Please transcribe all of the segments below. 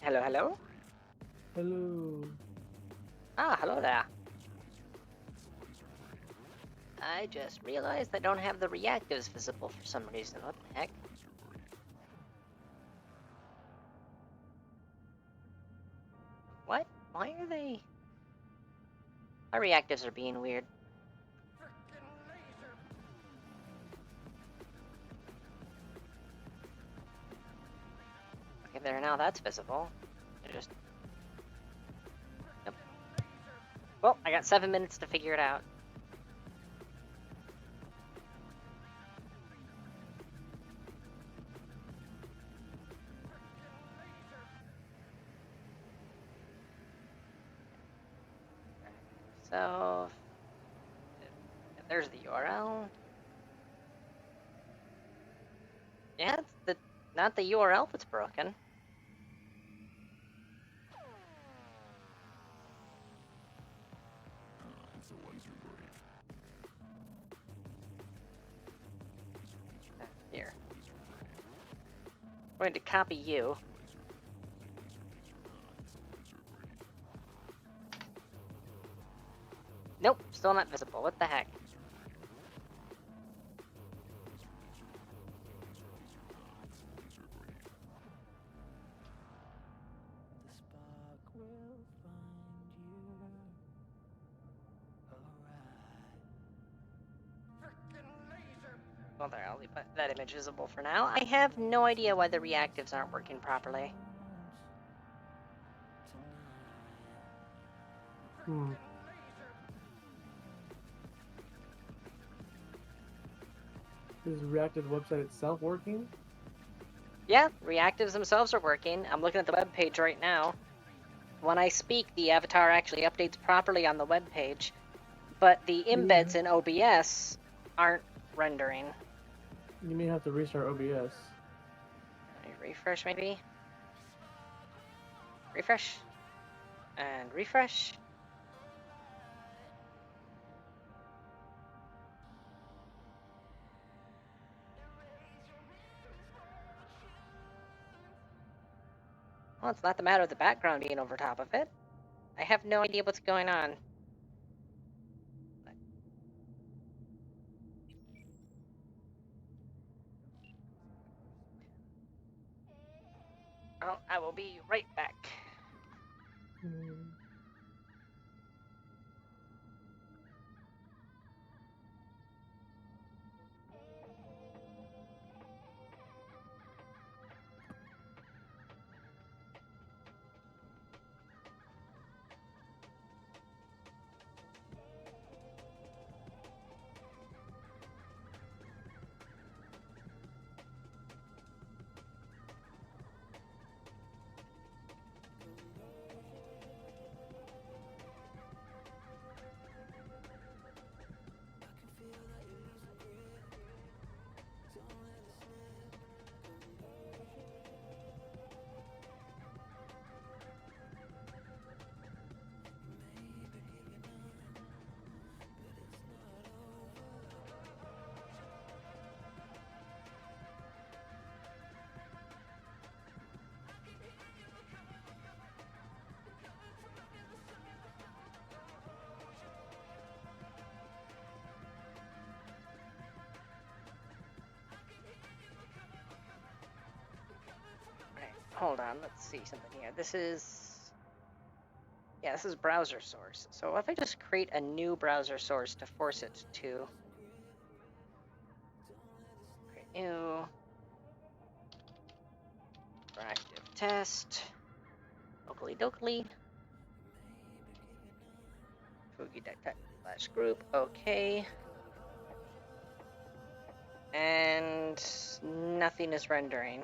Hello, hello? Hello. Ah, hello there. I just realized I don't have the reactives visible for some reason. What the heck? What? Why are they... My reactives are being weird. Okay, there, now that's visible. They're just... Nope. Well, I got 7 minutes to figure it out. So... There's the URL. Yeah, it's the... not the URL that's broken. Here. I'm going to copy you. Nope, still not visible. What the heck? Well, there, I'll leave that image visible for now. I have no idea why the reactives aren't working properly. Is Reactive website itself working? Yeah, reactives themselves are working. I'm looking at the web page right now. When I speak, the avatar actually updates properly on the web page, but the embeds in OBS aren't rendering. You may have to restart OBS. Refresh, maybe? Refresh. And refresh. Well, it's not the matter of the background being over top of it. I have no idea what's going on. Well, I will be right back. Hold on, let's see something here. This is browser source. So if I just create a new browser source to force it to create new proactive test, locally dokily, foogie.tech/group, okay. And nothing is rendering.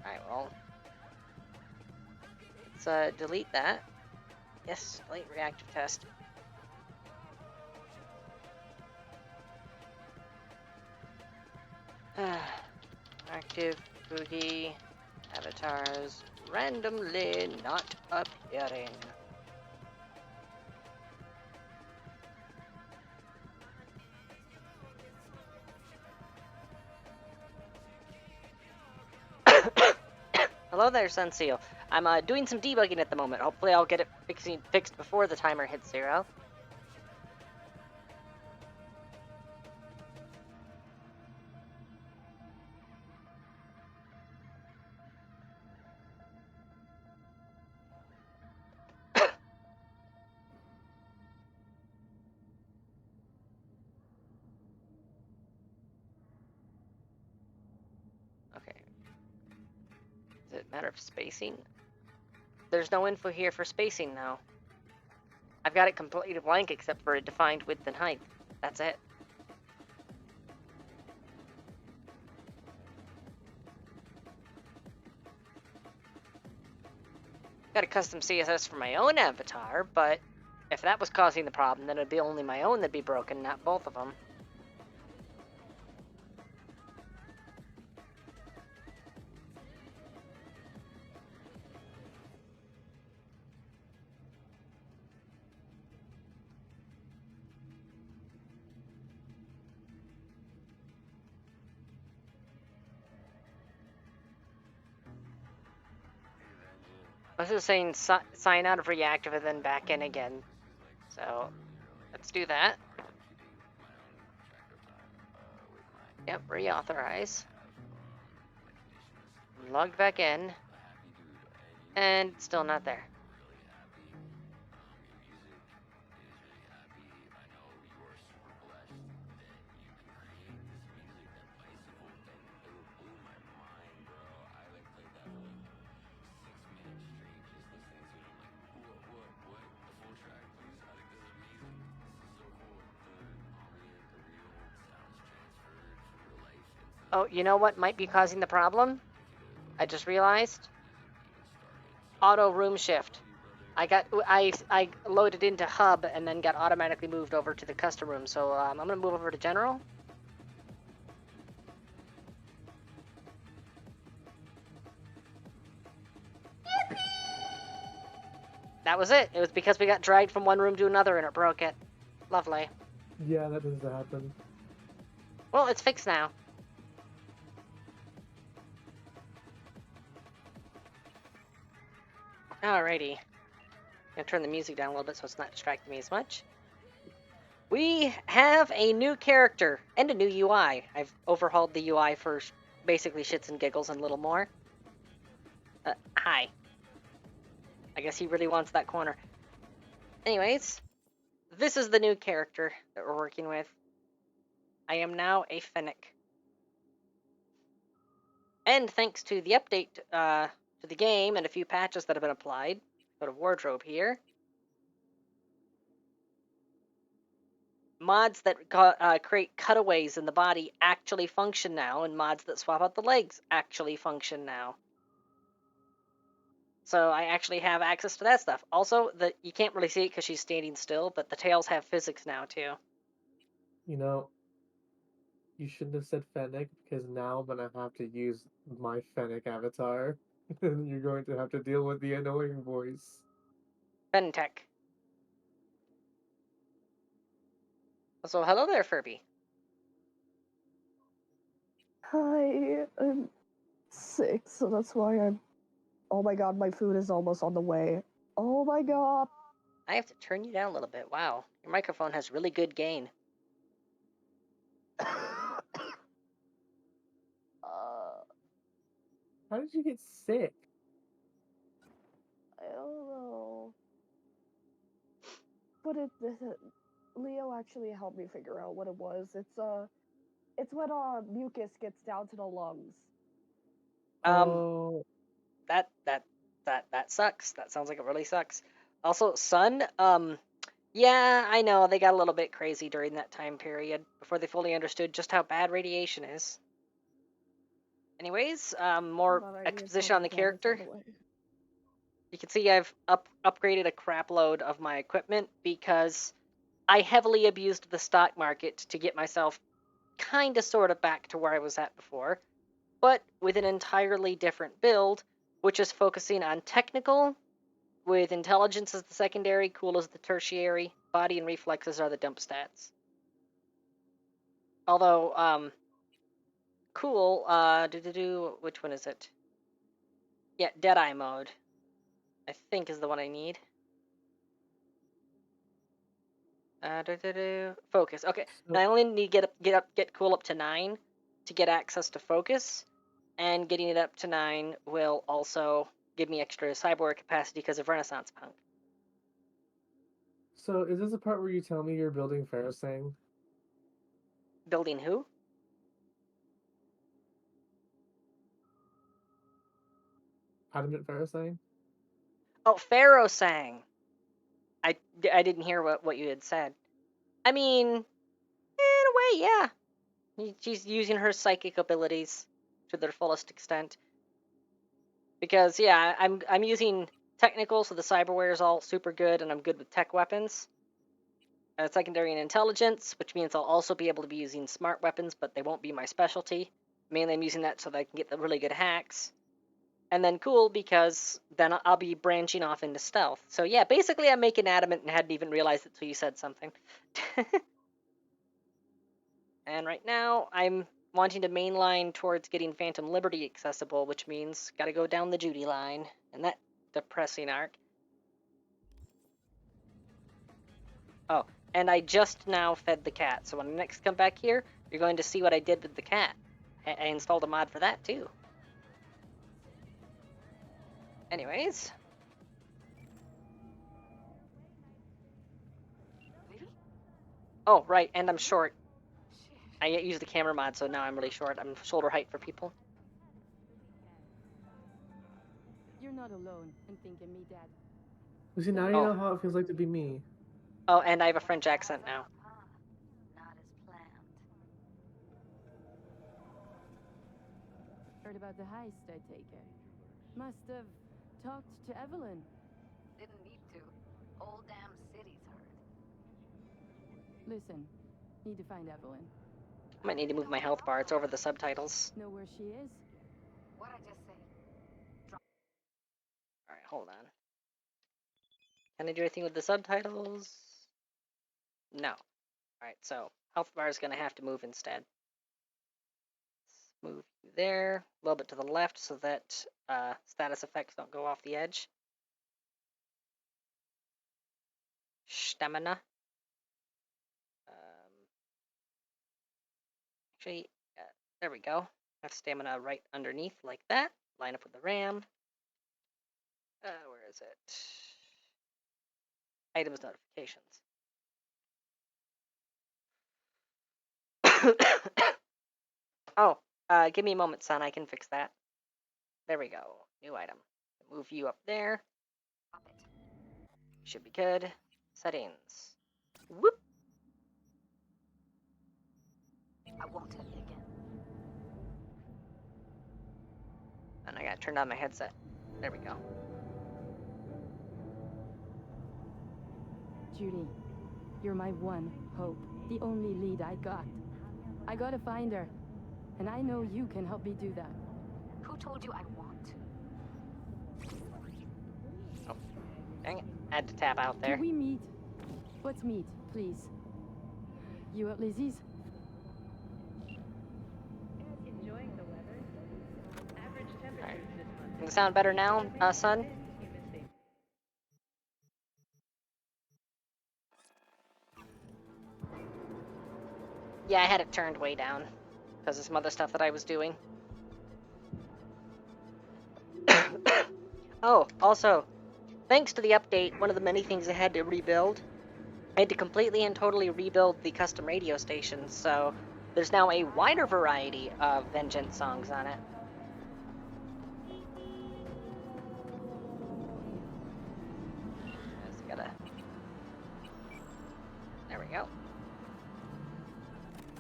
Alright, well, let's delete that. Yes, delete reactive test. Active cookie avatars randomly not appearing. Hello there, Sunseal. I'm doing some debugging at the moment. Hopefully I'll get it fixed before the timer hits 0. Okay. Does it matter of spacing? There's no info here for spacing now. I've got it completely blank except for a defined width and height. That's it. Got a custom CSS for my own avatar, but if that was causing the problem, then it'd be only my own that'd be broken, not both of them. This is saying sign out of reactive and then back in again. So let's do that. Yep, reauthorize. Logged back in. And still not there. Oh, you know what might be causing the problem? I just realized. Auto room shift. I loaded into hub and then got automatically moved over to the custom room. So I'm gonna move over to general. That was it. It was because we got dragged from one room to another and it broke it. Lovely. Yeah, that doesn't happen. Well, it's fixed now. Alrighty. I'm gonna turn the music down a little bit so it's not distracting me as much. We have a new character and a new UI. I've overhauled the UI for basically shits and giggles and a little more. Hi. I guess he really wants that corner. Anyways, this is the new character that we're working with. I am now a Fenntech. And thanks to the update to the game and a few patches that have been applied, go to wardrobe here. Mods that create cutaways in the body actually function now, and mods that swap out the legs actually function now. So I actually have access to that stuff. Also, you can't really see it because she's standing still, but the tails have physics now too. You know, you shouldn't have said Fennec because now I'm gonna have to use my Fennec avatar. And you're going to have to deal with the annoying voice. Fenntech. So hello there, Furby. Hi, I'm sick, so that's why I'm. Oh my god, my food is almost on the way. Oh my god. I have to turn you down a little bit. Wow, your microphone has really good gain. How did you get sick? I don't know. But Leo actually helped me figure out what it was. It's when mucus gets down to the lungs. Oh, That sucks. That sounds like it really sucks. Also, sun, yeah, I know they got a little bit crazy during that time period before they fully understood just how bad radiation is. Anyways, more exposition on the character. You can see I've upgraded a crap load of my equipment because I heavily abused the stock market to get myself kinda sorta back to where I was at before, but with an entirely different build, which is focusing on technical, with intelligence as the secondary, cool as the tertiary, body and reflexes are the dump stats. Although, cool, which one is it? Yeah, Deadeye mode, I think is the one I need. Focus. Okay, So, I only need to get cool up to 9 to get access to focus, and getting it up to 9 will also give me extra cyborg capacity because of Renaissance Punk. so is this the part where you tell me you're building Ferrosang? Building who? Adamant Ferrosang? Oh, Pharaoh sang. I didn't hear what you had said. I mean, in a way, yeah. She's using her psychic abilities to their fullest extent. Because yeah, I'm using technical, so the cyberware is all super good, and I'm good with tech weapons. Secondary and intelligence, which means I'll also be able to be using smart weapons, but they won't be my specialty. Mainly, I'm using that so that I can get the really good hacks. And then cool, because then I'll be branching off into stealth. So yeah, basically I'm making adamant and hadn't even realized it till you said something. And right now, I'm wanting to mainline towards getting Phantom Liberty accessible, which means gotta go down the Judy line, and that depressing arc. Oh, and I just now fed the cat, so when I next come back here, you're going to see what I did with the cat. I installed a mod for that, too. Anyways. Oh, right, and I'm short. I use the camera mod, so now I'm really short. I'm shoulder height for people. You're not alone in thinking me dead. You see, now you know how it feels like to be me. Oh, and I have a French accent now. Not as planned. Heard about the heist, I take it. Must have talked to Evelyn. Didn't need to. Whole damn city's heard. Listen, need to find Evelyn. I might need to move my health bar. It's over the subtitles. Know where she is? What'd I just say? Alright, hold on. Can I do anything with the subtitles? No. Alright, so health bar is going to have to move instead. Let's move you there, a little bit to the left so that status effects don't go off the edge. Stamina. Actually, there we go. Have stamina right underneath like that. Line up with the RAM. Where is it? Items notifications. Oh, give me a moment, son. I can fix that. There we go. New item. Move you up there. Stop it. Should be good. Settings. Whoop. I won't tell you again. And I gotta turn on my headset. There we go. Judy, you're my one hope. The only lead I got. I gotta find her. And I know you can help me do that. Who told you I want? Oh, dang it. I had to tap out there. Can we meet? Let's meet, please. You at Lizzie's? Enjoying the weather. Average temperatures this month. Can it sound better now, son? Yeah, I had it turned way down because of some other stuff that I was doing. Oh, also, thanks to the update, one of the many things I had to rebuild, I had to completely and totally rebuild the custom radio station, so there's now a wider variety of Vengeance songs on it. Just gotta... There we go.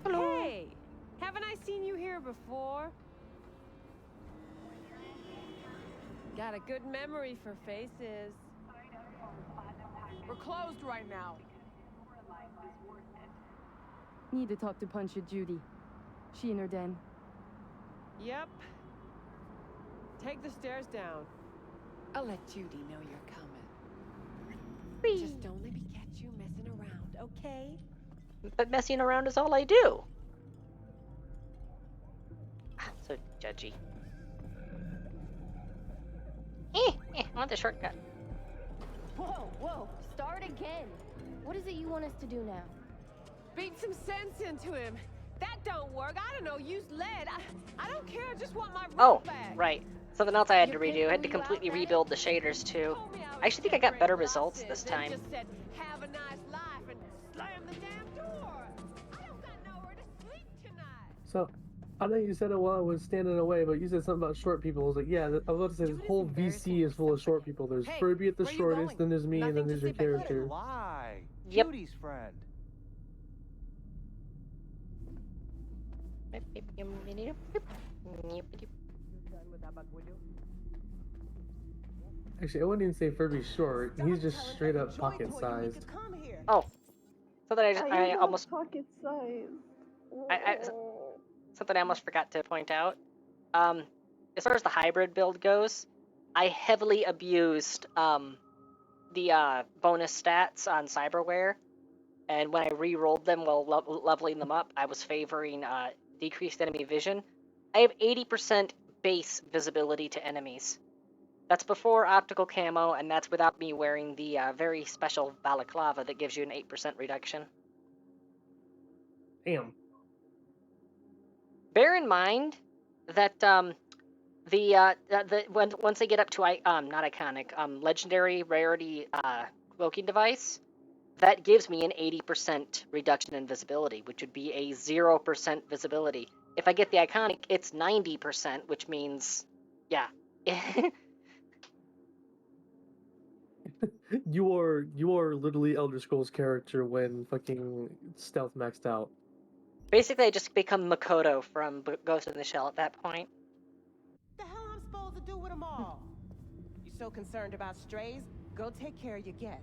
Hello. Hey, haven't I seen you here before? Got a good memory for faces. We're closed right now. Need to talk to Puncher Judy. She in her den. Yep. Take the stairs down. I'll let Judy know you're coming. Just don't let me catch you messing around, okay? But messing around is all I do. So judgy. I want the shortcut. Whoa, start again. What is it you want us to do now? Beat some sense into him. That don't work. I don't know, use lead. I don't care, I just want my room back. Right. Something else I had to Your redo. kid I had to blew you out, completely Fenntech? rebuild the shaders too. Told me I actually think I got was better breaking results losses, this then time. just said, have a nice life and slam the damn door. I don't got nowhere to sleep tonight. So, I know you said it while I was standing away, but you said something about short people. I was like, yeah, I was about to say this Judas whole embarrassing VC is full of yourself short again. people. There's Hey, Furby at the where you shortest, going? then there's me, and then Nothing, there's just your sit back. character. Lie. Yep. Judy's friend. Actually, I wouldn't even say Furby's short. He's just straight up pocket sized. Oh, so that I got almost pocket size. something I almost forgot to point out. As far as the hybrid build goes, I heavily abused the bonus stats on cyberware, and when I re-rolled them while leveling them up, I was favoring decreased enemy vision. I have 80% base visibility to enemies. That's before optical camo, and that's without me wearing the very special balaclava that gives you an 8% reduction. Damn. Bear in mind that once they get up to not iconic, legendary rarity cloaking device, that gives me an 80% reduction in visibility, which would be a 0% visibility. If I get the iconic, it's 90%, which means, yeah. You are literally Elder Scrolls character when fucking stealth maxed out. Basically, I just become Makoto from Ghost in the Shell at that point. The hell I'm supposed to do with them all? You so concerned about strays? Go take care of your guest.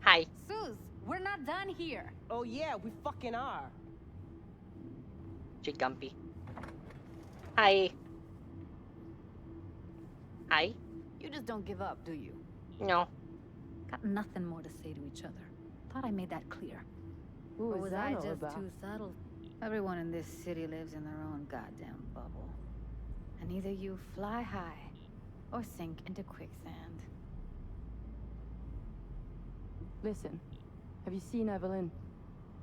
Hi. Suze, we're not done here. Oh yeah, we fucking are. Gumpy. Hi. Hi. You just don't give up, do you? No. Got nothing more to say to each other. Thought I made that clear. Ooh, Or is was that I all just about? too subtle? Everyone in this city lives in their own goddamn bubble. And either you fly high or sink into quicksand. Listen, have you seen Evelyn?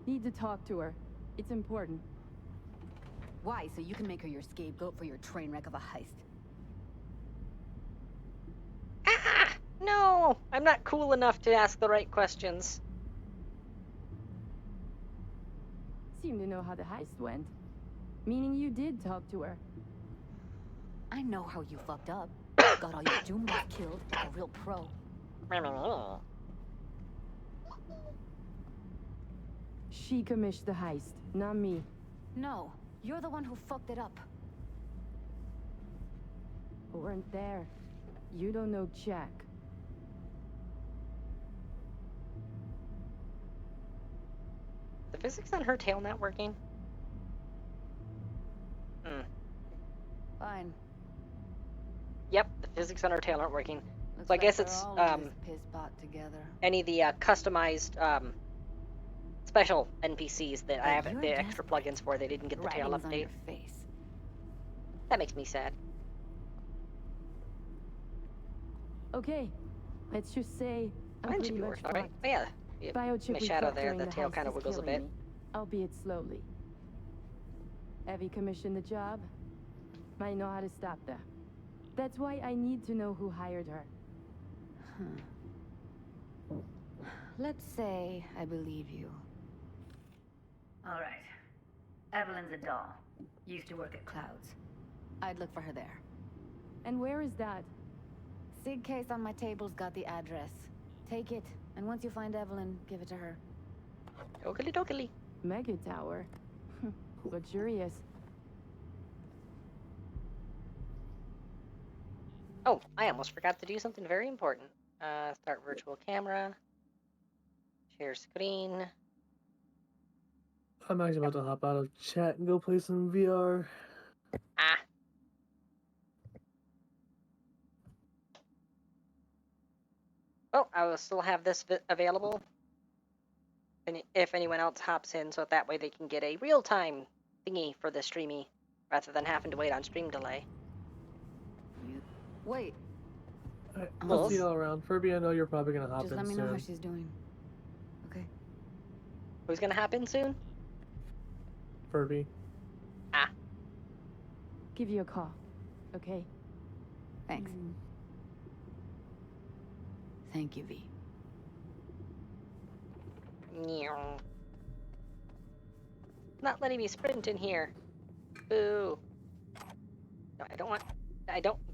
Need to talk to her. It's important. Why? So you can make her your scapegoat for your train wreck of a heist? Ah! No! I'm not cool enough to ask the right questions. Seem to know how the heist went. Meaning you did talk to her. I know how you fucked up. Got all your Doombas killed like a real pro. She commissioned the heist, not me. No, you're the one who fucked it up. Weren't there. You don't know Jack. The physics on her tail not working? Fine. Yep, the physics on her tail aren't working. Looks So I like guess we're it's all in this piss pot together. any of the customized special NPCs that I But have you're the extra plugins for. They didn't get the tail Writing's on update. your face. That makes me sad. Okay, let's just say I'm Mine pretty should be much working, alright? fucked. Oh yeah. Yeah, Biochip my we shadow cut there, during the tail heist kind of is wiggles a killing bit. me, albeit slowly. Have you commissioned the job? Might know how to stop that. That's why I need to know who hired her. Let's say I believe you. All right. Evelyn's a doll. Used to work at Clouds. I'd look for her there. And where is that? Sig case on my table's got the address. Take it, and once you find Evelyn, give it to her. Dokily dokily. Mega Tower. Luxurious. Oh, I almost forgot to do something very important. Start virtual camera. Share screen. I'm actually about to hop out of chat and go play some VR. Ah. Oh, I will still have this available. And if anyone else hops in, so that way they can get a real-time thingy for the streamy, rather than having to wait on stream delay. Wait, Alright, Well, I'll see y'all around. Furby, I know you're probably gonna hop just in let me soon. know how she's doing. Okay. Who's gonna hop in soon? Furby. Ah. Give you a call, okay? Thanks. Thank you, V. Meow. Not letting me sprint in here. Boo. No, I don't want...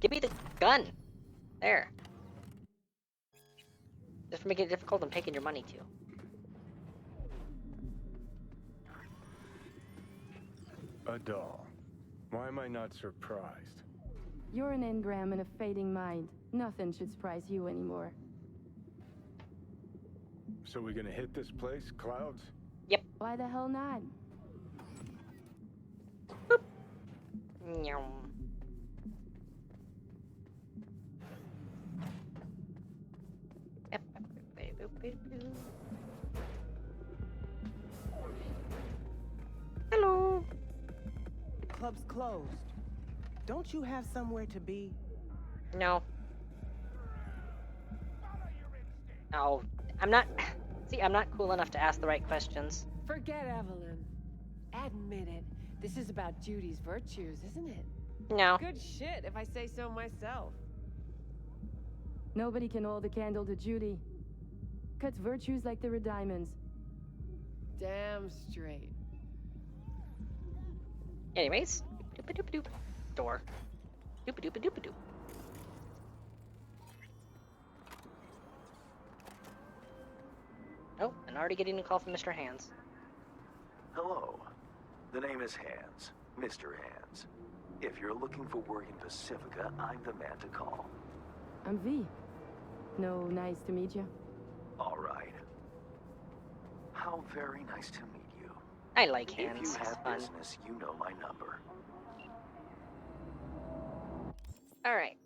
Give me the gun! There. Just for making it difficult, I'm taking your money, too. A doll. Why am I not surprised? You're an engram and a fading mind. Nothing should surprise you anymore. So we gonna hit this place, Clouds? Yep. Why the hell not? Boop. Meow. Hello. Club's closed. Don't you have somewhere to be? No. No. I'm not... See, I'm not cool enough to ask the right questions. Forget Evelyn. Admit it. This is about Judy's virtues, isn't it? No. Good shit, if I say so myself. Nobody can hold a candle to Judy. Cuts virtues like they were diamonds. Damn straight. Anyways. Doop-a-doop-a-doop. Door. Doop-a-doop-a-doop-a-doop. Oh, and already getting a call from Mr. Hands. Hello. The name is Hands. Mr. Hands. If you're looking for work in Pacifica, I'm the man to call. I'm V. No, nice to meet you. All right. How very nice to meet you. I like If Hands. you It's have fun. business, you know my number. Alright.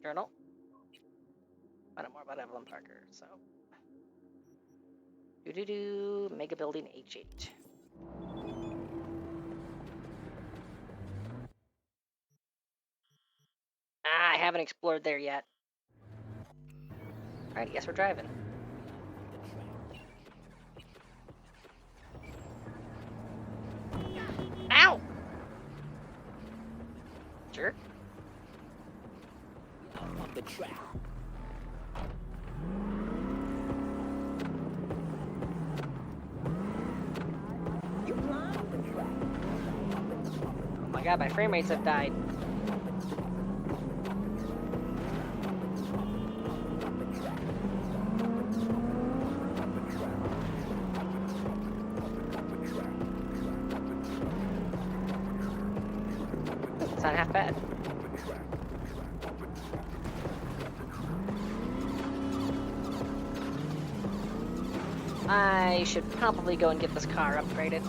Journal. Find out more about Evelyn Parker, so. Doo-doo-doo. Mega Building H8. Ah, I haven't explored there yet. Alright, I guess we're driving. Ow! Jerk. On the track. You blind? Oh my god, my frame rates have died. It's not half bad. I should probably go and get this car upgraded.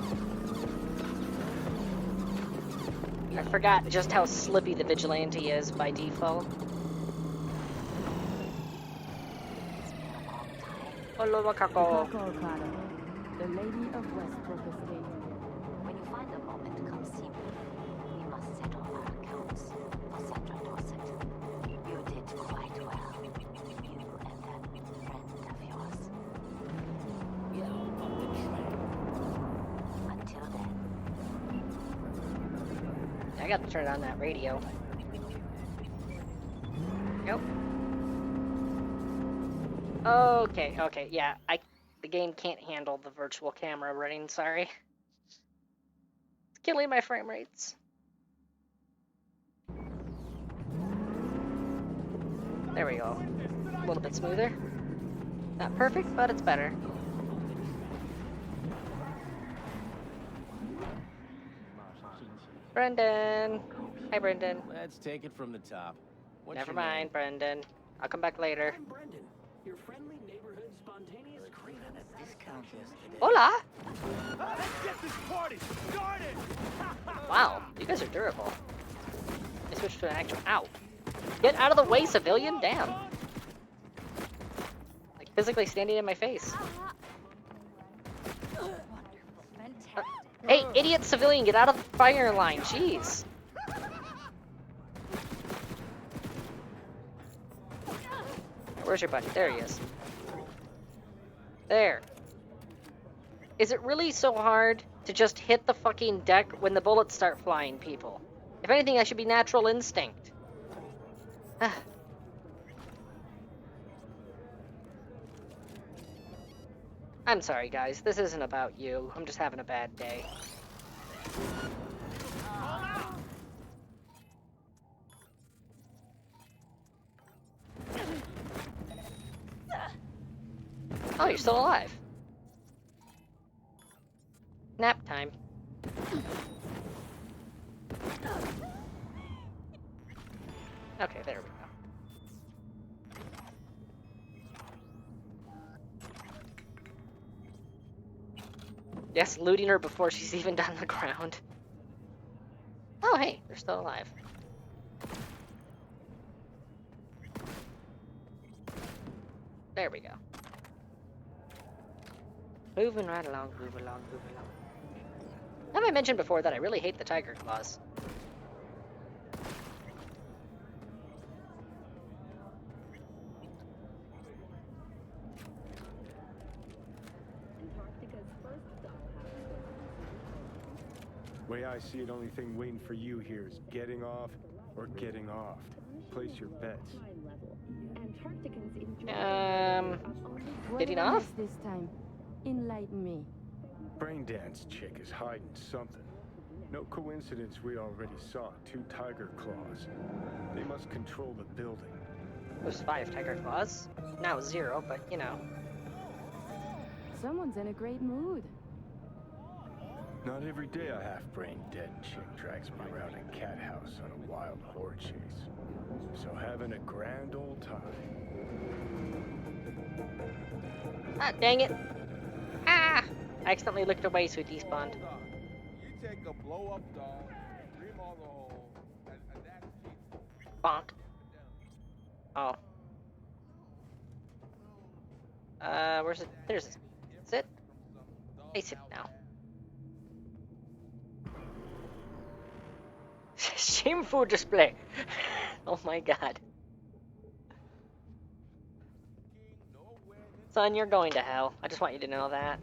I forgot just how slippy the Vigilante is by default. Hello, macaco. Macaco, Clara. The Lady of Westbrook Estate. When you find a moment, come see me. We must settle our accounts for Sandra Dorset. You did quite well. You and that friend of yours. Yeah, on the track. Until then. I got to turn on that radio. Nope. Okay, yeah. The game can't handle the virtual camera running, sorry. It's killing my frame rates. There we go. A little bit smoother. Not perfect, but it's better. Brendan! Hi, Brendan. Let's take it from the top. What's Never your name? mind, Brendan. I'll come back later. I'm Brendan, your friendly neighborhood Spontaneous craving Discount yesterday. Hola! Let's get this party started! Wow, you guys are durable. I switched to an actual. Ow! Get out of the way, civilian! Damn! Like physically standing in my face. Hey, idiot civilian, get out of the fire line! Jeez! Where's your buddy? There he is. There. Is it really so hard to just hit the fucking deck when the bullets start flying, people? If anything, that should be natural instinct. I'm sorry, guys. This isn't about you. I'm just having a bad day. Oh, you're still alive. Nap time. Okay, there we go. Yes, looting her before she's even done the ground. Oh, hey, they're still alive. There we go. Moving right along, move along, move along. Have I mentioned before that I really hate the tiger claws? Way I see it, only thing waiting for you here is getting off or getting offed. Place your bets. Getting off? This time, enlighten me. Braindance chick is hiding something. No coincidence we already saw 2 tiger claws. They must control the building. There's 5 tiger claws. Now 0, but you know. Someone's in a great mood. Not every day a half-brain dead chick drags me around a cat house on a wild whore chase. So having a grand old time. Ah, dang it. Ah! I accidentally looked away, so it despawned. You take a blow-up doll, remodel the hole, and that's cheap. Bonk. Oh. Where's it? There's it. Sit. Hey, sit now. Shameful display. Oh my god. Son, you're going to hell. I just want you to know that.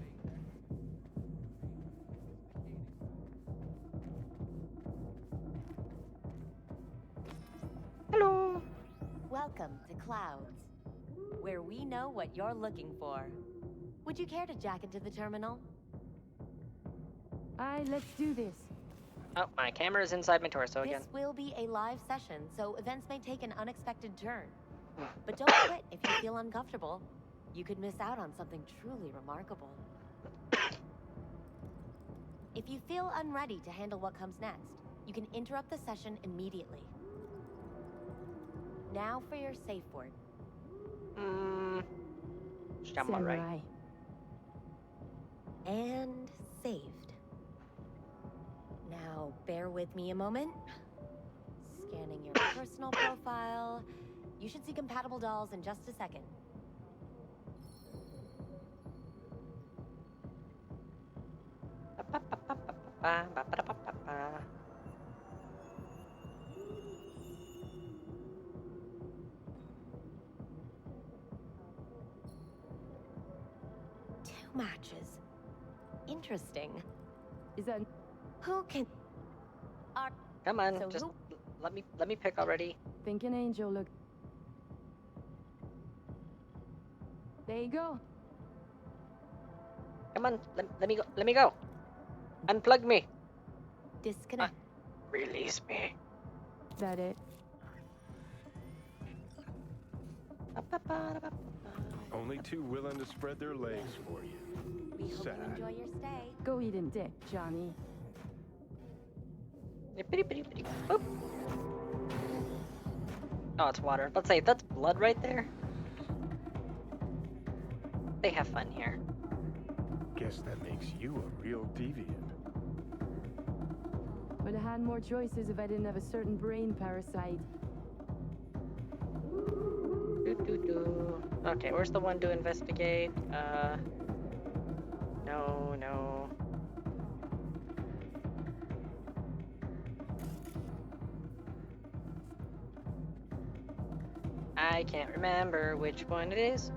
Hello. Welcome to Clouds, where we know what you're looking for. Would you care to jack into the terminal? Let's do this. Oh, my camera's inside my torso again. This will be a live session, so events may take an unexpected turn. But don't quit if you feel uncomfortable. You could miss out on something truly remarkable. If you feel unready to handle what comes next, you can interrupt the session immediately. Now for your safe word. Samurai. And saved. Now, bear with me a moment. Scanning your personal profile. You should see compatible dolls in just a second. Two matches. Interesting. Is that... Who can... Come on, So just let me pick already. Think an angel look... There you go. Come on, let me go. Unplug me. Disconnect. Release me. That it? Only 2 willing to spread their legs for you. We hope Sad. you enjoy your stay. Go eating dick, Johnny. Boop. Oh, it's water. Let's say that's blood right there. They have fun here. Guess that makes you a real deviant. Would have had more choices if I didn't have a certain brain parasite. Okay, where's the one to investigate? No. I can't remember which one it is.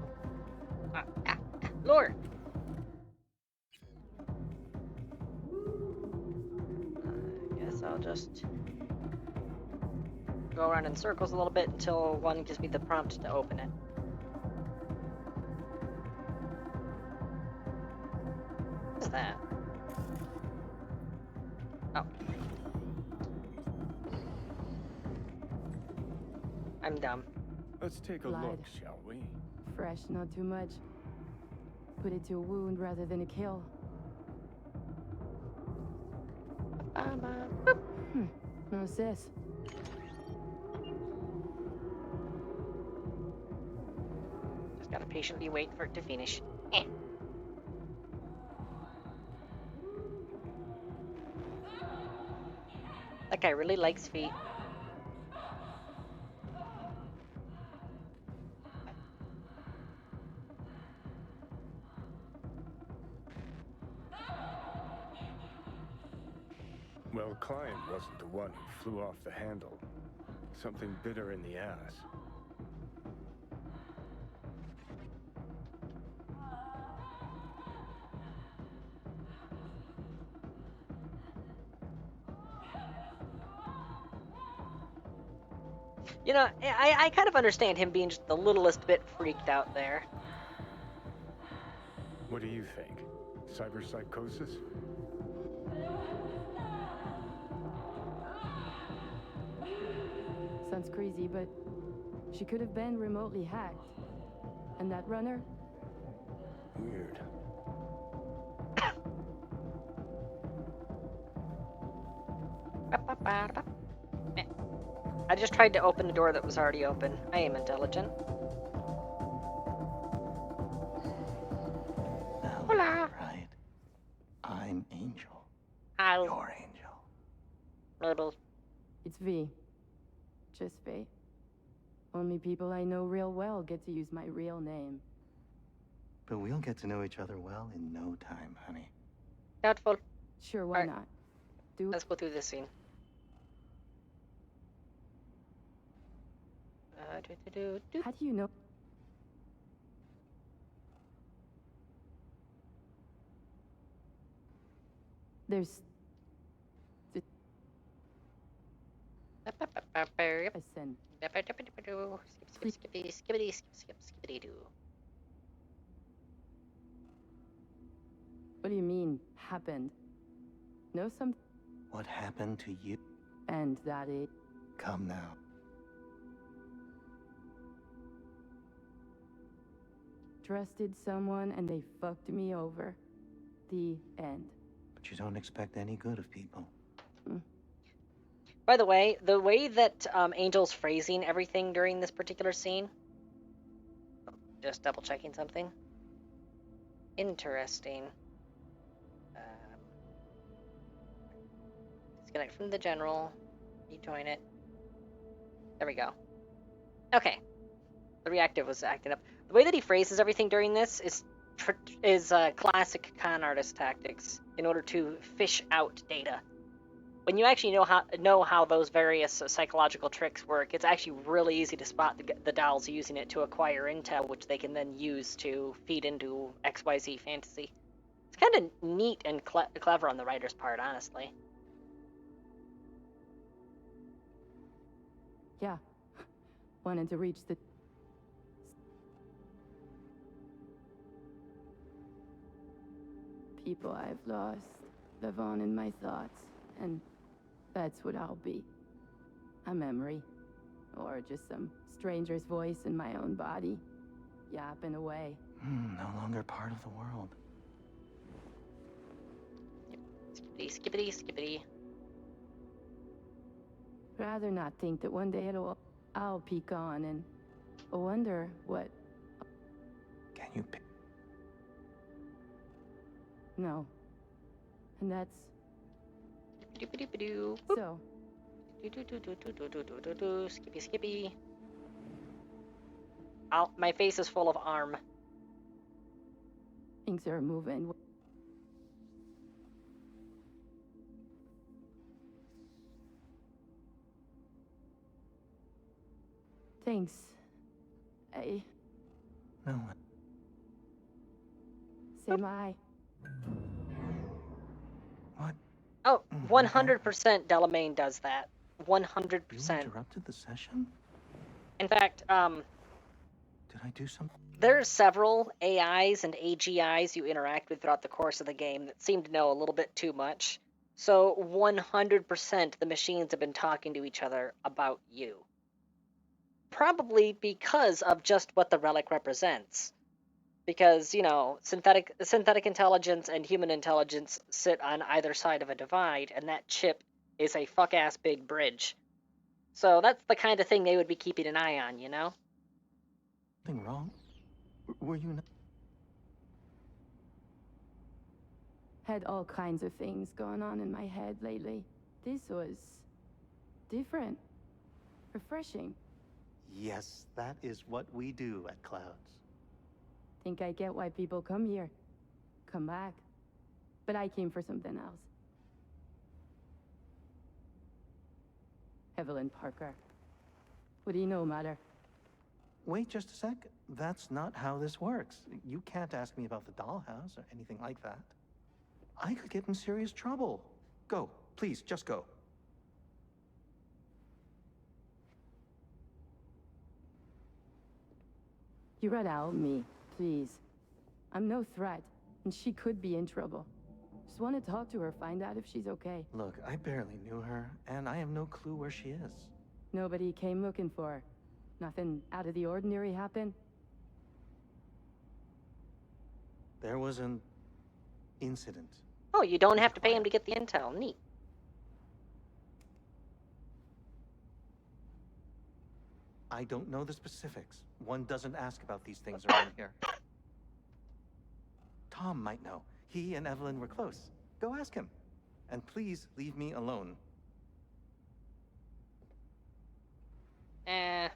Lore! I guess I'll just go around in circles a little bit until one gives me the prompt to open it. What's that? Oh. I'm dumb. Let's take a Blood. look, shall we? Fresh, not too much. Put it to a wound rather than a kill. What's this? Just gotta patiently wait for it to finish. That guy really likes feet. Well, Klein wasn't the one who flew off the handle. Something bit her in the ass. You know, I kind of understand him being just the littlest bit freaked out there. What do you think? Cyberpsychosis? Sounds crazy, but she could have been remotely hacked. And that runner? Weird. I just tried to open the door that was already open. I am intelligent. Hola. Right. I'm Angel. How? Your Angel. Rebel. It's V. Just V. Only people I know real well get to use my real name. But we'll get to know each other well in no time, honey. Doubtful. Sure, why not? Let's go through this scene. How do you know? There's... Listen. Skippity doo. What do you mean, happened? Know some... What happened to you? And that it... Come now. Trusted someone and they fucked me over. The end. But you don't expect any good of people. By the way that Angel's phrasing everything during this particular scene, just double checking something. Interesting. Disconnect from the general. Rejoin it. There we go. Okay. The reactive was acting up. The way that he phrases everything during this is classic con artist tactics in order to fish out data. When you actually know how those various psychological tricks work, it's actually really easy to spot the dolls using it to acquire intel, which they can then use to feed into XYZ fantasy. It's kind of neat and clever on the writer's part, honestly. Yeah. Wanted to reach the... people I've lost live on in my thoughts, and that's what I'll be. A memory. Or just some stranger's voice in my own body, yapping away. No longer part of the world. Skippity. Rather not think that one day I'll peek on and wonder what... Can you pick? No. And that's... Doop-a-doop-a-doo. So, Skippy, skippy. My face is full of arm. things are moving. Thanks. No. Say my. What? Oh, 100% Delamain does that. 100%. You interrupted the session? In fact, Did I do something? there are several AIs and AGIs you interact with throughout the course of the game that seem to know a little bit too much. So 100% the machines have been talking to each other about you. Probably because of just what the relic represents. Because, you know, synthetic intelligence and human intelligence sit on either side of a divide, and that chip is a fuck-ass big bridge. So that's the kind of thing they would be keeping an eye on, you know? Something wrong? Were you not? Had all kinds of things going on in my head lately. This was different. Refreshing. Yes, that is what we do at Clouds. Think I get why people come here. Come back. But I came for something else. Evelyn Parker. What do you know about her? Wait just a sec. That's not how this works. You can't ask me about the dollhouse or anything like that. I could get in serious trouble. Go. Please, just go. You gotta help me, please. I'm no threat, and she could be in trouble. Just want to talk to her, find out if she's okay. Look, I barely knew her, and I have no clue where she is. Nobody came looking for her. Nothing out of the ordinary happened? There was an incident. Oh, you don't have to pay him to get the intel. Neat. I don't know the specifics. One doesn't ask about these things around here. Tom might know. He and Evelyn were close. Go ask him. And please leave me alone. Yeah,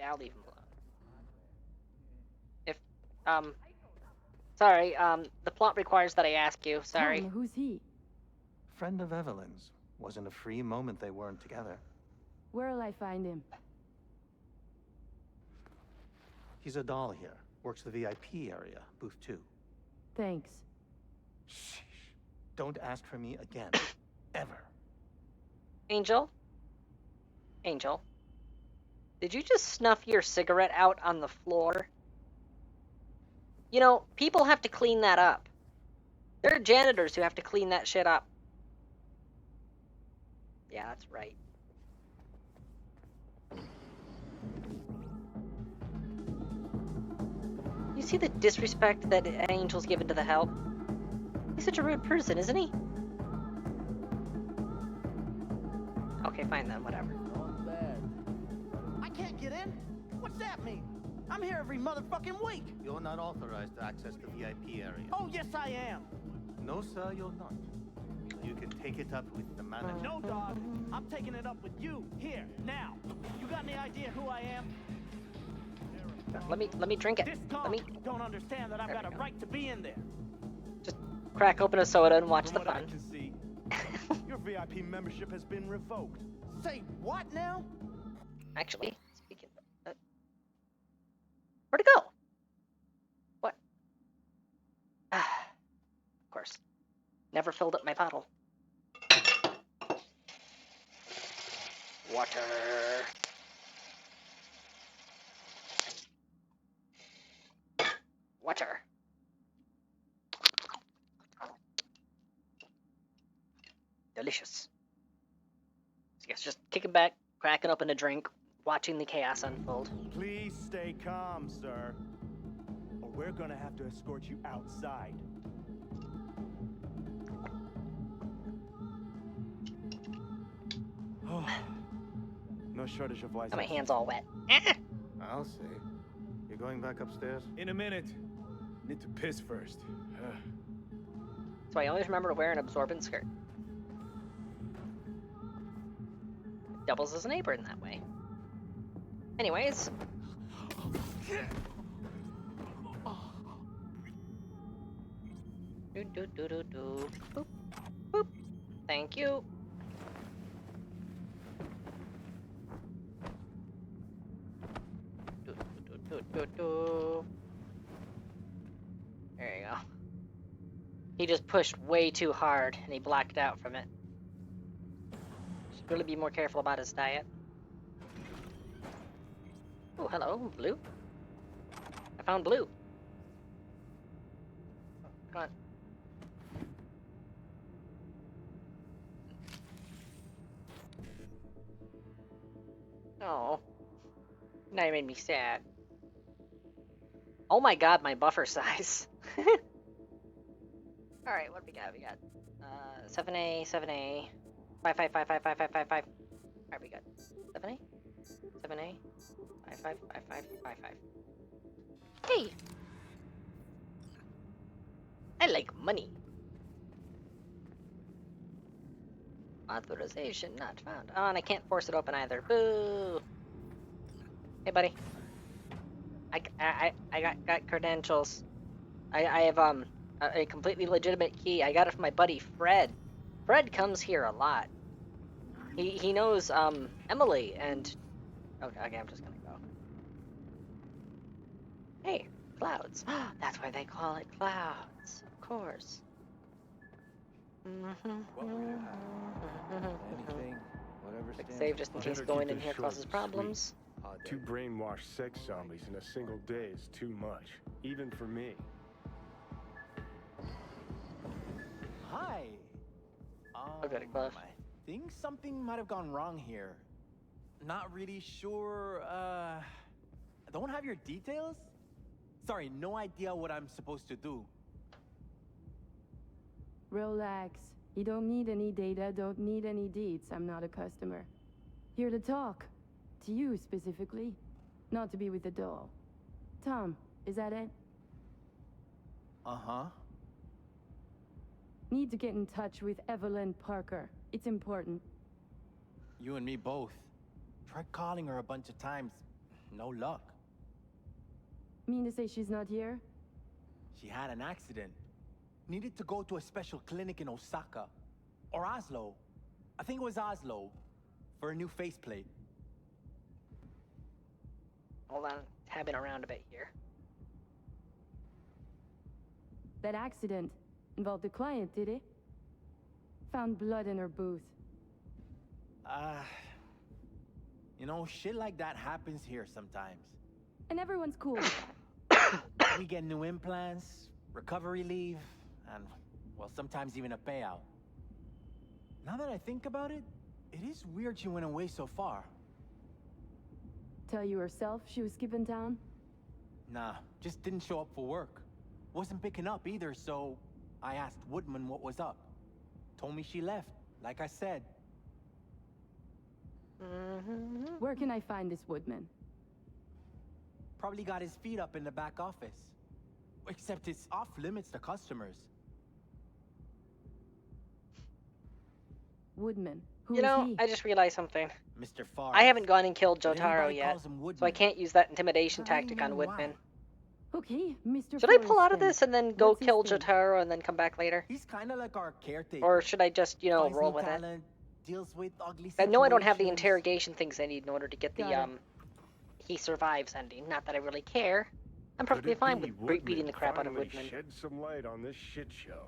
I'll leave him alone. Sorry, the plot requires that I ask you. Sorry. Tom, who's he? Friend of Evelyn's. Wasn't a free moment they weren't together. Where'll I find him? He's a doll here. Works the VIP area, booth 2. Thanks. Shh. Don't ask for me again. Ever. Angel? Angel? Did you just snuff your cigarette out on the floor? You know, people have to clean that up. There are janitors who have to clean that shit up. Yeah, that's right. You see the disrespect that Angel's given to the help? He's such a rude person, isn't he? Okay, fine then, whatever. I can't get in? What's that mean? I'm here every motherfucking week. You're not authorized to access the VIP area. Oh, yes, I am. No, sir, you're not. You can take it up with the manager. No, dog. I'm taking it up with you, here, now. You got any idea who I am? Let me drink it. This don't understand that I've got a right to be in there. Just crack open a soda and watch From the what I fun. can see, your VIP membership has been revoked. Say what now? Actually, speaking of where'd it go? What? Of course. Never filled up my bottle. Water. Water. Delicious. So yes, just kicking back, cracking open a drink, watching the chaos unfold. Please stay calm, sir. Or we're gonna have to escort you outside. No shortage of lies. Got my hands all wet. I'll see. You're going back upstairs? In a minute. Need to piss first. So I always remember to wear an absorbent skirt. It doubles as an apron that way. Anyways. Do do do do do. Boop. Boop. Thank you. Do, do, do, do, do. There you go. He just pushed way too hard and he blacked out from it. Should really be more careful about his diet. Oh, hello, blue. I found blue. Oh, come on. Oh. Now you made me sad. Oh my god, my buffer size. Alright, what do we got? We got 7A, 7A. 5, 5, 5, 5, 5, 5, 5, 5. Alright, we got 7A, 7A, 5, 5, 5, 5, 5, 5. Hey! I like money. Authorization not found. Oh, and I can't force it open either. Boo! Hey, buddy. I got credentials. I have a completely legitimate key. I got it from my buddy Fred. Fred comes here a lot. He knows Emily and okay, I'm just gonna go. Hey, clouds. That's why they call it clouds. Of course. Anything, whatever. Quick save just in case Better going keep in this here short causes and problems. sweet. 2 brainwashed sex zombies in a single day is too much, even for me. Hi. Okay, Cliff. I think something might have gone wrong here. Not really sure. Don't have your details? Sorry, no idea what I'm supposed to do. Relax. You don't need any data, don't need any deeds. I'm not a customer. Here to talk. To you specifically. Not to be with the doll. Tom, is that it? Uh-huh. Need to get in touch with Evelyn Parker. It's important. You and me both. Tried calling her a bunch of times. No luck. Mean to say she's not here? She had an accident. Needed to go to a special clinic in Osaka. Or Oslo. I think it was Oslo. For a new faceplate. Hold on, tabbing around a bit here. That accident involved a client, did it? Found blood in her booth. You know, shit like that happens here sometimes. And everyone's cool with that. We get new implants, recovery leave, and, well, sometimes even a payout. Now that I think about it, it is weird she went away so far. Tell you herself she was skipping town? Nah, just didn't show up for work. Wasn't picking up either, so I asked Woodman what was up. Told me she left, like I said. Where can I find this Woodman? Probably got his feet up in the back office. Except it's off limits to customers. Woodman. Who You is know, he? I just realized something. Mr. Farr. I haven't gone and killed But Jotaro everybody yet, calls him so I Woodman. can't use that intimidation tactic I on know Woodman. Okay, Mr. Should I pull Forrest out of then. this and then go What's his kill thing? Jotaro and then come back later? He's kind of like our caretaker. Or should I just, you know, Finds roll new with it? talent, deals with ugly I know I don't have the situations. interrogation things I need in order to get the, Got it. he survives ending. Not that I really care. I'm Could perfectly it fine be with Woodman beating the crap out of finally Woodman. Shed some light on this shit show.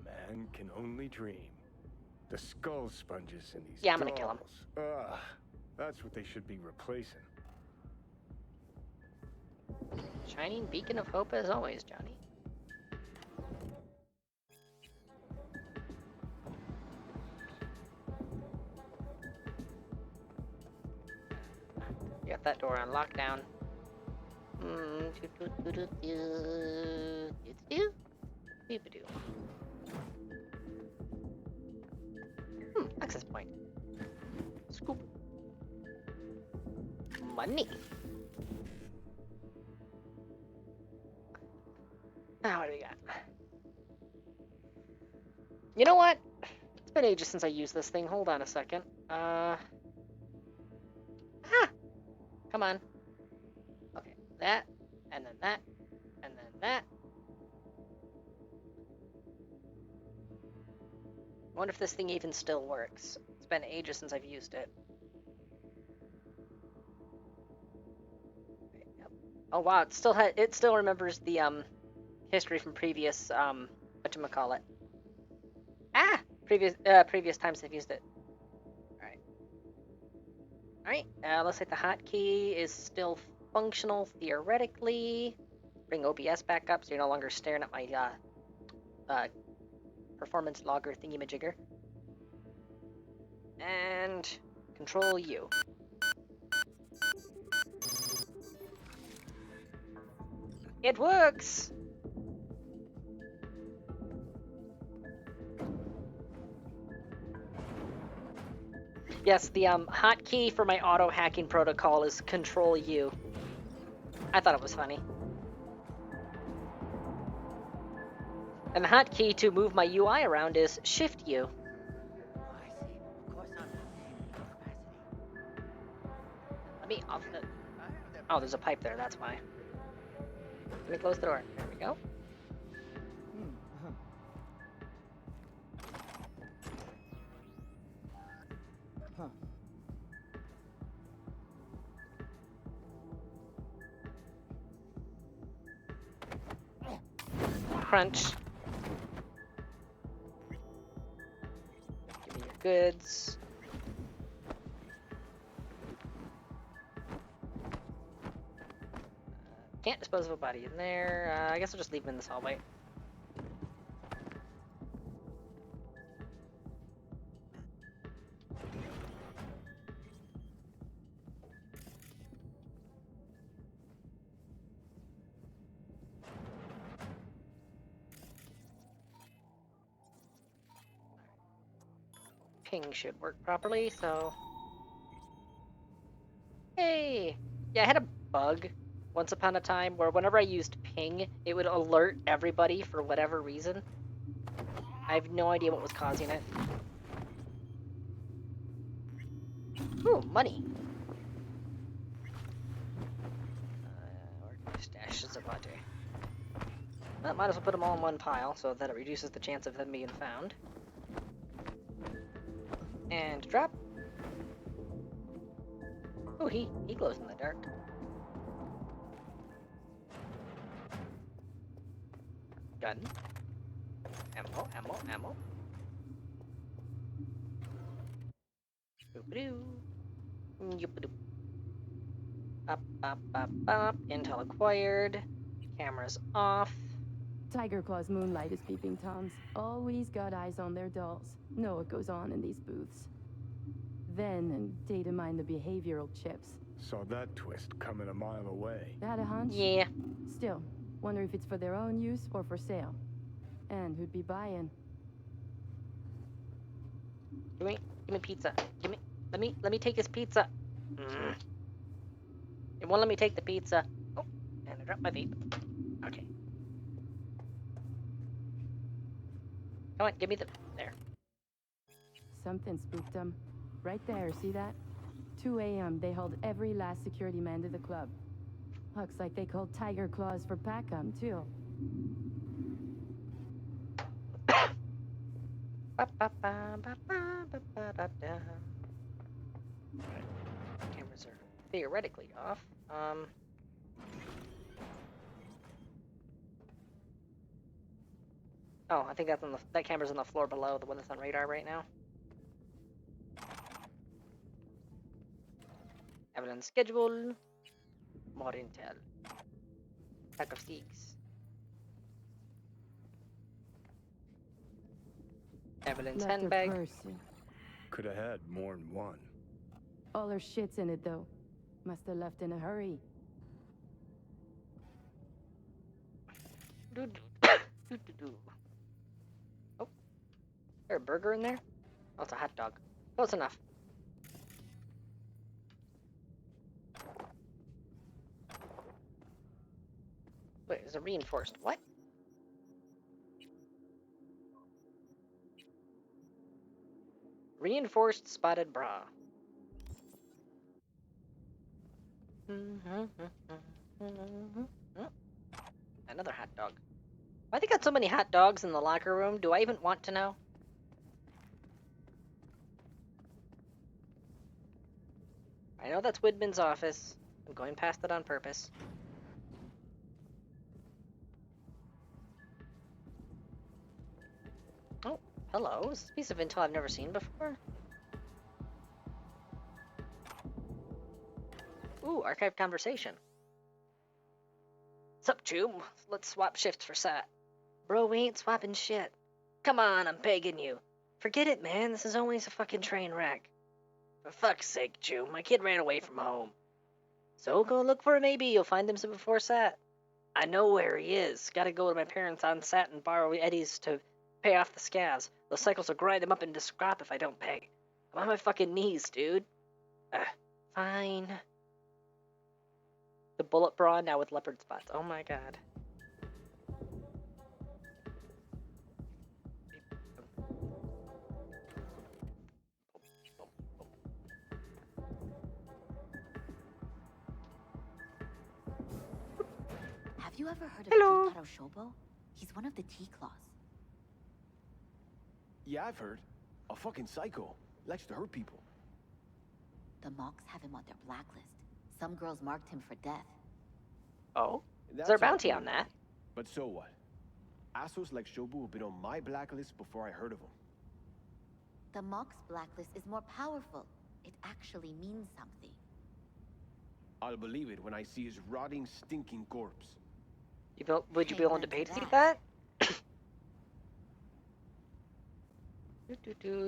Man can only dream. The skull sponges in these Yeah, I'm gonna kill him. dolls. Ugh, that's what they should be replacing. Shining beacon of hope as always, Johnny. You got that door on lockdown. Access point. Scoop. Money. Now what do we got? You know what? It's been ages since I used this thing. Hold on a second. Come on. Okay, that, and then that, and then that. I wonder if this thing even still works. It's been ages since I've used it. Oh wow, it still remembers the history from previous whatchamacallit. Previous times I've used it. Alright, looks like the hotkey is still functional theoretically. Bring OBS back up so you're no longer staring at my performance logger thingy-majigger. And control U. It works! Yes, the hotkey for my auto hacking protocol is Control U. I thought it was funny. And the hotkey to move my UI around is Shift U. Let me off the. Oh, there's a pipe there. That's why. Let me close the door. There we go. Crunch. Give me your goods. Can't dispose of a body in there. I guess I'll just leave him in this hallway. Ping should work properly, so... Hey! Yeah, I had a bug once upon a time where whenever I used ping, it would alert everybody for whatever reason. I have no idea what was causing it. Ooh, money! Where can I stash the body? Well, might as well put them all in one pile so that it reduces the chance of them being found. And drop. Oh, he glows in the dark. Gun. Ammo, ammo, ammo. Boop-a-doo. Yoop-a-doo. Up, up, up, up. Intel acquired. Cameras off. Tiger Claw's moonlight is peeping Toms. Always got eyes on their dolls. Know what goes on in these booths. Then and data mine the behavioral chips. Saw that twist coming a mile away. Had a hunch? Yeah. Still, wonder if it's for their own use or for sale. And who'd be buying? Give me pizza. Let me take his pizza. It won't let me take the pizza. Oh, and I dropped my vape. Okay. Come on, give me the... There. Something spooked them. Right there, see that? 2 a.m. they hauled every last security man to the club. Looks like they called Tiger Claws for Packham, too. Cameras are theoretically off. Oh, I think that's on that camera's on the floor below, the one that's on radar right now. Evidence schedule. More intel. Pack of sticks. Evelyn's handbag. Could have had more than one. All her shit's in it, though. Must have left in a hurry. Oh. Is there a burger in there? Oh, it's a hot dog. Close enough. Wait, it's a reinforced. What? Reinforced spotted bra. Another hot dog. Why they got so many hot dogs in the locker room? Do I even want to know? I know that's Widman's office. I'm going past it on purpose. Oh, hello. This is a piece of intel I've never seen before. Ooh, archived conversation. Sup, Chum? Let's swap shifts for Sat. Bro, we ain't swapping shit. Come on, I'm begging you. Forget it, man. This is always a fucking train wreck. For fuck's sake, Chum. My kid ran away from home. So go look for him, maybe. You'll find him before Sat. I know where he is. Gotta go to my parents on Sat and borrow Eddie's to pay off the scavs. Those cycles will grind him up into scrap if I don't pay. I'm on my fucking knees, dude. Fine. The bullet bra now with leopard spots. Oh my god. Have you ever heard of Hello. Jotaro Shobo? He's one of the T-Claws. Yeah, I've heard. A fucking psycho. Likes to hurt people. The Mox have him on their blacklist. Some girls marked him for death. Oh? Is That's there a bounty helpful. on that? But so what? Assholes like Shobu have been on my blacklist before I heard of them. The Mox blacklist is more powerful. It actually means something. I'll believe it when I see his rotting, stinking corpse. Would you be willing to pay Amen to to see that?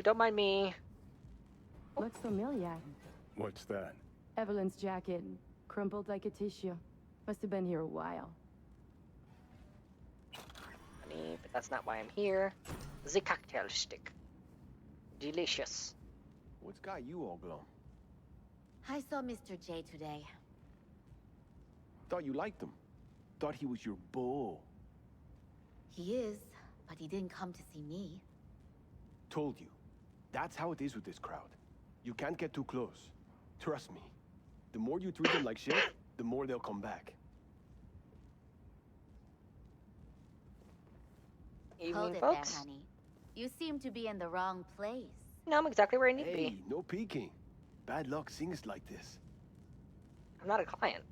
Don't mind me. Looks familiar. What's that? Evelyn's jacket, crumpled like a tissue. Must have been here a while. Funny, but that's not why I'm here. The cocktail stick. Delicious. What's got you all glum? I saw Mr. J today. Thought you liked him. Thought he was your beau. He is, but he didn't come to see me. Told you. That's how it is with this crowd. You can't get too close. Trust me. The more you treat them like shit, the more they'll come back. Evening, Hold it folks. there, honey. You seem to be in the wrong place. No, I'm exactly where I need to Hey, be. no peeking. Bad luck sings like this. I'm not a client.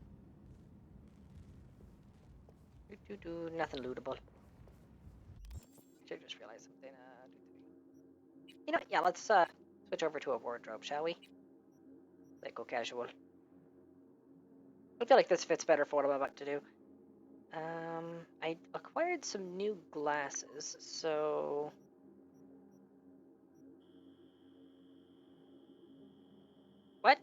Nothing lootable. Should just realize something. You know, yeah, let's switch over to a wardrobe, shall we? Like go casual. I feel like this fits better for what I'm about to do. I acquired some new glasses, so what?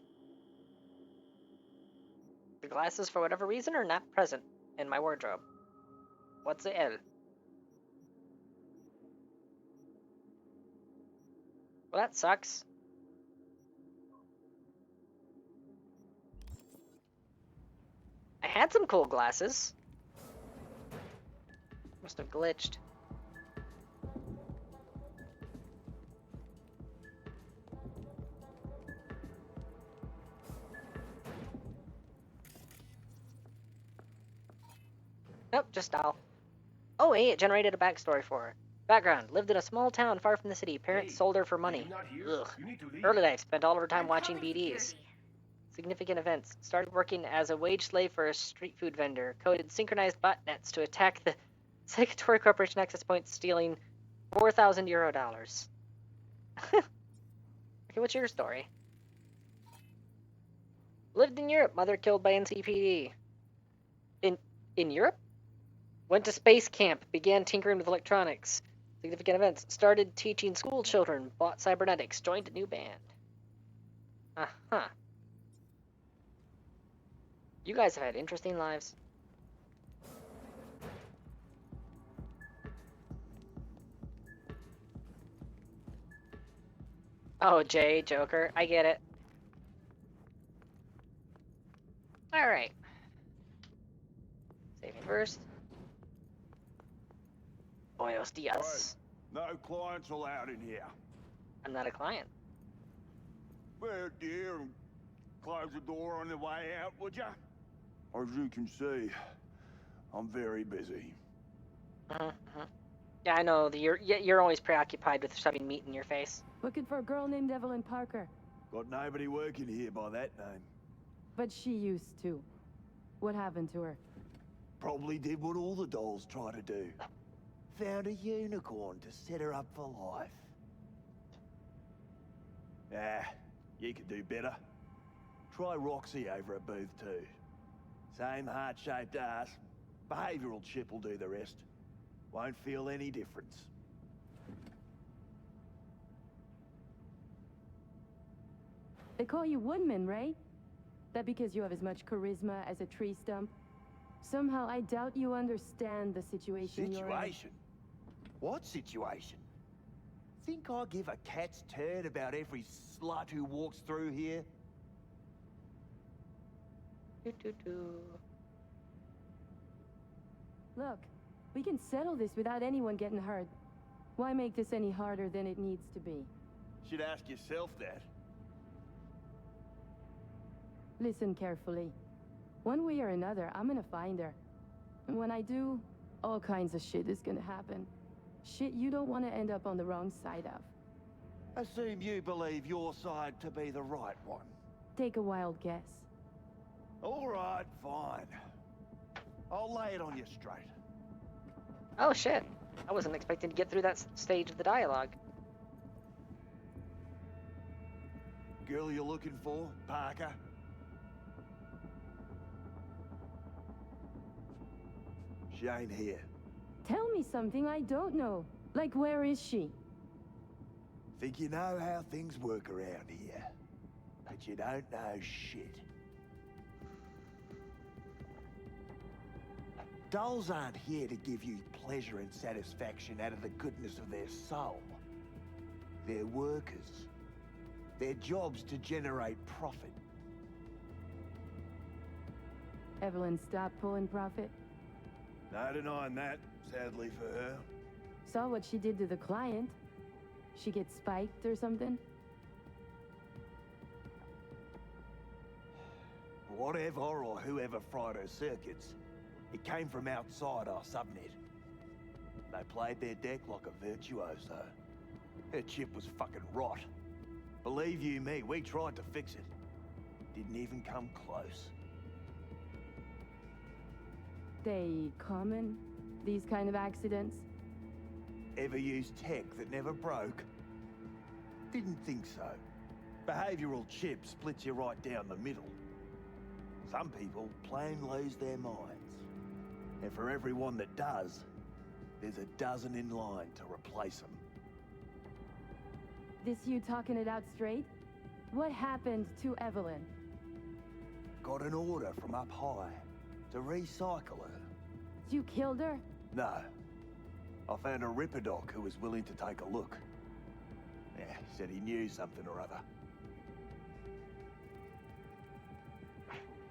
The glasses, for whatever reason, are not present in my wardrobe. What's the L? Well, that sucks. I had some cool glasses. Must have glitched. Nope, just doll. Oh, hey, it generated a backstory for her. Background: lived in a small town far from the city. Parents sold her for money. Ugh. Early life: spent all of her time watching BDs. Significant events: started working as a wage slave for a street food vendor. Coded synchronized botnets to attack the Secretary Corporation access points, stealing €4,000 dollars. Okay, what's your story? Lived in Europe. Mother killed by NCPD. In Europe? Went to space camp. Began tinkering with electronics. Significant events: started teaching school children. Bought cybernetics. Joined a new band. Uh-huh. You guys have had interesting lives. Oh, Jay, Joker. I get it. Alright. Saving first. Buenos dias. No clients allowed in here. I'm not a client. Well, dear, close the door on the way out, would ya? As you can see, I'm very busy. Yeah, I know. You're always preoccupied with shoving meat in your face. Looking for a girl named Evelyn Parker. Got nobody working here by that name. But she used to. What happened to her? Probably did what all the dolls try to do. Found a unicorn to set her up for life. Ah, you could do better. Try Roxy over at booth 2. Same heart-shaped ass. Behavioral chip will do the rest. Won't feel any difference. They call you Woodman, right? That because you have as much charisma as a tree stump? Somehow I doubt you understand the situation you're in. Situation? What situation? Think I give a cat's turd about every slut who walks through here? Look, we can settle this without anyone getting hurt. Why make this any harder than it needs to be? Should ask yourself that. Listen carefully. One way or another, I'm gonna find her. And when I do, all kinds of shit is gonna happen. Shit you don't want to end up on the wrong side of. Assume you believe your side to be the right one. Take a wild guess. All right, fine. I'll lay it on you straight. Oh shit. I wasn't expecting to get through that stage of the dialogue. Girl you're looking for, Parker? She ain't here. Tell me something I don't know. Like, where is she? Think you know how things work around here. But you don't know shit. Dolls aren't here to give you pleasure and satisfaction out of the goodness of their soul. They're workers. Their job's to generate profit. Evelyn stopped pulling profit. No denying that, sadly for her. Saw what she did to the client. She gets spiked or something? Whatever or whoever fried her circuits, it came from outside our subnet. They played their deck like a virtuoso. Her chip was fucking rot. Believe you me, we tried to fix it. Didn't even come close. They common? These kind of accidents? Ever used tech that never broke? Didn't think so. Behavioral chip splits you right down the middle. Some people plain lose their minds. And for everyone that does, there's a dozen in line to replace them. This you talking it out straight? What happened to Evelyn? Got an order from up high to recycle her. You killed her? No. I found a Ripper doc who was willing to take a look. Yeah, he said he knew something or other.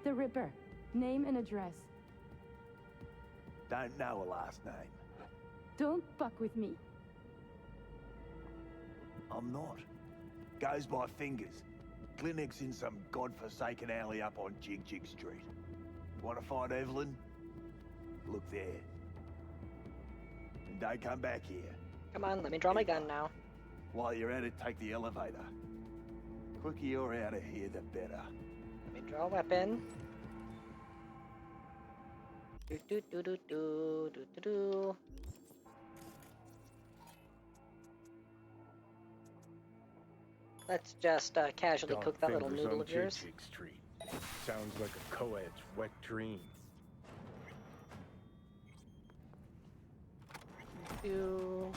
The Ripper. Name and address. Don't know her last name. Don't fuck with me. I'm not. Goes by fingers. Clinic's in some godforsaken alley up on Jig Jig Street. Want to find Evelyn? Look there. And don't come back here. Come on, let me draw my gun now. While you're at it, take the elevator. Quicker you're out of here, the better. Let me draw a weapon. Do do do do do do do do. Let's just casually Dog cook that little fingers noodle on of yours. Jig Jig Street. Sounds like a co-ed's wet dream. Do,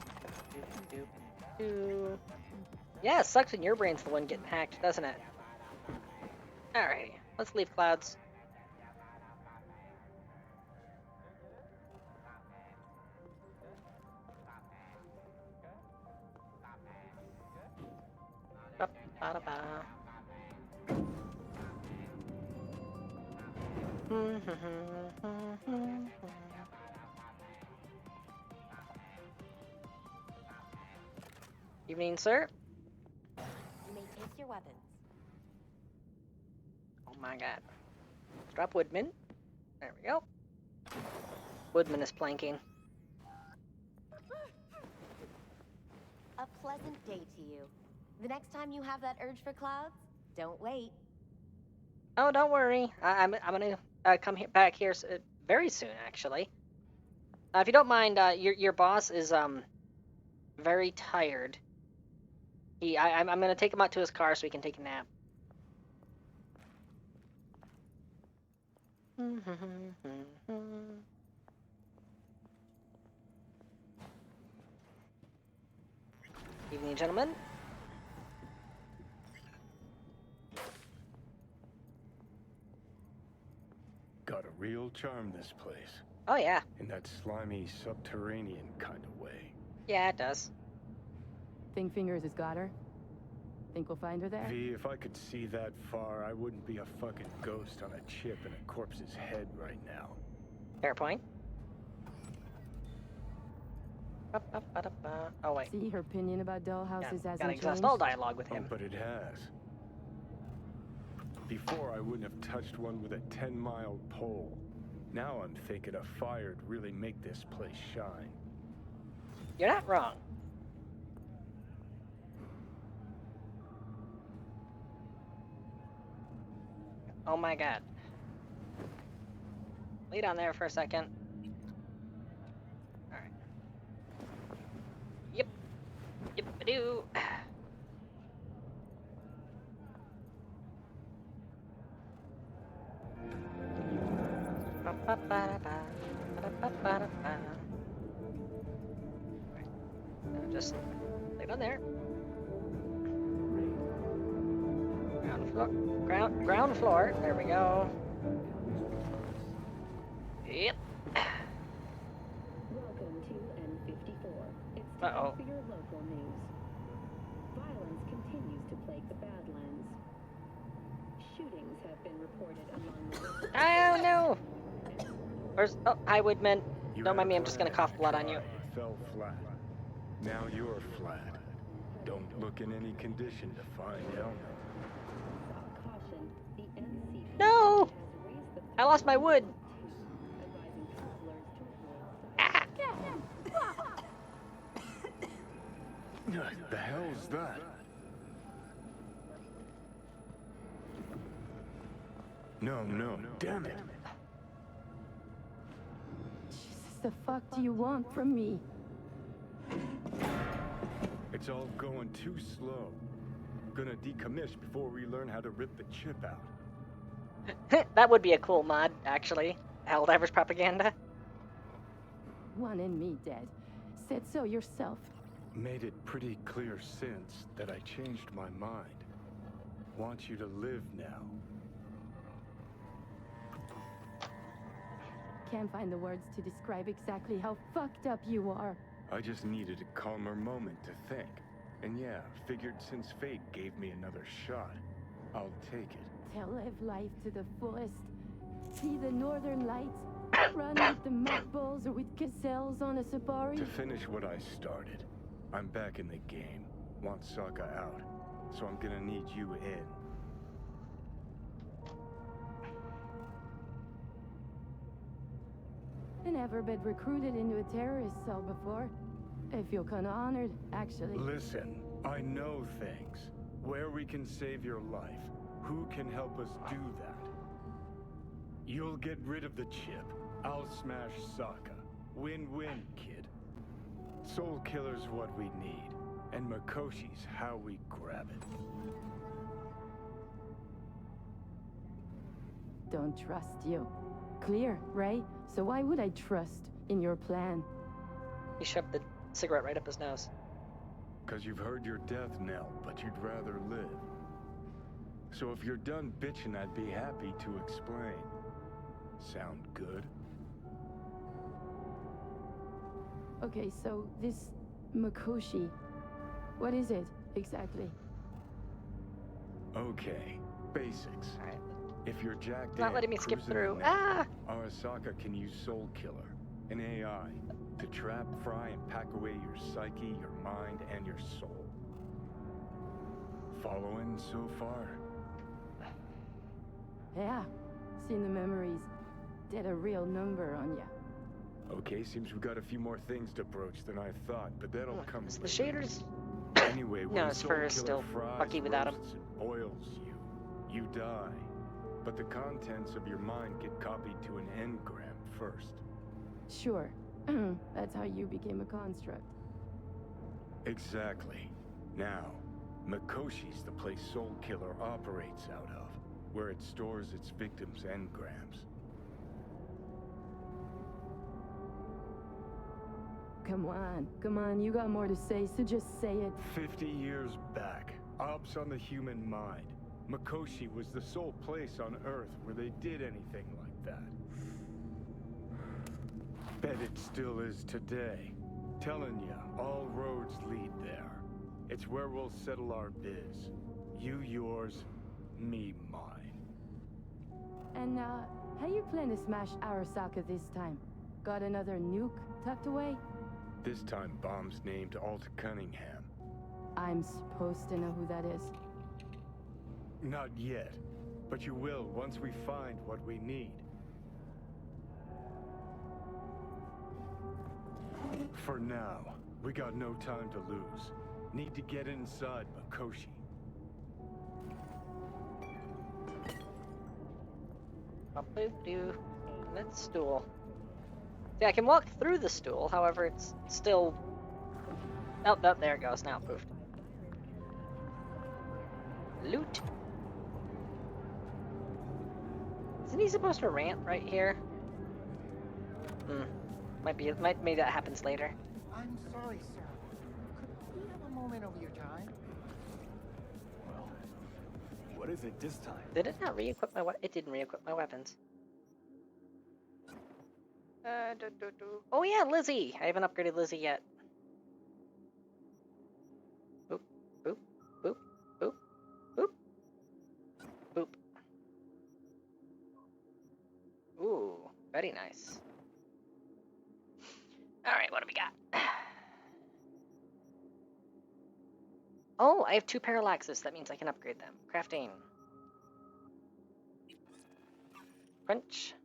do, do, do. Yeah, it sucks when your brain's the one getting hacked, doesn't it? Alrighty, let's leave clouds. Ba-ba-da-ba. Evening, sir. You may take your weapons. my god. Let's drop Woodman. There we go. Woodman is planking. A pleasant day to you. The next time you have that urge for clouds, don't wait. Oh, don't worry. I'm gonna come back here very soon, actually. If you don't mind, your boss is very tired. I'm gonna take him out to his car so he can take a nap. Evening, gentlemen. Got a real charm, this place. Oh yeah. In that slimy, subterranean kind of way. Yeah, it does. Think Fingers has got her? Think we'll find her there? V, if I could see that far, I wouldn't be a fucking ghost on a chip in a corpse's head right now. Fair point. Oh wait. See, her opinion about dollhouses hasn't Gotta exhaust changed. all dialogue with him. Oh, but it has. Before, I wouldn't have touched one with a 10-mile pole. Now I'm thinking a fire'd really make this place shine. You're not wrong. Oh my god. Lay down there for a second. Alright. Yep. Yep, I do. Just lay down there. Ground floor. There we go. Yep. Welcome to N54. It's time Uh-oh. for your local news. Violence continues to plague the Badlands. Shootings have been reported among the... Oh no! Where's... Oh, hi Woodman. You Don't mind me, had I'm a just gonna plan, cough blood on you. Fell flat. Now you're flat. Don't look in any condition to find Elmer. Caution, the NCP No! has raised the I lost my wood. advising travelers to avoid Ah. The hell's that? No, damn it. Jesus, the fuck do you want from me? It's all going too slow. Gonna decommission before we learn how to rip the chip out. That would be a cool mod, actually. Helldivers propaganda. One in me dead. Said so yourself. Made it pretty clear since that I changed my mind. Want you to live now. Can't find the words to describe exactly how fucked up you are. I just needed a calmer moment to think. And yeah, figured since fate gave me another shot, I'll take it. To live life to the fullest. See the northern lights. Run with the mud bulls or with gazelles on a safari. To finish what I started, I'm back in the game. Want Saga out, so I'm gonna need you in. I never been recruited into a terrorist cell before. I feel kinda honored, actually. Listen, I know things. Where we can save your life. Who can help us do that? You'll get rid of the chip. I'll smash Saga. Win-win, kid. Soul Killer's what we need. And Makoshi's how we grab it. Don't trust you. Clear, right? So why would I trust in your plan? He shoved the cigarette right up his nose. 'Cause you've heard your death knell, but you'd rather live. So if you're done bitching, I'd be happy to explain. Sound good? Okay, so this Makoshi, what is it exactly? Okay, basics. Alright. If you're jacked Not in, letting me skip cruising through. the net, Arasaka can use Soul Killer, an AI, to trap, fry, and pack away your psyche, your mind, and your soul. Following so far? Yeah, seen the memories. Did a real number on ya. Okay, seems we've got a few more things to broach than I thought, but that'll come The later. shaders. Anyway, No, when his Soul fur is Killer still fries, fucky without him. roasts, and boils you, you die. But the contents of your mind get copied to an engram first. Sure. That's how you became a construct. Exactly. Now, Mikoshi's the place Soul Killer operates out of, where it stores its victims' engrams. Come on, you got more to say, so just say it. 50 years back, ops on the human mind. Mikoshi was the sole place on Earth where they did anything like that. Bet it still is today. Telling ya, all roads lead there. It's where we'll settle our biz. You yours, me mine. And, how you plan to smash Arasaka this time? Got another nuke tucked away? This time bomb's named Alt Cunningham. I'm supposed to know who that is. Not yet, but you will once we find what we need. For now, we got no time to lose. Need to get inside Mikoshi. Do that stool. See, I can walk through the stool, however, it's still. Oh, there it goes. Now, poof. Loot. Isn't he supposed to rant right here? Maybe that happens later. I'm sorry, sir. Could we have a moment of your time? Well, what is it this time? Did it not re-equip my It didn't re-equip my weapons. Oh yeah, Lizzie! I haven't upgraded Lizzie yet. Boop, boop, boop, boop, boop, boop. Ooh, very nice. Alright, what do we got? Oh, I have 2 parallaxes. That means I can upgrade them. Crafting. Crunch.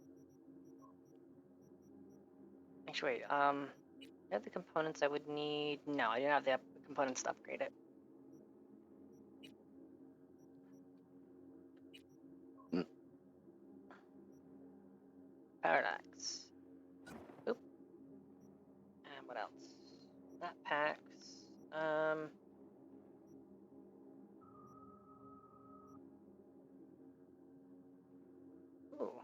Actually, wait, I have the components I would need. No, I don't have the components to upgrade it. Parallax. Oop. And what else? That packs. Ooh.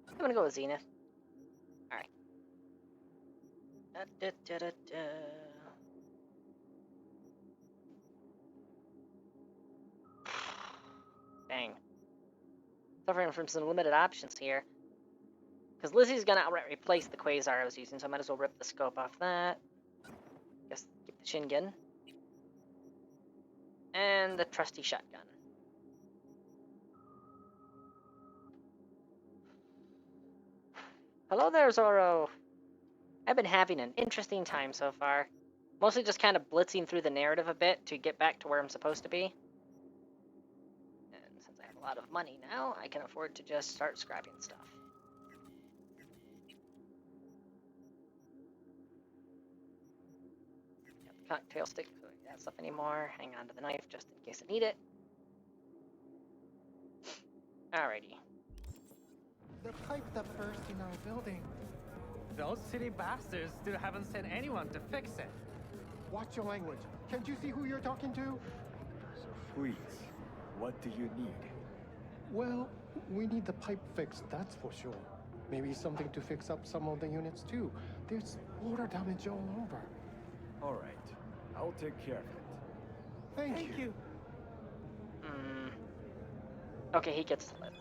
I'm gonna go with Zenith. Alright. Dang. Suffering from some limited options here. Because Lizzie's gonna outright replace the Quasar I was using, so I might as well rip the scope off that. Guess keep the Shingen. And the trusty shotgun. Hello there, Zorro. I've been having an interesting time so far. Mostly just kind of blitzing through the narrative a bit to get back to where I'm supposed to be. And since I have a lot of money now, I can afford to just start scrapping stuff. Got the cocktail stick, so I don't need that stuff anymore. Hang on to the knife just in case I need it. Alrighty. The pipe that burst in our building. Those city bastards still haven't sent anyone to fix it. Watch your language. Can't you see who you're talking to? So please, what do you need? Well, we need the pipe fixed, that's for sure. Maybe something to fix up some of the units too. There's water damage all over. All right, I'll take care of it. Thank you. Okay, he gets to live.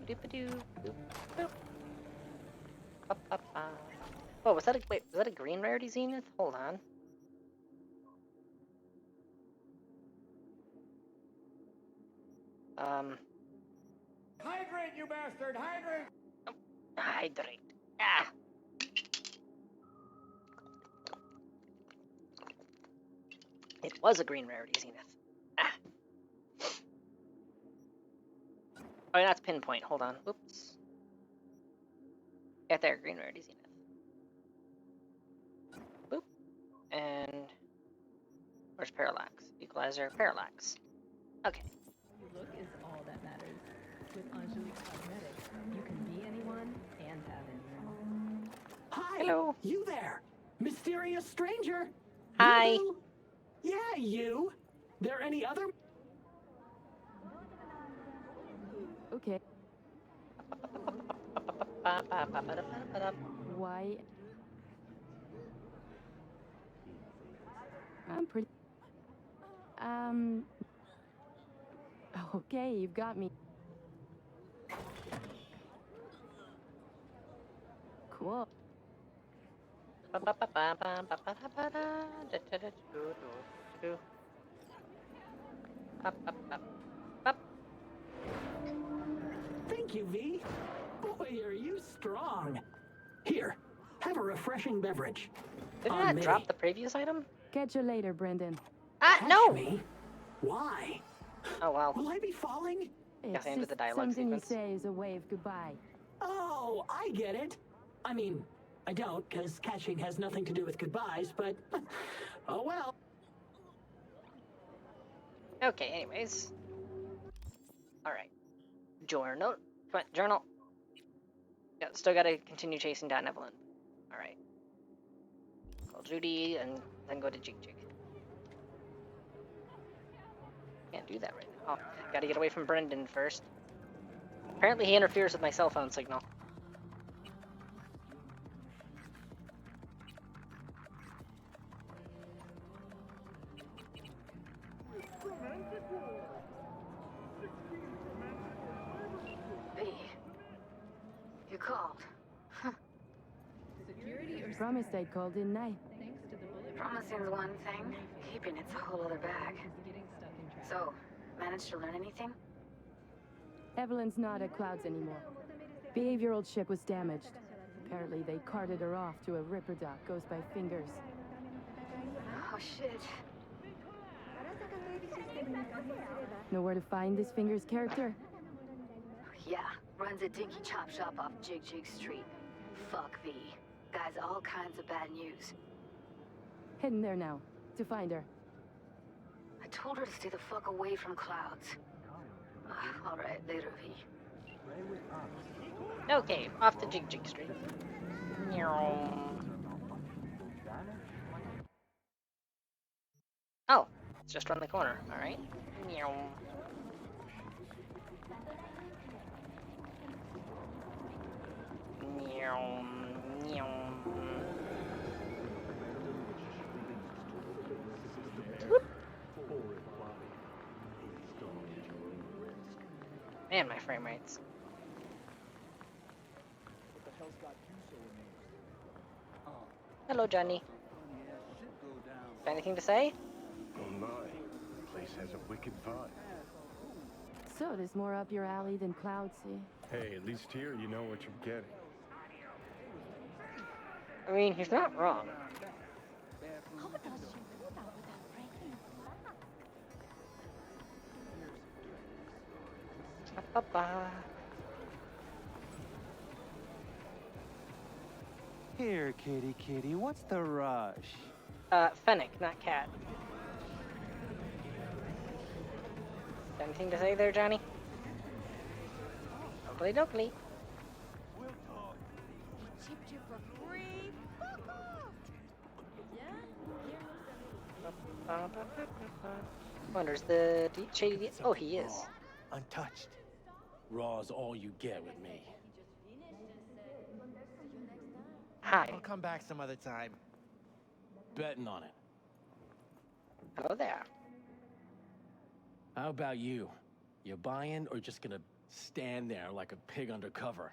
Doop-a-doo, boop, boop. Ba-ba-ba. Oh, was that a green rarity Zenith? Hold on. Hydrate, you bastard! Hydrate! Oh, hydrate. Ah. It was a green rarity Zenith. Ah. Oh, that's pinpoint. Hold on. Whoops. Get there, green, rarity, zenith. Boop. And where's parallax? Equalizer, parallax. Okay. Look is all that matters. With Anjali Cosmetics, you can be anyone and have anyone. Hi! Hello! You there! Mysterious stranger! Hi! You? Yeah, you! There any other? Okay. Why? I'm pretty... Okay, you've got me. Cool. Thank you, V. Boy, are you strong. Here, have a refreshing beverage. Did I On not me. drop the previous item? Catch you later, Brendan. Ah, Catch no! me? Why? Oh, well. Will I be falling? Guess I It's ended the just dialogue something sequence. you say is a way of goodbye. Oh, I get it. I mean, I don't, because catching has nothing to do with goodbyes, but... oh well. Okay, anyways. Alright. Journal. Come on, journal. Yeah, still gotta continue chasing down Evelyn. Alright. Call Judy and then go to Jig Jig. Can't do that right now. Oh, gotta get away from Brendan first. Apparently he interferes with my cell phone signal. V, you called. Promised I'd call, didn't I? Promising's one thing, keeping it's a whole other bag. So, managed to learn anything? Evelyn's not at Clouds anymore. Behavioral chip was damaged. Apparently they carted her off to a Ripper dock, goes by Fingers. Oh shit. Know where to find this Fingers character? Yeah, runs a dinky chop shop off Jig Jig Street. Fuck V. Guy's all kinds of bad news. Heading there now, to find her. I told her to stay the fuck away from Clouds. Alright, later, V. Okay, off to Jig Jig Street. Oh, it's just around the corner. Alright. Man, my frame rates. Hello, Johnny. Got anything to say? Oh my, the place has a wicked vibe. So there's more up your alley than Clouds, see? Hey, at least here you know what you're getting. I mean, he's not wrong. Ba-ba. Here, kitty kitty, what's the rush? Fennec, not Cat. Got anything to say there, Johnny? Oakley dokley. Cheap you for free? Fuck off! Wonders the shady. Oh, he is. Untouched. Raw's all you get with me. Hi. I'll come back some other time. Betting on it. Hello there. How about you? You buying or just gonna stand there like a pig undercover?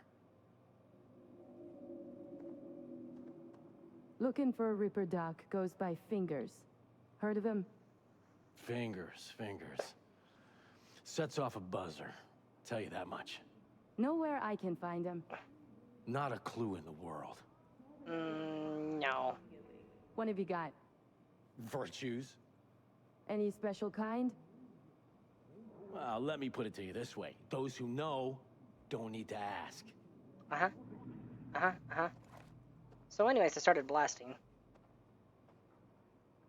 Looking for a Ripper dock, goes by Fingers. Heard of him? Fingers. Sets off a buzzer. Tell you that much. Nowhere I can find him. Not a clue in the world. No. What have you got? Virtues? Any special kind? Well, let me put it to you this way. Those who know don't need to ask. So anyways, I started blasting.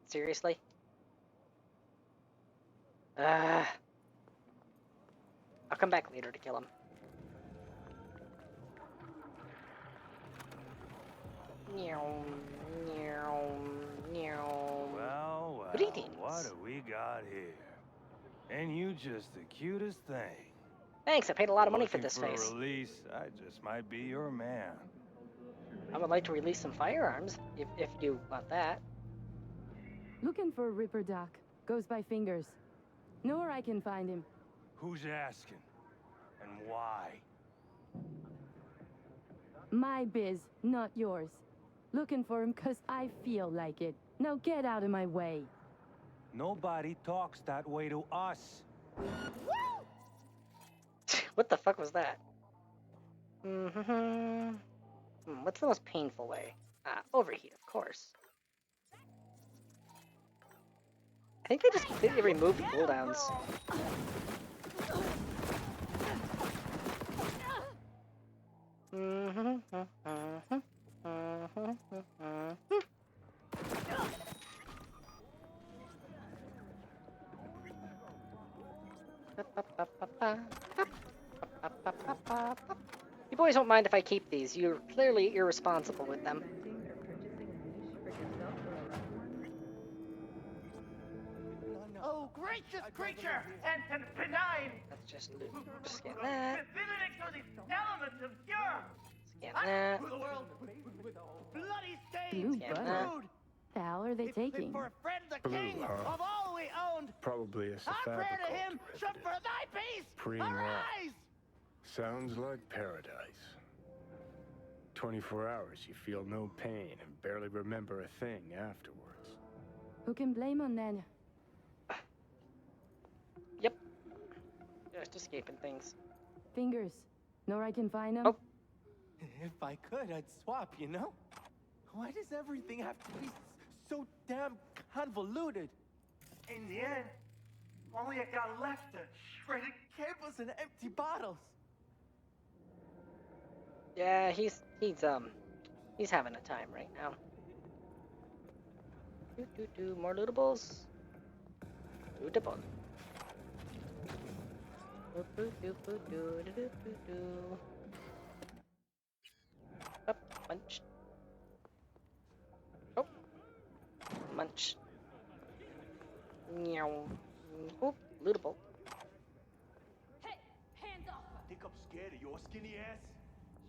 Seriously? I'll come back later to kill him. Well, Greetings. what do we got here? And you just the cutest thing. Thanks, I paid a lot of money for Looking this face. a release, I just might be your man. I would like to release some firearms, if you want that. Looking for Ripper Doc. Goes by Fingers. Know where I can find him. Who's asking? And why? My biz, not yours. Looking for him 'cause I feel like it. Now get out of my way. Nobody talks that way to us. What the fuck was that? What's the most painful way? Overheat, of course. I think they just completely removed cooldowns. You boys won't mind if I keep these. You're clearly irresponsible with them. Oh, gracious creature! And benign! Let's just get that. Visiting through the elements of Europe! Get that. To the world with bloody Blue stains and butter. brood! The hell are they taking? For a friend the Blue, king huh? of all we owned! Probably a Our prayer Cyberpunk to him shall for thy peace! Preen Arise! Sounds like paradise. 24 hours, you feel no pain and barely remember a thing afterwards. Who can blame on that? Yep. Just escaping things. Fingers. Know where I can find him? Oh. If I could, I'd swap, you know? Why does everything have to be so damn convoluted? In the end, all you got left are shredded cables and empty bottles. Yeah, he's having a time right now. More lootables. Lootable. Up, munch. Oh, munch. Meow. Oop, lootable. Hey, hands off! Think I'm scared of your skinny ass?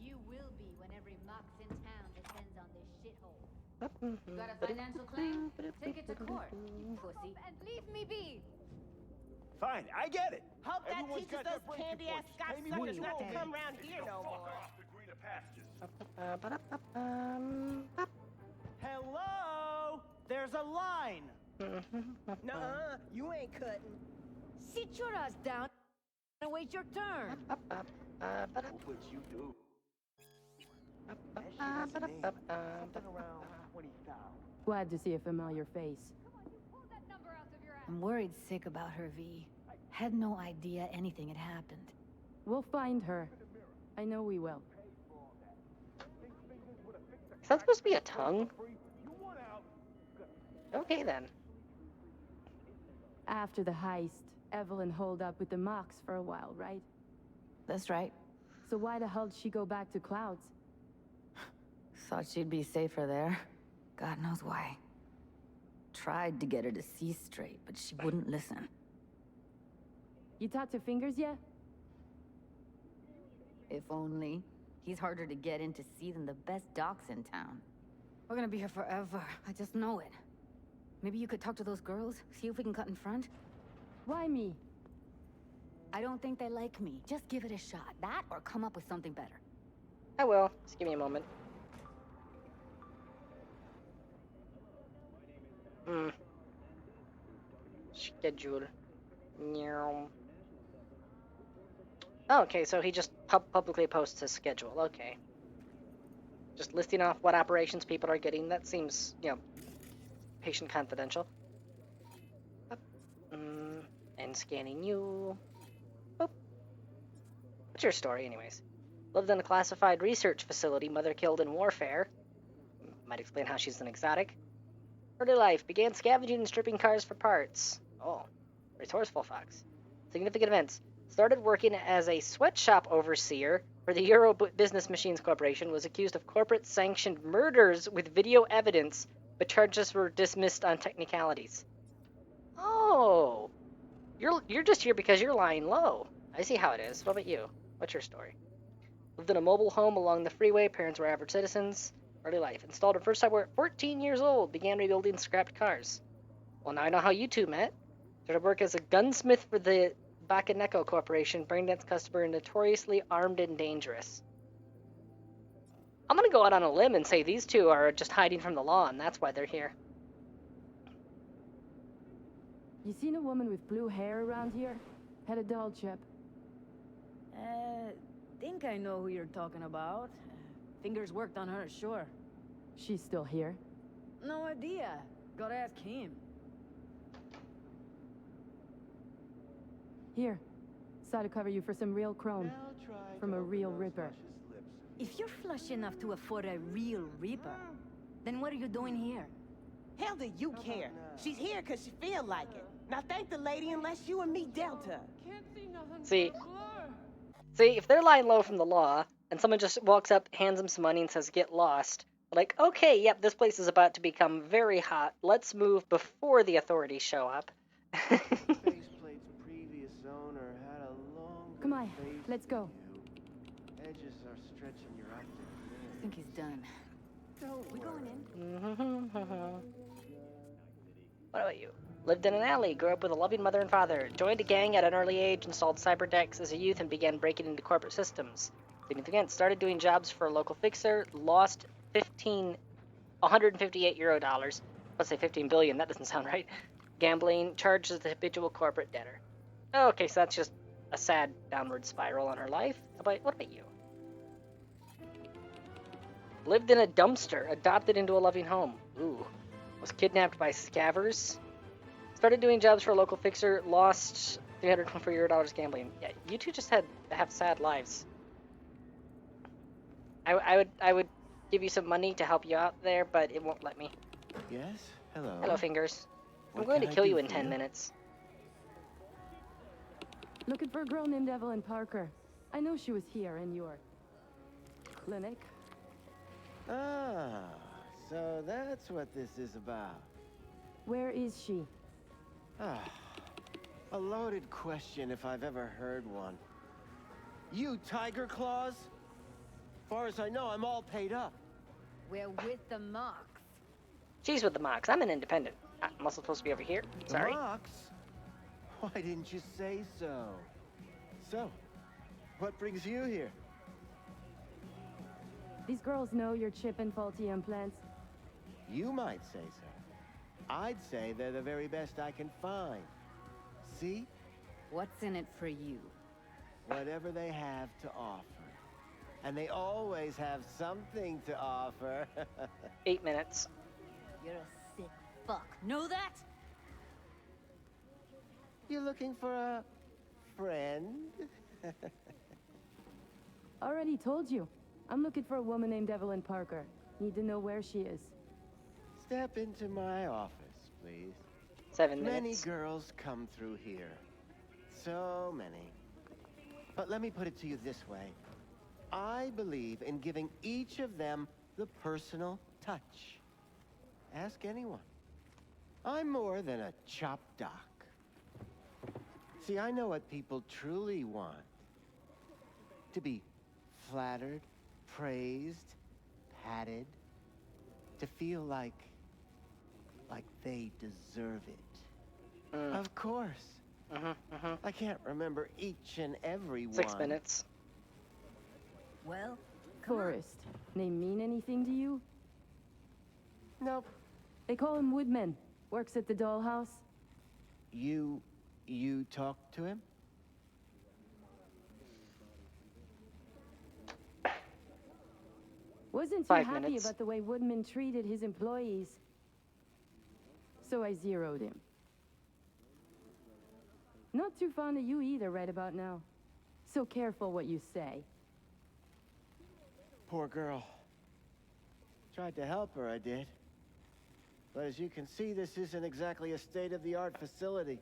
You will be when every mox in town descends on this shithole. Got a financial claim? Take it to court, you pussy. And leave me be! Fine, I get it. Hope that Everyone's teaches got their those breaking candy-ass points. Scott Pay me what suckers you not to owe me. come around here no more. Hello? There's a line. Nuh-uh, you ain't cutting. Sit your ass down and wait your turn. What you do? Something around 20,000. Glad to see a familiar face. I'm worried sick about her, V. Had no idea anything had happened. We'll find her. I know we will. Is that supposed to be a tongue? Okay then. After the heist, Evelyn holed up with the Mox for a while, right? That's right. So why the hell did she go back to Clouds? Thought she'd be safer there. God knows why. Tried to get her to see straight, but she wouldn't listen. You talked to Fingers yet? If only. He's harder to get in to see than the best docs in town. We're gonna be here forever. I just know it. Maybe you could talk to those girls, see if we can cut in front? Why me? I don't think they like me. Just give it a shot. That or come up with something better. I will. Just give me a moment. Schedule. Meow. Oh, okay, so he just publicly posts his schedule. Okay. Just listing off what operations people are getting. That seems, you know, patient confidential. And scanning you. What's your story, anyways? Lived in a classified research facility, mother killed in warfare. Might explain how she's an exotic. Early life, began scavenging and stripping cars for parts. Oh, resourceful fox. Significant events. Started working as a sweatshop overseer for the Euro Business Machines Corporation, was accused of corporate-sanctioned murders with video evidence, but charges were dismissed on technicalities. Oh, you're just here because you're lying low. I see how it is. What about you? What's your story? Lived in a mobile home along the freeway. Parents were average citizens. Early life. Installed her first hardware at 14 years old. Began rebuilding scrapped cars. Well, now I know how you two met. Started work as a gunsmith for the Bakaneko Corporation, Braindance customer, notoriously armed and dangerous. I'm gonna go out on a limb and say these two are just hiding from the law, and that's why they're here. You seen a woman with blue hair around here? Had a doll chip. Think I know who you're talking about. Fingers worked on her, sure. She's still here? No idea. Gotta ask him. Here. Saw to cover you for some real chrome. From a real ripper. If you're flush enough to afford a real reaper, then what are you doing here? Hell do you care? She's here because she feel like it. Now thank the lady unless you and me dealt her. See, if they're lying low from the law, and someone just walks up, hands them some money, and says, get lost, like, okay, yep, this place is about to become very hot. Let's move before the authorities show up. Come on, let's go. Edges are stretching your optic. I think he's done. We going in? What about you? Lived in an alley, grew up with a loving mother and father, joined a gang at an early age, installed cyberdecks as a youth, and began breaking into corporate systems. Significant, started doing jobs for a local fixer, lost 158 euro dollars. Let's say 15 billion, that doesn't sound right. Gambling, charged as the habitual corporate debtor. Okay, so that's just a sad downward spiral on her life. What about you? Lived in a dumpster, adopted into a loving home. Ooh. Was kidnapped by scavvers. Started doing jobs for a local fixer, lost 324 euro dollars gambling. Yeah, you two just have sad lives. I would give you some money to help you out there, but it won't let me. Yes? Hello. Hello, Fingers. I'm What going to can I kill do you in for 10 you? minutes. Looking for a girl named Evelyn Parker. I know she was here in your clinic. Ah, so that's what this is about. Where is she? Ah, a loaded question if I've ever heard one. You Tiger Claws? Far as I know, I'm all paid up. We're with the Mox. She's with the Mox. I'm an independent. I'm also supposed to be over here. Sorry. The Mox? Why didn't you say so? So, what brings you here? These girls know you're chipping faulty implants. You might say so. I'd say they're the very best I can find. See? What's in it for you? Whatever they have to offer. And they always have something to offer. 8 minutes. You're a sick fuck. Know that? You looking for a friend? Already told you. I'm looking for a woman named Evelyn Parker. Need to know where she is. Step into my office, please. 7 Many minutes. girls come through here. So many. But let me put it to you this way. I believe in giving each of them the personal touch. Ask anyone. I'm more than a chop doc. See, I know what people truly want. To be flattered, praised, patted. To feel like they deserve it. Of course. I can't remember each and every one. 6 minutes. Well, Forrest. Name mean anything to you? Nope. They call him Woodman. Works at the dollhouse. You talked to him? Wasn't too 5 happy minutes. about the way Woodman treated his employees. So I zeroed him. Not too fond of you either right about now. So careful what you say. Poor girl. Tried to help her, I did. But as you can see, this isn't exactly a state-of-the-art facility.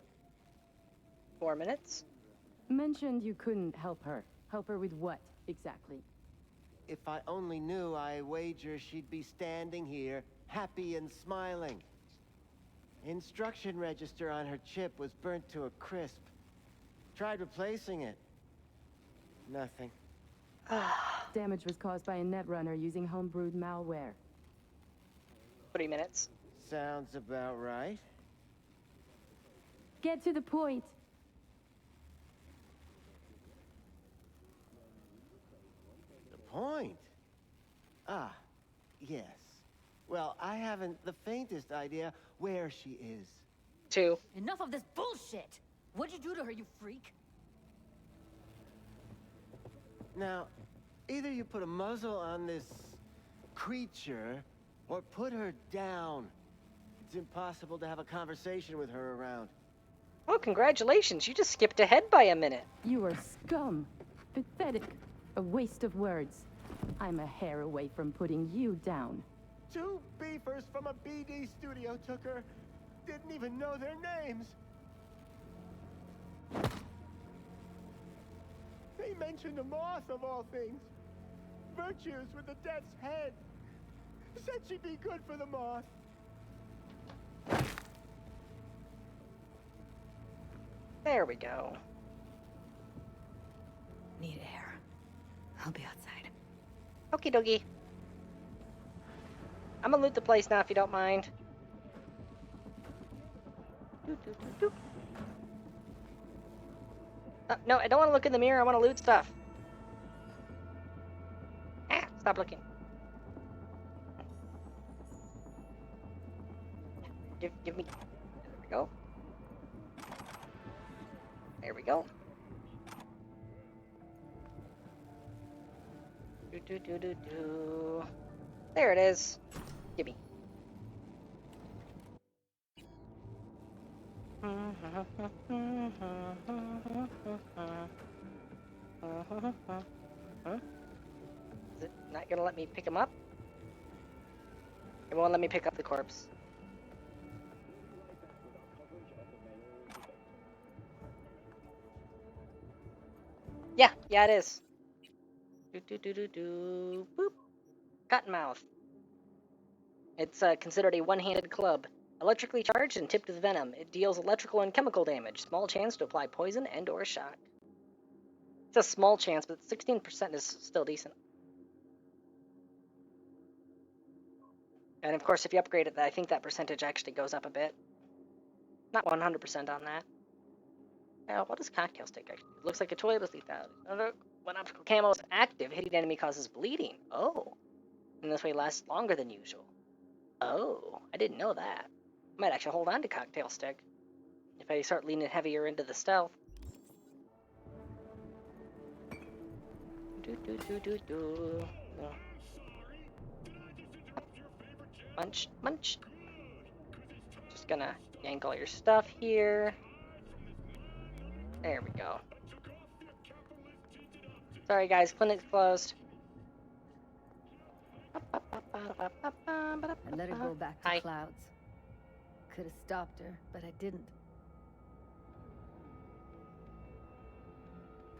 4 minutes? Mentioned you couldn't help her. Help her with what, exactly? If I only knew, I wager she'd be standing here, happy and smiling. Instruction register on her chip was burnt to a crisp. Tried replacing it. Nothing. Damage was caused by a netrunner using homebrewed malware. 3 minutes. Sounds about right. Get to the point. The point? Ah, yes. Well, I haven't the faintest idea where she is. 2. Enough of this bullshit! What'd you do to her, you freak? Now, either you put a muzzle on this creature, or put her down. It's impossible to have a conversation with her around. Oh, congratulations. You just skipped ahead by a minute. You are scum. Pathetic. A waste of words. I'm a hair away from putting you down. 2 beefers from a BD studio took her. Didn't even know their names. They mentioned a moth of all things. Virtues with the death's head. Said she'd be good for the moth. There we go. Need air. I'll be outside. Okie dokie. I'm gonna loot the place now if you don't mind. No, I don't want to look in the mirror. I want to loot stuff. Ah, stop looking. Give me. There we go. There we go. Do. There it is. Gimme. Is it not gonna let me pick him up? It won't let me pick up the corpse. Yeah, it is. Boop. Cottonmouth. It's considered a one-handed club. Electrically charged and tipped with venom. It deals electrical and chemical damage. Small chance to apply poison and or shock. It's a small chance, but 16% is still decent. And of course, if you upgrade it, I think that percentage actually goes up a bit. Not 100% on that. What does cocktail stick actually do? It looks like a toilet with lethality. When optical camo is active, hitting enemy causes bleeding. Oh. And this way lasts longer than usual. Oh, I didn't know that. I might actually hold on to cocktail stick if I start leaning heavier into the stealth. Munch, munch. Just gonna yank all your stuff here. There we go. Sorry guys, clinic's closed. I let her go back to Clouds. Could have stopped her, but I didn't.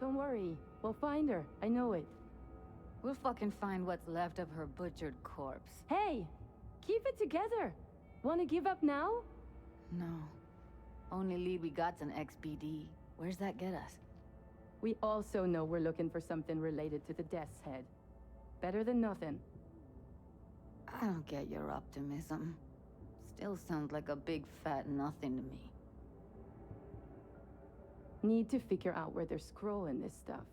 Don't worry. We'll find her. I know it. We'll fucking find what's left of her butchered corpse. Hey! Keep it together! Wanna give up now? No. Only lead we got's an XBD. Where's that get us? We also know we're looking for something related to the Death's Head. Better than nothing. I don't get your optimism. Still sounds like a big fat nothing to me. Need to figure out where they're scrolling this stuff.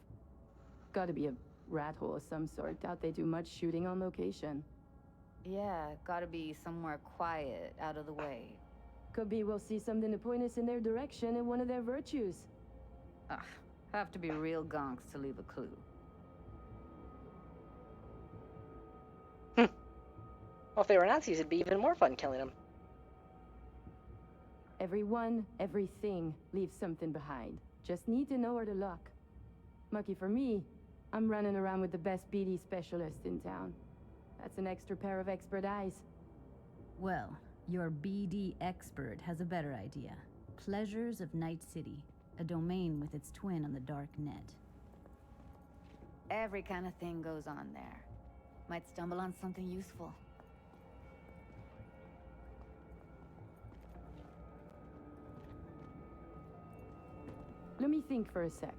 Gotta be a rat hole of some sort. Doubt they do much shooting on location. Yeah, gotta be somewhere quiet, out of the way. Could be we'll see something to point us in their direction in one of their virtues. Ugh, have to be real gonks to leave a clue. Well, if they were Nazis, it'd be even more fun killing them. Everyone, everything leaves something behind. Just need to know where to look. Lucky for me, I'm running around with the best BD specialist in town. That's an extra pair of expert eyes. Well, your BD expert has a better idea. Pleasures of Night City, a domain with its twin on the dark net. Every kind of thing goes on there. Might stumble on something useful. Let me think for a sec.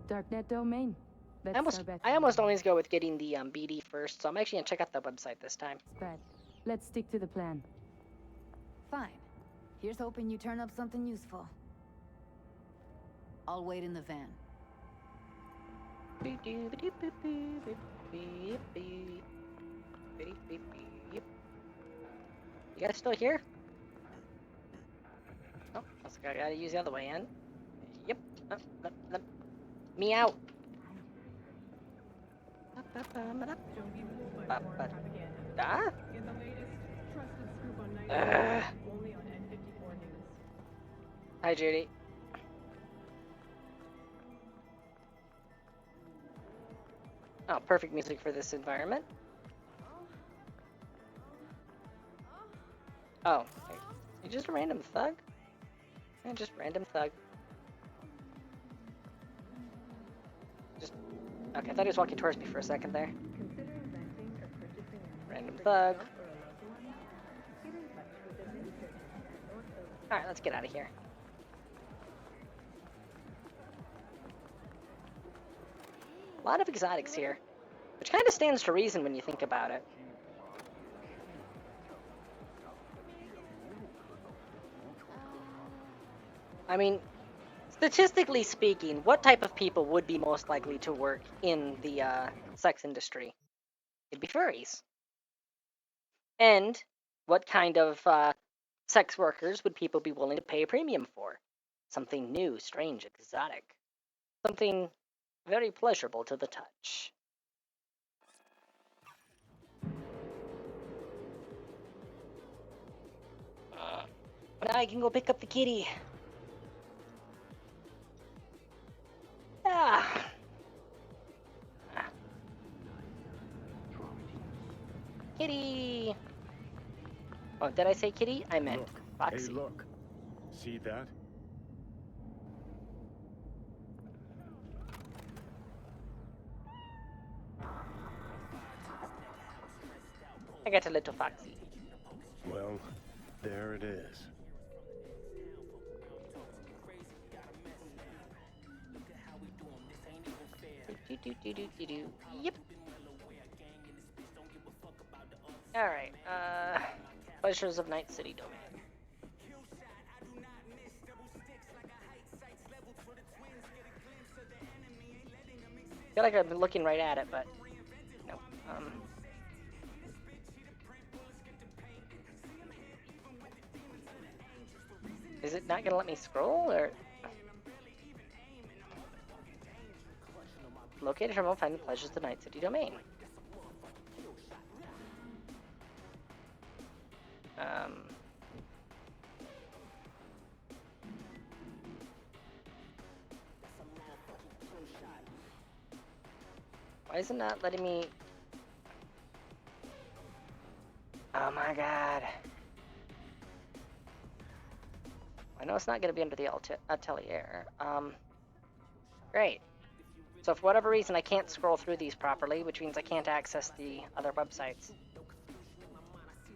Darknet domain. I almost always go with getting the BD first, so I'm actually gonna check out the website this time. But let's stick to the plan. Fine. Here's hoping you turn up something useful. I'll wait in the van. You guys still here? Oh, looks like I gotta use the other way in. Yep. Me out. Hi, Judy. Oh, perfect music for this environment. Oh, you just a random thug? Yeah, just random thug. Just okay. I thought he was walking towards me for a second there. Random thug. All right, let's get out of here. A lot of exotics here, which kind of stands to reason when you think about it. I mean, statistically speaking, what type of people would be most likely to work in the sex industry? It'd be furries. And what kind of sex workers would people be willing to pay a premium for? Something new, strange, exotic. Something very pleasurable to the touch. Now I can go pick up the kitty. Ah. Kitty! Oh, did I say kitty? I meant Foxy. Hey, look. See that? I got a little Foxy. Well, there it is. Yep. Alright, Pleasures of Night City domain. I feel like I've been looking right at it, but no. Is it not gonna let me scroll, or? Located terminal, find the Pleasures of the Night City domain. Why is it not letting me? Oh my god. I know it's not going to be under the atelier. Great. So for whatever reason, I can't scroll through these properly, which means I can't access the other websites.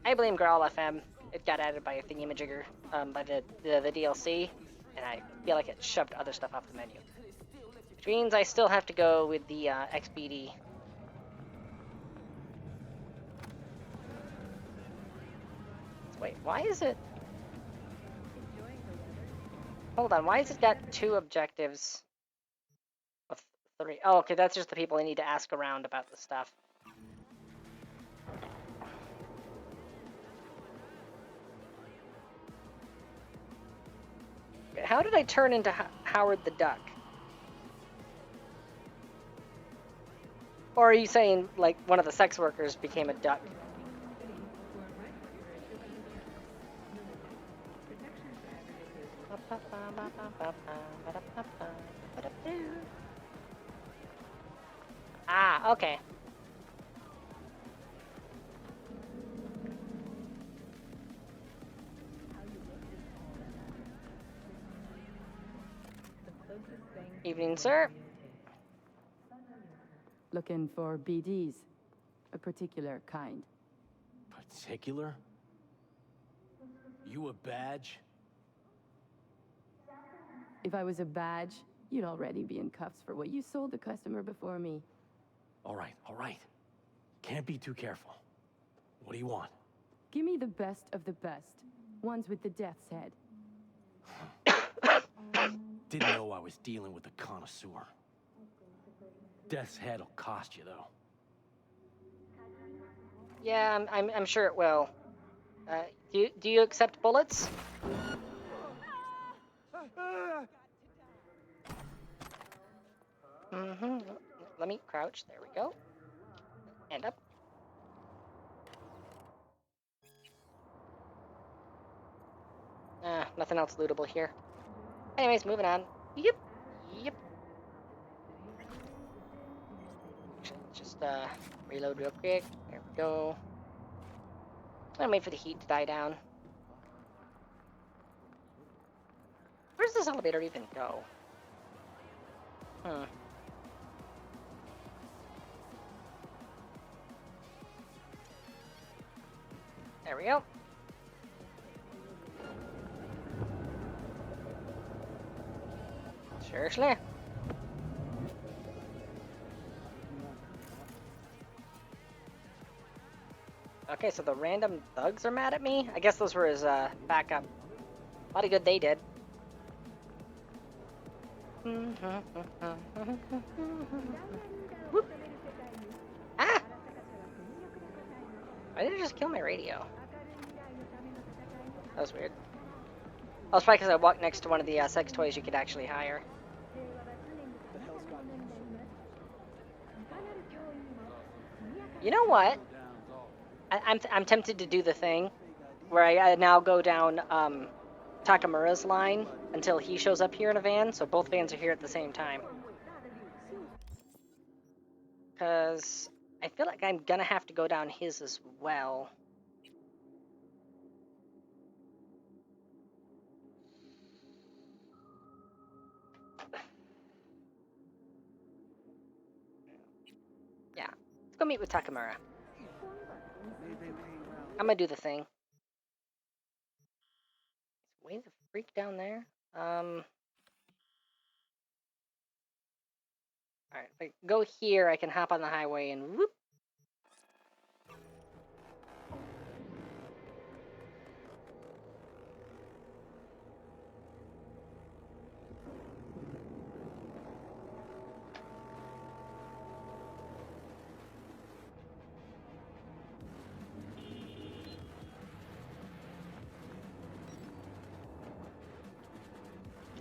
I blame Growl FM. It got added by a thingamajigger, by the DLC, and I feel like it shoved other stuff off the menu. Which means I still have to go with the XBD. Wait, why is it? Hold on, why has it got 2 objectives of 3? Oh, okay, that's just the people I need to ask around about the stuff. How did I turn into Howard the Duck? Or are you saying, like, one of the sex workers became a duck? Ah, okay. Evening, sir. Looking for BDs. A particular kind. Particular? You a badge? If I was a badge, you'd already be in cuffs for what you sold the customer before me. All right. Can't be too careful. What do you want? Give me the best of the best. Ones with the death's head. Didn't know I was dealing with a connoisseur. Death's head'll cost you, though. Yeah, I'm sure it will. Do you accept bullets? Let me crouch. There we go. And up. Nothing else lootable here. Anyways, moving on. Yep. Just reload real quick. There we go. I'm gonna wait for the heat to die down. Where does this elevator even go? There we go. Seriously? Okay, so the random thugs are mad at me? I guess those were his backup. A lot of good they did. Whoop. Ah! Why did it just kill my radio? That was weird. Oh, it's probably because I walked next to one of the sex toys you could actually hire. You know what? I'm tempted to do the thing where I now go down Takamura's line until he shows up here in a van, so both vans are here at the same time. Because I feel like I'm gonna have to go down his as well. Yeah, let's go meet with Takamura. I'm gonna do the thing. Way the freak down there. Alright, if I go here, I can hop on the highway and whoop.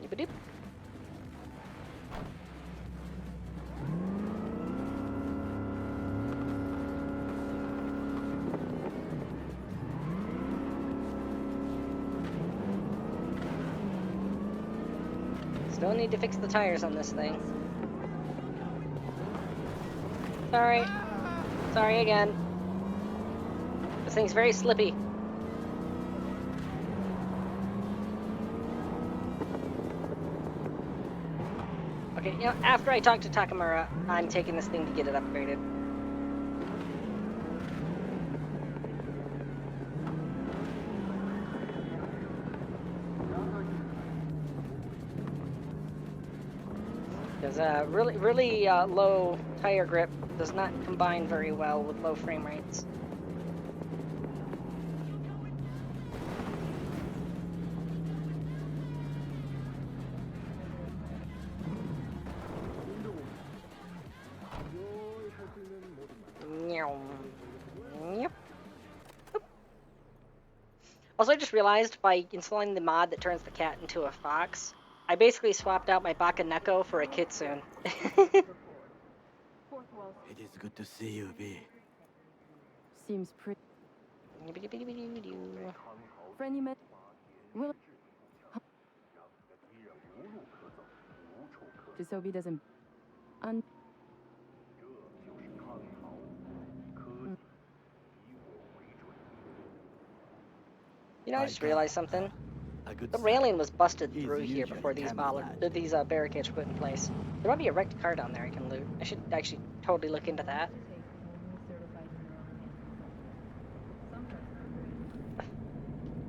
Yip-a-doop. Still need to fix the tires on this thing. Sorry. Sorry again. This thing's very slippy. Okay, you know, after I talk to Takamura, I'm taking this thing to get it upgraded. Because really low tire grip does not combine very well with low frame rates. Yep. Also, I just realized by installing the mod that turns the cat into a fox, I basically swapped out my Bakaneko for a kitsune. It is good to see you, V. Seems pretty. Friend, you met. Well, just hope he doesn't... You know, I just realized something. The railing was busted through here before these barricades were put in place. There might be a wrecked car down there I can loot. I should actually totally look into that.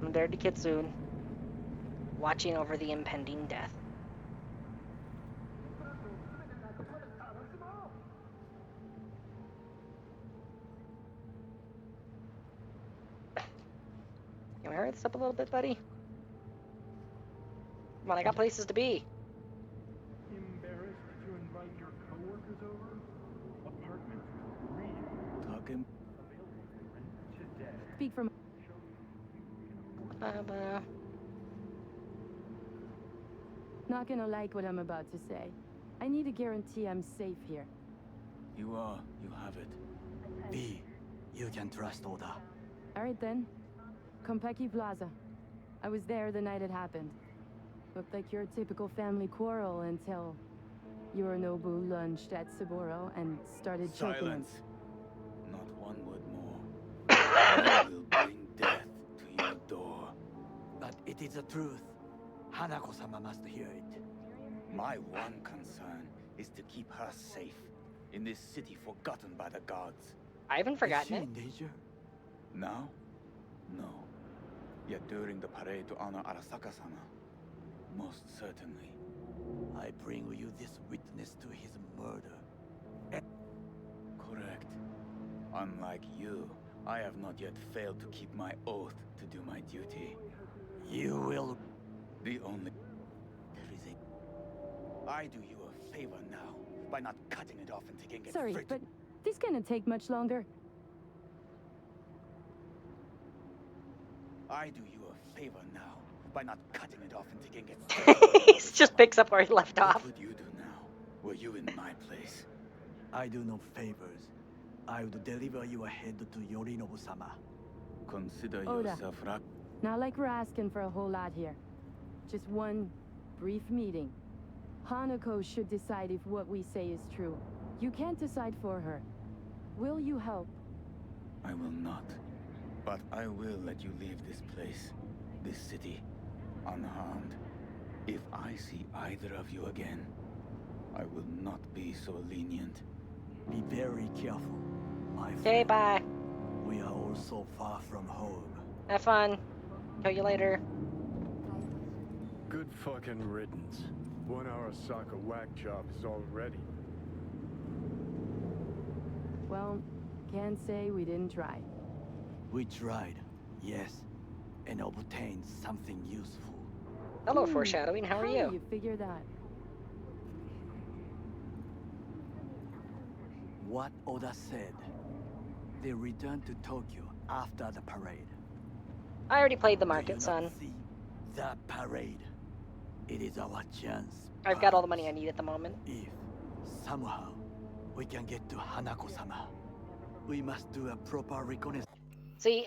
And there the Kitsune, watching over the impending death. Can we hurry this up a little bit, buddy? Come on, I got places to be. Embarrassed to invite your coworkers over? Apartments Talking. Speak from... Not gonna like what I'm about to say. I need a guarantee I'm safe here. You are. You have it. V, you can trust Oda. Alright then. Kompeki Plaza. I was there the night it happened. Looked like your typical family quarrel until Yorinobu lunged at Saburo and started choking him. Silence. Not one word more. I will bring death to your door. But it is the truth. Hanako-sama must hear it. My one concern is to keep her safe in this city forgotten by the gods. I haven't forgotten it. Is she in danger? Now? No. Yet during the parade to honor Arasaka-sama, most certainly. I bring you this witness to his murder. Correct. Unlike you, I have not yet failed to keep my oath to do my duty. You will... The only... There is a... I do you a favor now, by not cutting it off and taking it Sorry, free. but this can't take much longer. I do you a favor now, by not cutting it off and taking it He just picks up where he left off. What would you do now, were you in my place? I do no favors. I would deliver you ahead to Yorinobu-sama. Consider Oda. yourself lucky. Not like we're asking for a whole lot here. Just one brief meeting. Hanako should decide if what we say is true. You can't decide for her. Will you help? I will not. But I will let you leave this place, this city, unharmed. If I see either of you again, I will not be so lenient. Be very careful, my friend. Okay, bye. We are all so far from home. Have fun. Kill you later. Good fucking riddance. 1 hour Saga whack job is all ready. Well, can't say we didn't try. We tried, yes, and obtained something useful. Hello, foreshadowing. How are you? You figure that? What Oda said. They returned to Tokyo after the parade. I already played the market, son. See the parade. It is our chance. I've got all the money I need at the moment. If somehow we can get to Hanako-sama, we must do a proper reconnaissance. See,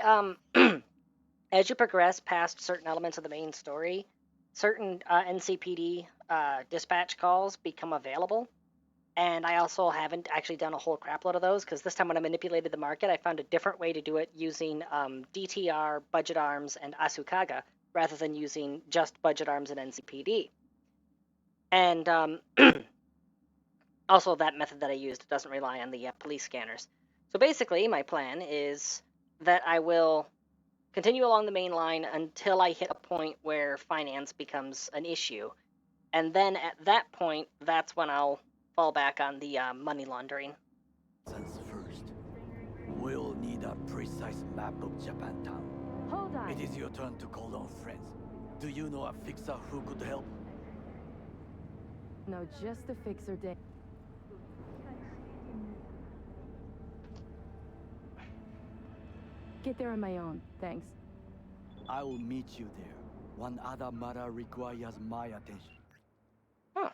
as you progress past certain elements of the main story, certain NCPD dispatch calls become available. And I also haven't actually done a whole crapload of those, because this time when I manipulated the market, I found a different way to do it using DTR, Budget Arms, and Asukaga, rather than using just Budget Arms and NCPD. And also that method that I used doesn't rely on the police scanners. So basically, my plan is that I will continue along the main line until I hit a point where finance becomes an issue. And then at that point, that's when I'll fall back on the money laundering. First, we'll need a precise map of Japantown. Hold on. It is your turn to call on friends. Do you know a fixer who could help? No, just the fixer day. Get there on my own, thanks. I will meet you there. One other matter requires my attention. Huh.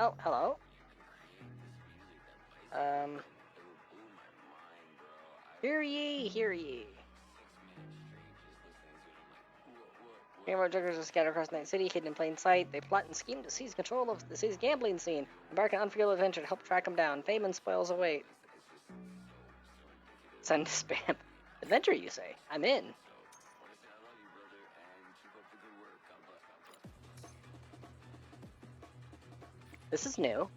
Oh, hello. Hear ye, hear ye. Rainbow Juggers are scattered across Night City, hidden in plain sight. They plot and scheme to seize control of the city's gambling scene. Embark on an unforgettable adventure to help track them down. Fame and spoils await. Send spam. Adventure, you say? I'm in. This is new.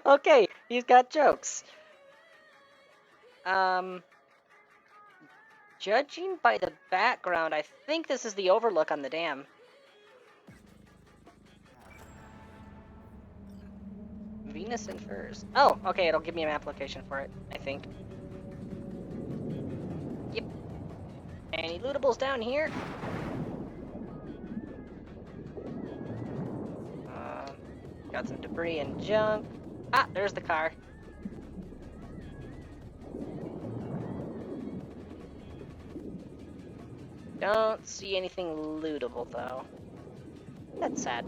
Okay, he's got jokes. Judging by the background, I think this is the overlook on the dam. Venus infers. Oh, okay, it'll give me an application for it, I think. Yep. Any lootables down here? Got some debris and junk. Ah, there's the car. Don't see anything lootable, though. That's sad.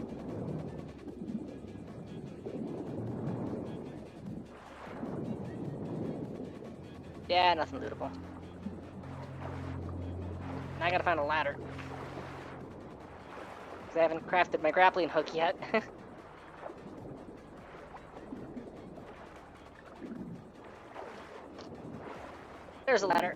Yeah, nothing lootable. Now I gotta find a ladder. Because I haven't crafted my grappling hook yet. There's a ladder.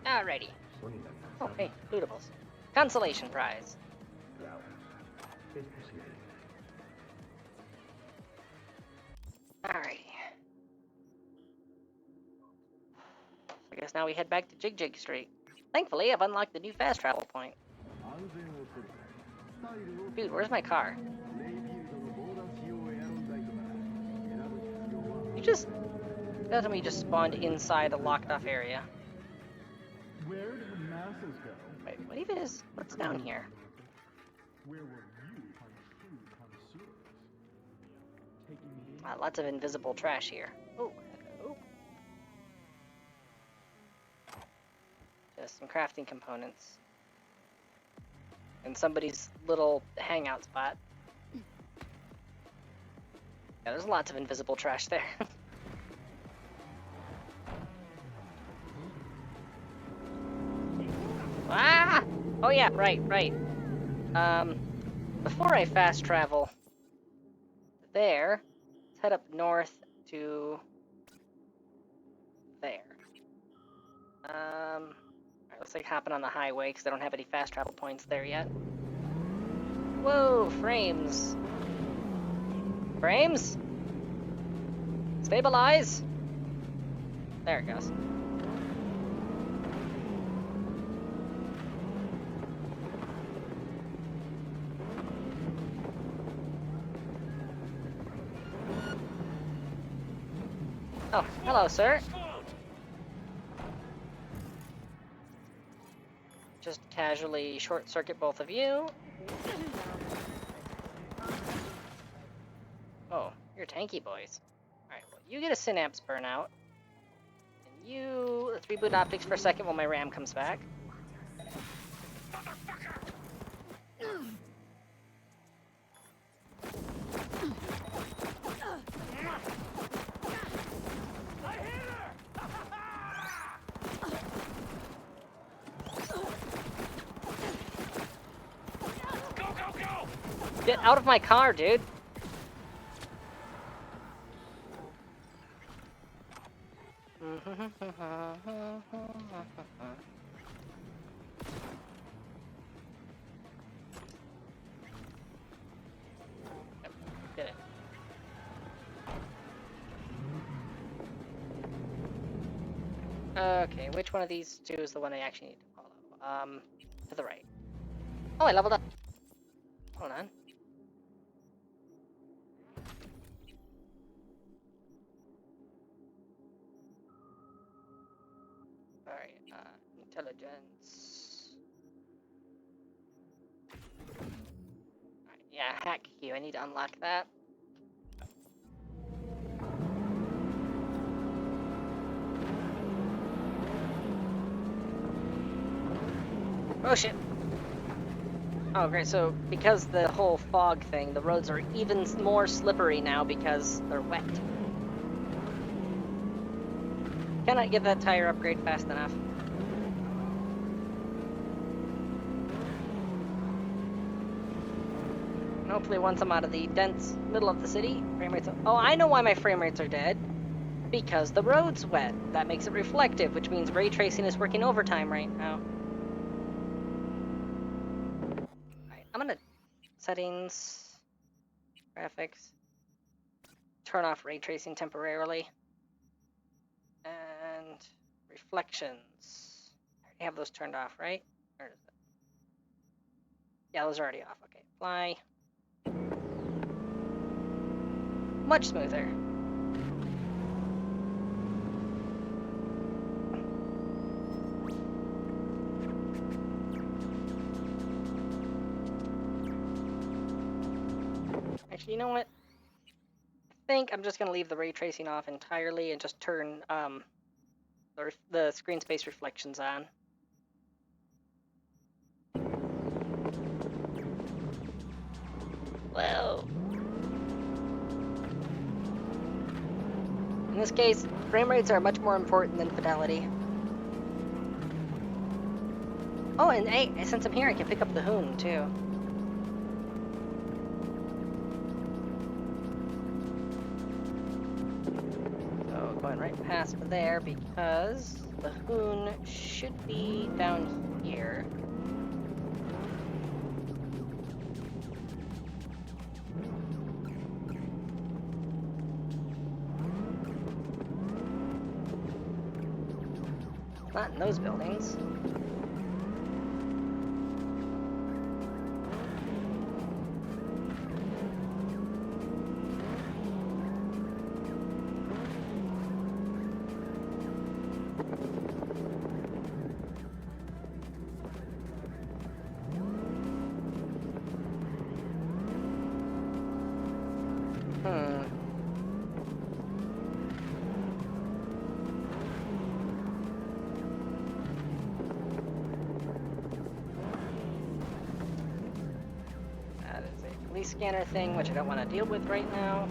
Alrighty. Oh, hey, lootables. Consolation prize. Alrighty. I guess now we head back to Jig Street. Thankfully, I've unlocked the new fast travel point. Dude, where's my car? You just... That me just spawned inside a locked-off area. Where did the masses go? Wait, what even is... What's down here? Where were you, connoisseurs? Taking Lots of invisible trash here. Oh, hello. Just some crafting components. And somebody's little hangout spot. Yeah, there's lots of invisible trash there. Ah! Oh yeah, right. Before I fast travel there, let's head up north to there. Alright, looks like hopping on the highway because I don't have any fast travel points there yet. Whoa, frames. Frames? Stabilize? There it goes. Oh, hello, sir. Just casually short-circuit both of you. Oh, you're tanky boys. Alright, well, you get a synapse burnout. And you... Let's reboot optics for a second while my RAM comes back. Get out of my car, dude! Get it. Okay, which one of these two is the one I actually need to follow? To the right. Oh, I leveled up. Hold on. Alright, intelligence. Alright, yeah, hack key. I need to unlock that. Oh shit! Oh great, so because the whole fog thing, the roads are even more slippery now because they're wet. Cannot get that tire upgrade fast enough. And hopefully once I'm out of the dense middle of the city, frame rates... Oh, I know why my frame rates are dead. Because the road's wet. That makes it reflective, which means ray tracing is working overtime right now. Alright, I'm gonna... Settings... Graphics... Turn off ray tracing temporarily. And... Reflections. I already have those turned off, right? Or is it? Yeah, those are already off. Okay, fly. Much smoother. Actually, you know what? I think I'm just going to leave the ray tracing off entirely and just turn the screen space reflections on. Whoa. In this case, frame rates are much more important than fidelity. Oh, and hey, since I'm here, I can pick up the hoon, too. So, going right past there, because the hoon should be down here. Not in those buildings. Scanner thing, which I don't want to deal with right now.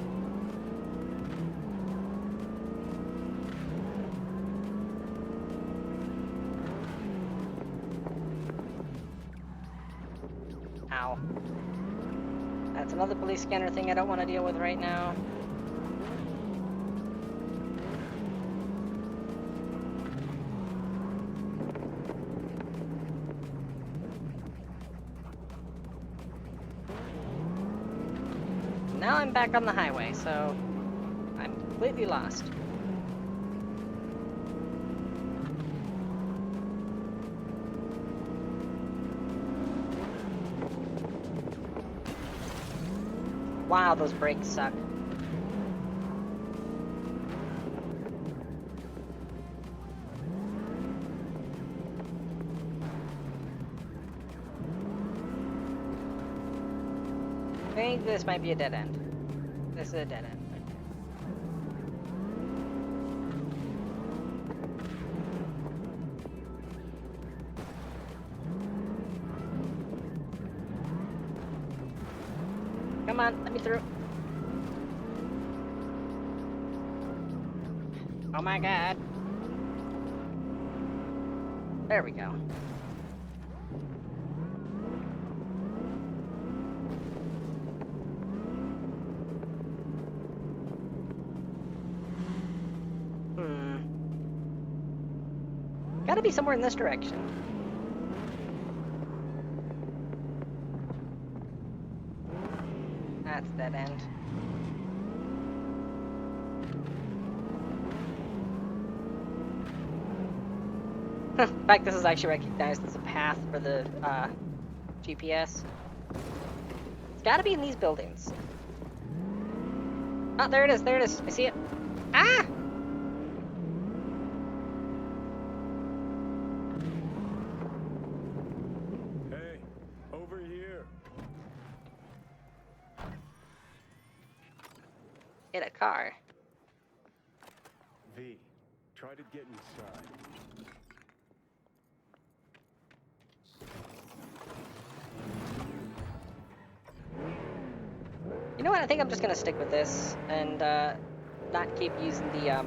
Ow. That's another police scanner thing I don't want to deal with right now. Now I'm back on the highway, so I'm completely lost. Wow, those brakes suck. I think this might be a dead end. This is a dead end. Come on, let me through. Oh my god. There we go. Gotta be somewhere in this direction. That's dead end. In fact, this is actually recognized as a path for the GPS. Gotta be in these buildings. Oh, there it is, there it is. I see it. Ah! Hey, over here. Hit a car. V, try to get inside. You know what? I think I'm just gonna stick with this and not keep using the I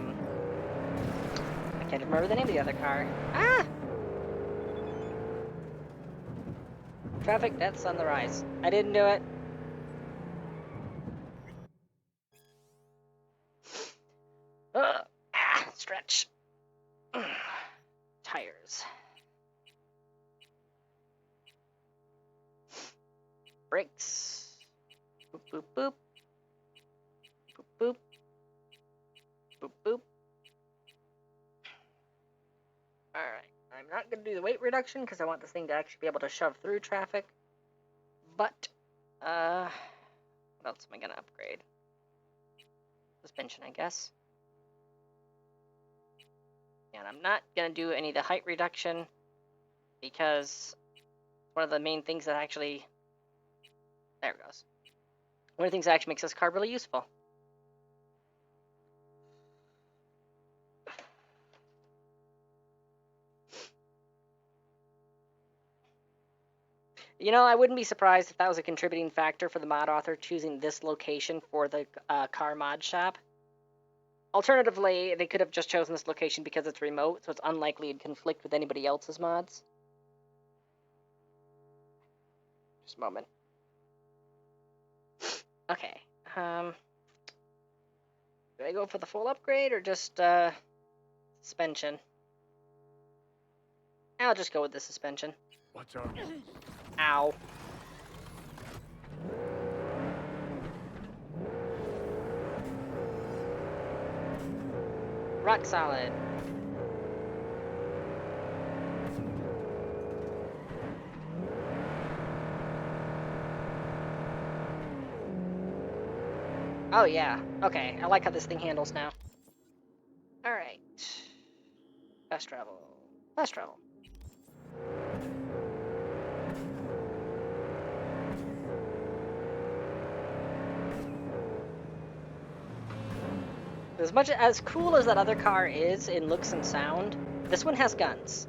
can't remember the name of the other car. Ah! Traffic deaths on the rise. I didn't do it. Stretch. Tires. Brakes. Boop, boop, boop. Boop, boop. Boop, boop. Alright. I'm not going to do the weight reduction because I want this thing to actually be able to shove through traffic. But, what else am I going to upgrade? Suspension, I guess. And I'm not going to do any of the height reduction because one of the main things that actually... There it goes. One of the things that actually makes this car really useful. You know, I wouldn't be surprised if that was a contributing factor for the mod author choosing this location for the car mod shop. Alternatively, they could have just chosen this location because it's remote, so it's unlikely to conflict with anybody else's mods. Just a moment. Okay. Do I go for the full upgrade or just suspension? I'll just go with the suspension. Watch out. Ow. Rock solid. Oh yeah. Okay, I like how this thing handles now. Alright. Fast travel. Fast travel. As cool as that other car is in looks and sound, this one has guns.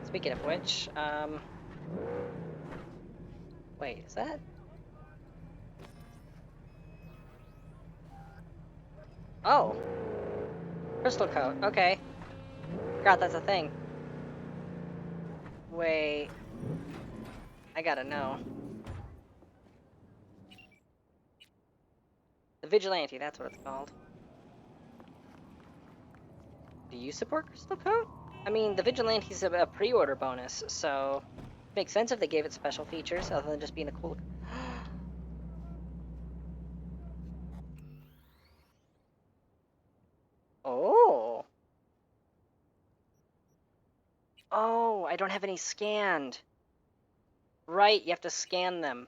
Speaking of which, wait, is that? Oh. Crystal coat, okay. Forgot that's a thing. Wait. I gotta know. The Vigilante, that's what it's called. Do you support Crystal Coat? I mean, the Vigilante's a pre-order bonus, so... Makes sense if they gave it special features, other than just being a cool... Oh! Oh, I don't have any scanned. Right, you have to scan them.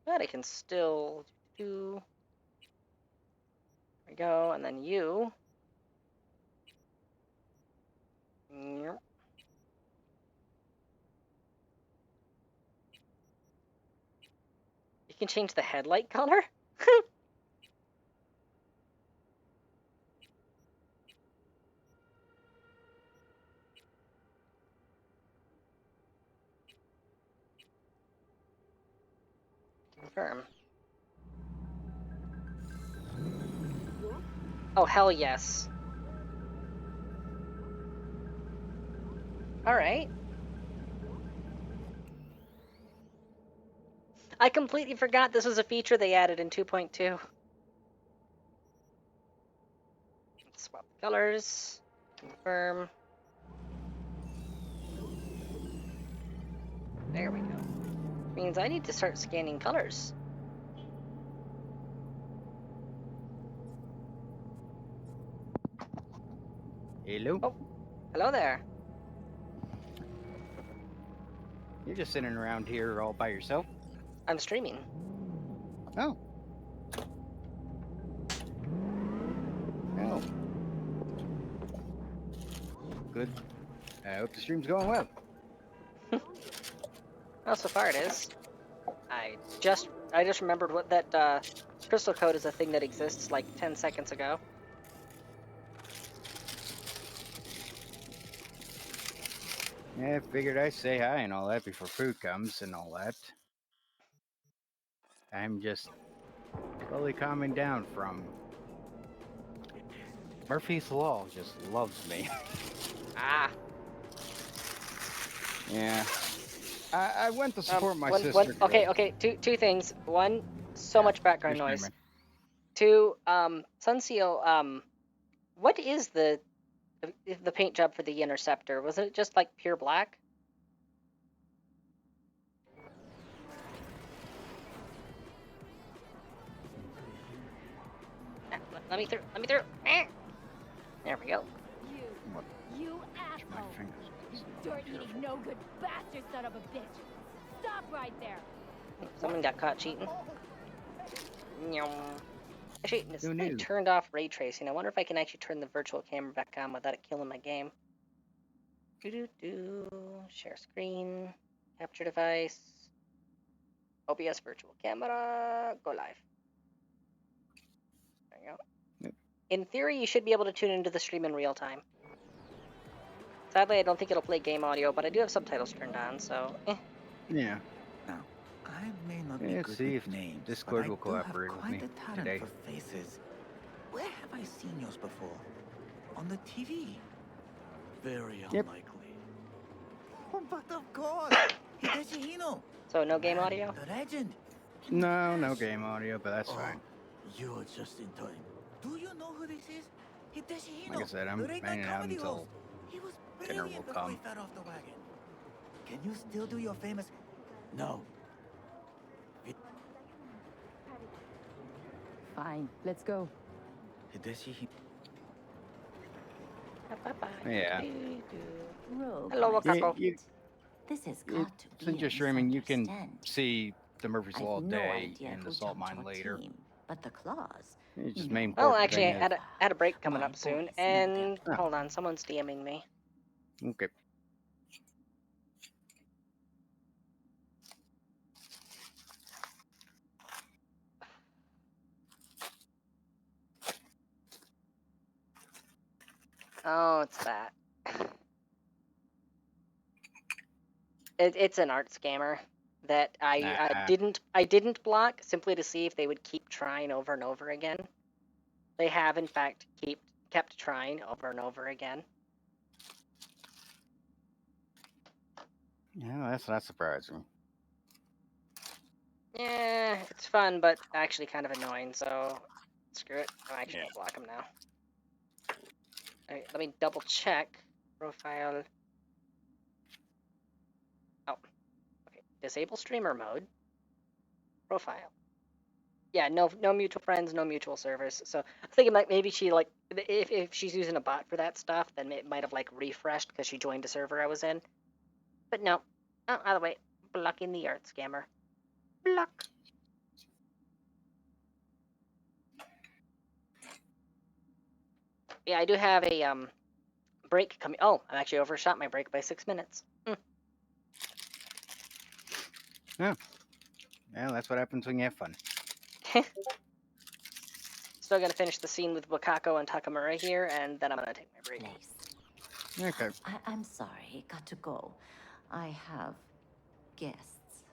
But I can still do... There we go, and then you... Yep. You can change the headlight color? Confirm. Oh, hell yes. Alright. I completely forgot this was a feature they added in 2.2. Swap colors. Confirm. There we go. Means I need to start scanning colors. Hello? Oh, hello there. You're just sitting around here all by yourself. I'm streaming. Oh. Oh. Good. I hope the stream's going well. Well, so far it is. I just remembered what that crystal code is a thing that exists like 10 seconds ago. Yeah, I figured I'd say hi and all that before food comes and all that. I'm just slowly calming down from Murphy's Law just loves me. Ah. Yeah. I went to support my sister. Okay, two things. One, so much background You're noise. streaming. Two, Sunseal, what is the paint job for the Interceptor? Wasn't it just like pure black? Let me through. Let me through. There we go. You asshole! Dirt-eating, no-good bastard son of a bitch! Stop right there! Someone got caught cheating. Actually, Who I knew? turned off ray tracing. I wonder if I can actually turn the virtual camera back on without it killing my game. Share screen. Capture device. OBS virtual camera. Go live. There you go. Yep. In theory, you should be able to tune into the stream in real time. Sadly, I don't think it'll play game audio, but I do have subtitles turned on, so Yeah. Now, I may not be Let's good see with if names, Discord but will I do have cooperate with quite me a talent today. for faces. Where have I seen yours before? On the TV? Very Yep. unlikely. Oh, but of course! Hideshi Hino! So no game audio? The legend! No game audio, but that's fine. You're just in time. Do you know who this is? Hideshi Hino! Like I said, I'm the late night hanging out comedy until host. He was dinner will brilliant before come. he fell off the wagon. Can you still do your famous... No. Fine, let's go. Hideshi Hino. Yeah. Rogue, Hello, my Wakako. sweet. This has got to be Since you're a streaming, you can misunderstanding. see the Murphy's Law I've no day idea and who the salt jumped mine your later. team, but the claws. It's just No. main Well, important actually, I thing had a break coming My up soon, boys know and that. hold on, someone's DMing me. Okay. Oh, it's that. It's an art scammer that I didn't block simply to see if they would keep trying over and over again. They have, in fact, kept trying over and over again. Yeah, that's not surprising. Yeah, it's fun, but actually kind of annoying, so screw it. I'm actually gonna block them now. Alright, let me double check. Profile. Oh. Okay. Disable streamer mode. Profile. Yeah, no mutual friends, no mutual servers. So I was thinking like maybe she like if she's using a bot for that stuff, then it might have like refreshed because she joined a server I was in. But no. Oh, either way, blocking the art scammer. Block. Yeah, I do have a break coming. Oh, I actually overshot my break by 6 minutes. Yeah. Yeah, that's what happens when you have fun. Still gonna finish the scene with Wakako and Takamura here, and then I'm gonna take my break. Okay. I'm sorry, got to go. I have guests.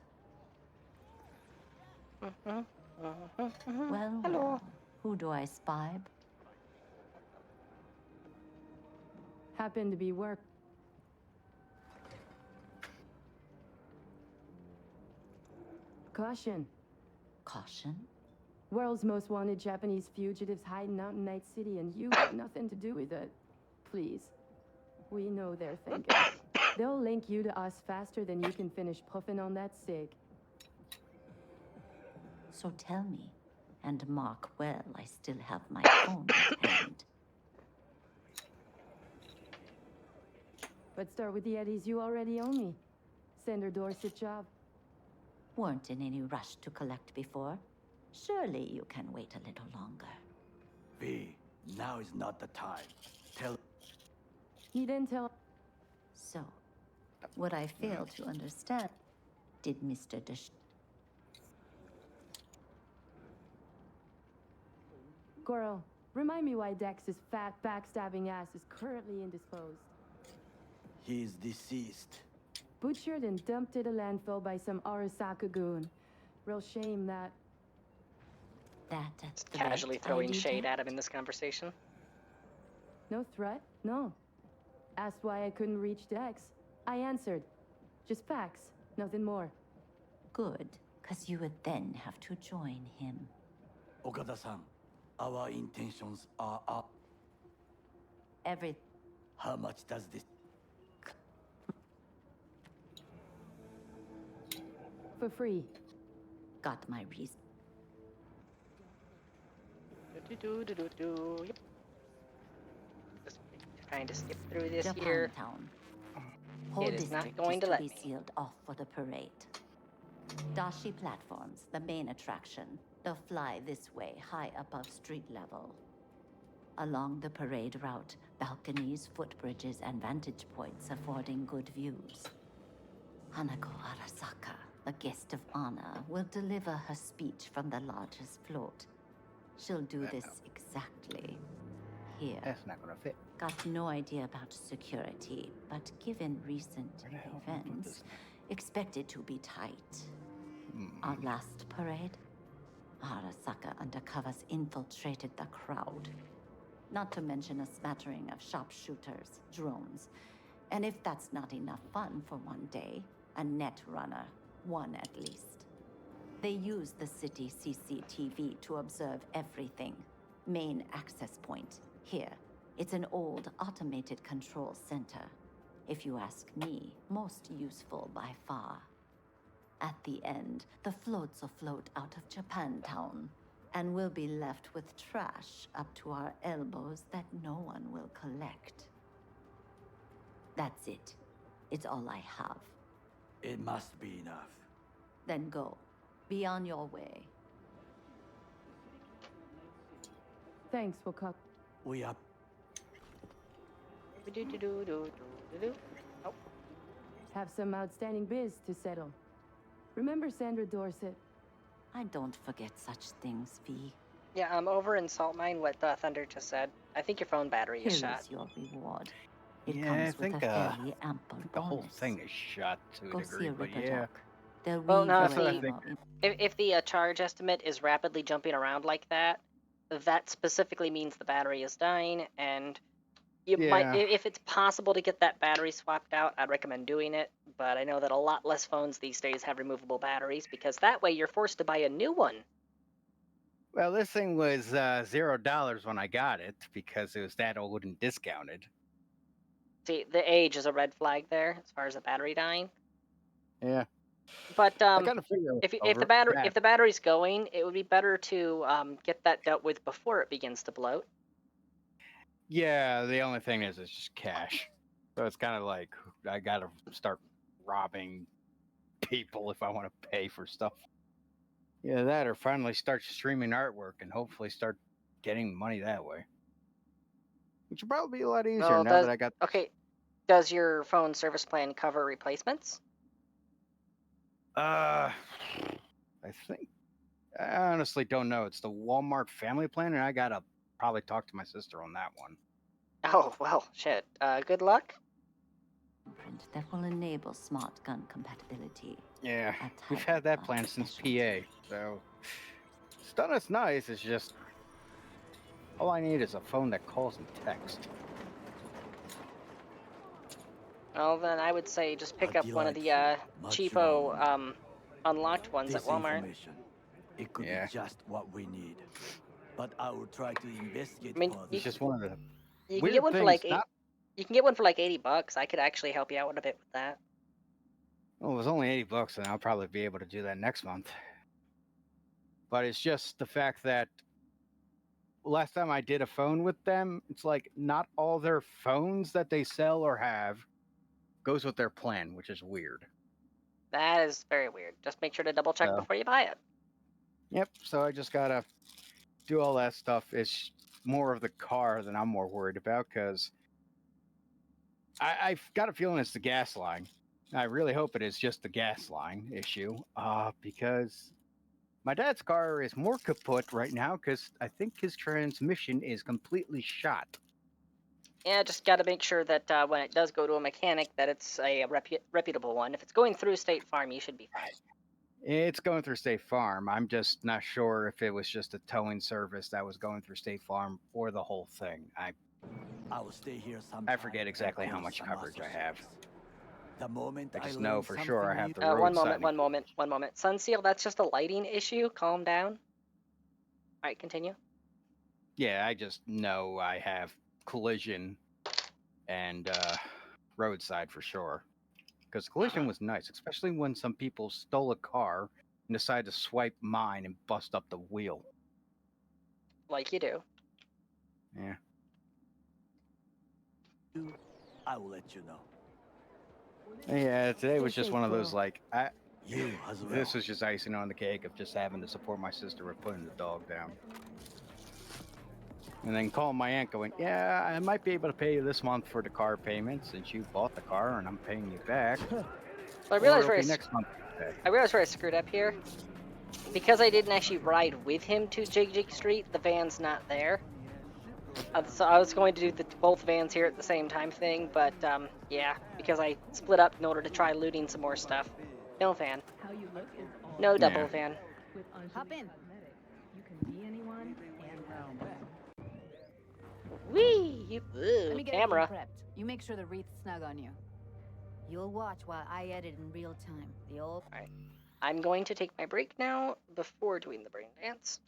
Well, Hello. well, who do I spy? Happened to be work. Caution. Caution? World's most wanted Japanese fugitives hiding out in Night City, and you got nothing to do with it. Please. We know they're thinking. They'll link you to us faster than you can finish puffing on that cig. So tell me, and mark well I still have my phone at hand. Let's start with the eddies you already owe me. Senator Dorset job. Weren't in any rush to collect before. Surely you can wait a little longer. V, now is not the time. Tell... He then tell... So, what I fail to understand, did Mr. Girl, remind me why Dex's fat, backstabbing ass is currently indisposed. He is deceased. Butchered and dumped at a landfill by some Arasaka goon. Real shame that... That's casually throwing shade at him in this conversation. No threat? No. Asked why I couldn't reach Dex. I answered. Just facts, nothing more. Good, because you would then have to join him. Okada-san, our intentions are up. How much does this... For free. Got my reason. Yep. Just trying to skip through this Japan here. Town. It Whole is not district going is to to let be me. sealed off for the parade. Dashi platforms, the main attraction. They'll fly this way, high above street level. Along the parade route, balconies, footbridges, and vantage points affording good views. Hanako Arasaka, the guest of honor, will deliver her speech from the largest float. She'll do this exactly here. That's not gonna fit. Got no idea about security, but given recent events, expect it to be tight. Our last parade, Arasaka undercovers infiltrated the crowd. Not to mention a smattering of sharpshooters, drones. And if that's not enough fun for one day, a net runner, one at least. They use the city CCTV to observe everything. Main access point, here. It's an old automated control center. If you ask me, most useful by far. At the end, the floats will float out of Japantown, and we'll be left with trash up to our elbows that no one will collect. That's it. It's all I have. It must be enough. Then go. Be on your way. Thanks, Wakak. We are... Oh. Have some outstanding biz to settle. Remember Sandra Dorset? I don't forget such things, V. Yeah, I'm over in Salt Mine what Thunder just said. I think your phone battery is Here shot. is your reward. It Yeah, comes I with think a fairly ample the whole bonus. thing is shot to a Go degree, see a but Ripper yeah. Doc. They'll Well, weave no, your see, ammo in. if the charge estimate is rapidly jumping around like that, that specifically means the battery is dying, and you might, if it's possible to get that battery swapped out, I'd recommend doing it, but I know that a lot less phones these days have removable batteries, because that way you're forced to buy a new one. Well, this thing was $0 when I got it because it was that old and discounted. See, the age is a red flag there as far as the battery dying. Yeah. But I kind of figure if the battery's going, it would be better to get that dealt with before it begins to bloat. Yeah, the only thing is it's just cash. So it's kind of like I got to start robbing people if I want to pay for stuff. Yeah, that or finally start streaming artwork and hopefully start getting money that way. Which will probably be a lot easier now that I got... Okay, does your phone service plan cover replacements? I think... I honestly don't know. It's the Walmart family plan, and I got to probably talk to my sister on that one. Oh, well, shit. Good luck. That will enable smart gun compatibility. Yeah, we've had that plan since PA, so it's done us nice. It's just all I need is a phone that calls and texts. Well, then I would say just pick up one of the cheapo unlocked ones at Walmart. It could be just what we need, but I will try to investigate. I mean, it's just one of the you can get one for like you can get one for like $80. I could actually help you out a bit with that. Well, it was only $80, and I'll probably be able to do that next month. But it's just the fact that last time I did a phone with them, it's like not all their phones that they sell or have goes with their plan, which is weird. That is very weird. Just make sure to double check So, before you buy it. yep. So I just gotta do all that stuff. It's more of the car than I'm more worried about because I've got a feeling it's the gas line. I really hope it is just the gas line issue. Because my dad's car is more kaput right now because I think his transmission is completely shot. Yeah, just got to make sure that when it does go to a mechanic, that it's a reputable one. If it's going through State Farm, you should be fine. It's going through State Farm. I'm just not sure if it was just a towing service that was going through State Farm or the whole thing. I will stay here I forget exactly how much coverage I have. The moment I just know for sure I have the One roadside. moment. Sunseal, that's just a lighting issue. Calm down. All right, continue. Yeah, I just know I have collision and roadside for sure. Because collision was nice, especially when some people stole a car and decided to swipe mine and bust up the wheel. Like you do. Yeah. I will let you know. Yeah, today was just one of those like You as well. this was just icing on the cake of just having to support my sister with putting the dog down. And then calling my aunt going, yeah, I might be able to pay you this month for the car payment since you bought the car and I'm paying you back. So I realized or it'll be next month. I realized where I screwed up here. Because I didn't actually ride with him to Jig Jig Street, the van's not there. So I was going to do both vans here at the same time thing, but yeah, because I split up in order to try looting some more stuff. No van. No double van. Hop in. You can be anyone and round back. Whee! Let me get Camera. everything prepped. You make sure the wreath's snug on you. You'll watch while I edit in real time. The old. Alright. I'm going to take my break now before doing the brain dance.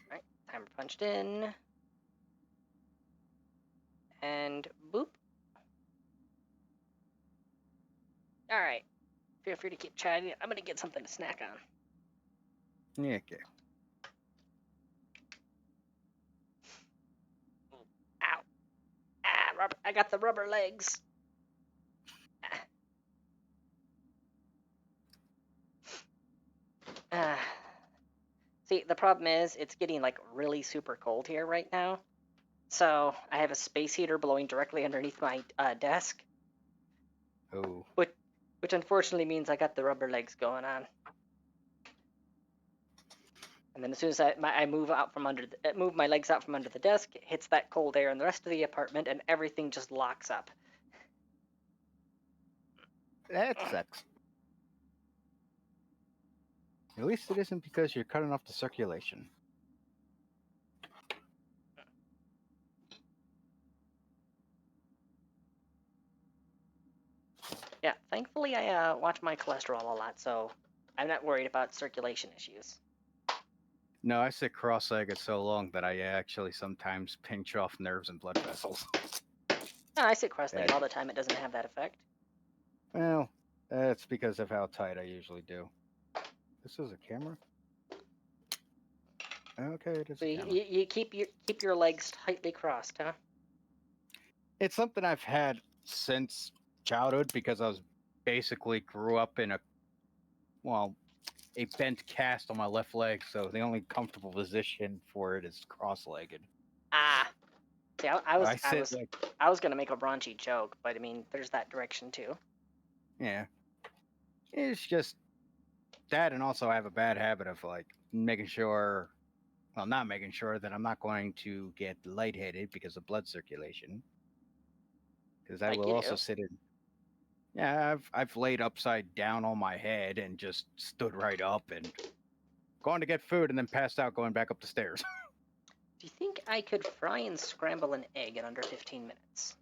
Alright, timer punched in. And boop. Alright. Feel free to keep chatting. I'm gonna get something to snack on. Yeah, okay. Ow. Rubber. I got the rubber legs. See, the problem is it's getting like really super cold here right now. So I have a space heater blowing directly underneath my desk. Oh. Which unfortunately means I got the rubber legs going on. And then as soon as I move out from under, move my legs out from under the desk, it hits that cold air in the rest of the apartment, and everything just locks up. That sucks. At least it isn't because you're cutting off the circulation. Yeah, thankfully I watch my cholesterol a lot, so I'm not worried about circulation issues. No, I sit cross-legged so long that I actually sometimes pinch off nerves and blood vessels. No, I sit cross-legged all the time. It doesn't have that effect. Well, that's because of how tight I usually do. This is a camera? Okay, it is So a camera. you keep your legs tightly crossed, huh? It's something I've had since childhood because I was basically grew up in a bent cast on my left leg, so the only comfortable position for it is cross-legged. Ah. See, I was gonna make a raunchy joke, but I mean, there's that direction too. Yeah. It's just that, and also I have a bad habit of like not making sure that I'm not going to get lightheaded because of blood circulation. Because I will also sit in. Yeah, I've laid upside down on my head and just stood right up and gone to get food and then passed out going back up the stairs. Do you think I could fry and scramble an egg in under 15 minutes?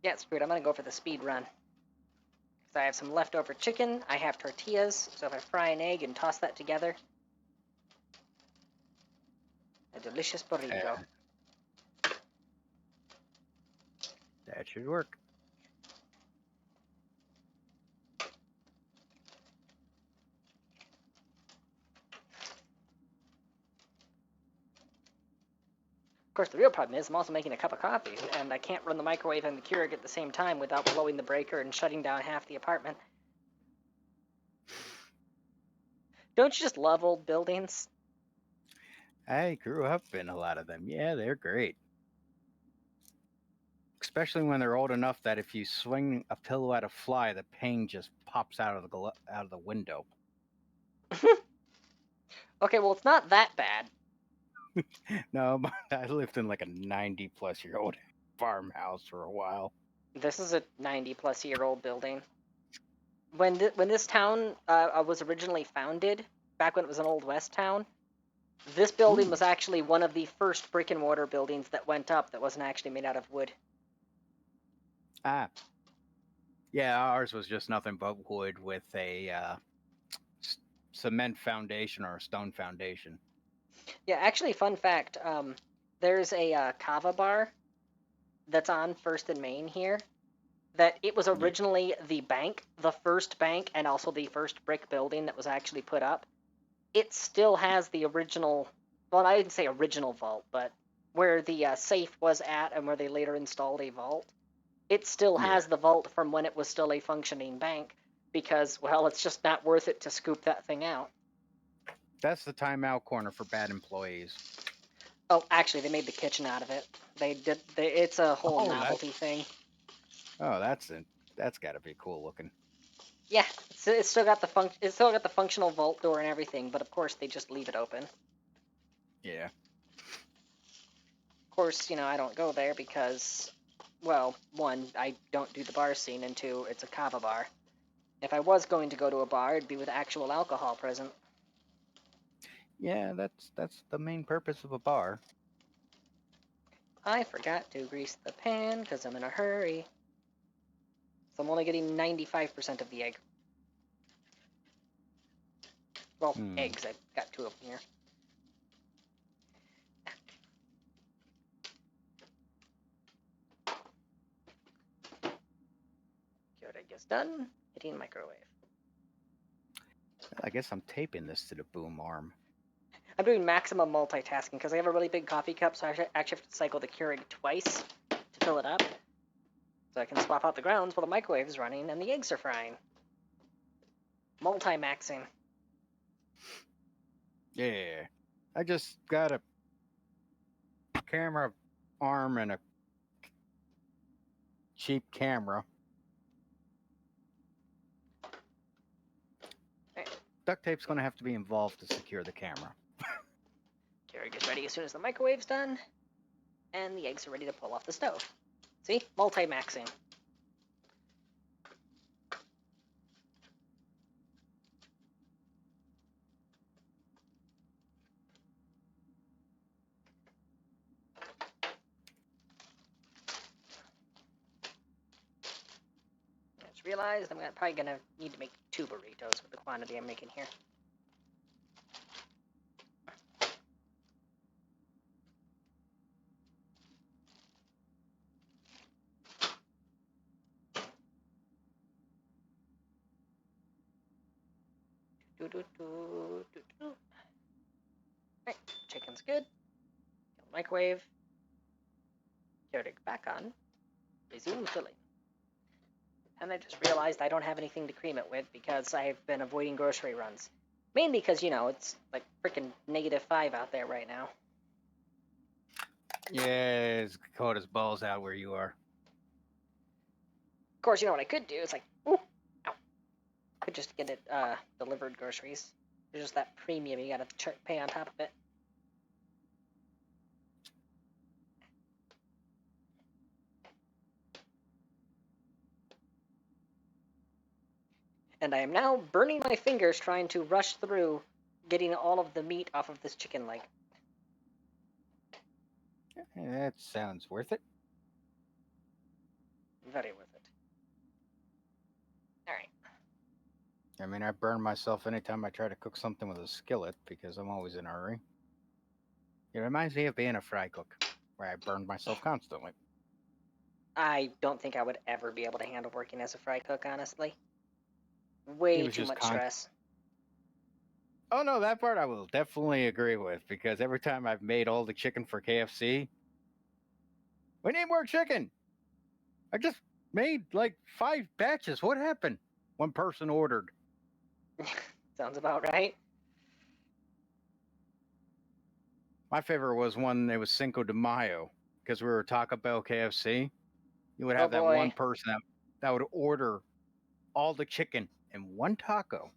Yeah, screw it. I'm gonna go for the speed run. So I have some leftover chicken, I have tortillas, so if I fry an egg and toss that together, a delicious burrito. That should work. Of course, the real problem is I'm also making a cup of coffee, and I can't run the microwave and the Keurig at the same time without blowing the breaker and shutting down half the apartment. Don't you just love old buildings? I grew up in a lot of them. Yeah, they're great. Especially when they're old enough that if you swing a pillow at a fly, the pane just pops out of the window. Okay, well, it's not that bad. No, but I lived in like a 90-plus-year-old farmhouse for a while. This is a 90-plus-year-old building. When this town was originally founded, back when it was an Old West town, this building was actually one of the first brick-and-mortar buildings that went up that wasn't actually made out of wood. Ah. Yeah, ours was just nothing but wood with a cement foundation or a stone foundation. Yeah, actually, fun fact, there's a kava bar that's on 1st and Main here, that it was originally the bank, the first bank, and also the first brick building that was actually put up. It still has the original, well, I didn't say original vault, but where the safe was at and where they later installed a vault. It still has the vault from when it was still a functioning bank, because, well, it's just not worth it to scoop that thing out. That's the timeout corner for bad employees. Oh, actually, they made the kitchen out of it. It's a whole novelty thing. Oh, that's got to be cool looking. Yeah, it's still got the functional vault door and everything, but of course they just leave it open. Yeah. Of course, I don't go there because, well, one, I don't do the bar scene, and two, it's a kava bar. If I was going to go to a bar, it'd be with actual alcohol present. Yeah, that's the main purpose of a bar. I forgot to grease the pan because I'm in a hurry. So I'm only getting 95% of the egg. Well, eggs. I've got 2 of them here. Cured egg is done. Hitting microwave. I guess I'm taping this to the boom arm. I'm doing maximum multitasking because I have a really big coffee cup, so I actually have to cycle the Keurig twice to fill it up. So I can swap out the grounds while the microwave is running and the eggs are frying. Multi-maxing. Yeah. I just got a camera arm and a cheap camera. Right. Duct tape's going to have to be involved to secure the camera. Keurig is ready as soon as the microwave's done. And the eggs are ready to pull off the stove. See? Multi-maxing. I just realized I'm probably going to need to make 2 burritos with the quantity I'm making here. Alright, chicken's good. Microwave. Keurig back on. Resume filling. And I just realized I don't have anything to cream it with because I've been avoiding grocery runs. Mainly because, it's like freaking -5 out there right now. Yeah, it's cold as balls out where you are. Of course, what I could do is ooh, ow. Could just get it delivered groceries. There's just that premium you gotta pay on top of it. And I am now burning my fingers trying to rush through getting all of the meat off of this chicken leg. That sounds worth it. Very worth it. Alright. I mean, I burn myself anytime I try to cook something with a skillet because I'm always in a hurry. It reminds me of being a fry cook, where I burned myself constantly. I don't think I would ever be able to handle working as a fry cook, honestly. It Way was too just much stress. Oh no, that part I will definitely agree with because every time I've made all the chicken for KFC, we need more chicken. I just made like 5 batches. What happened? One person ordered. Sounds about right. My favorite was one, it was Cinco de Mayo because we were Taco Bell KFC. You would have that one person that would order all the chicken in one taco.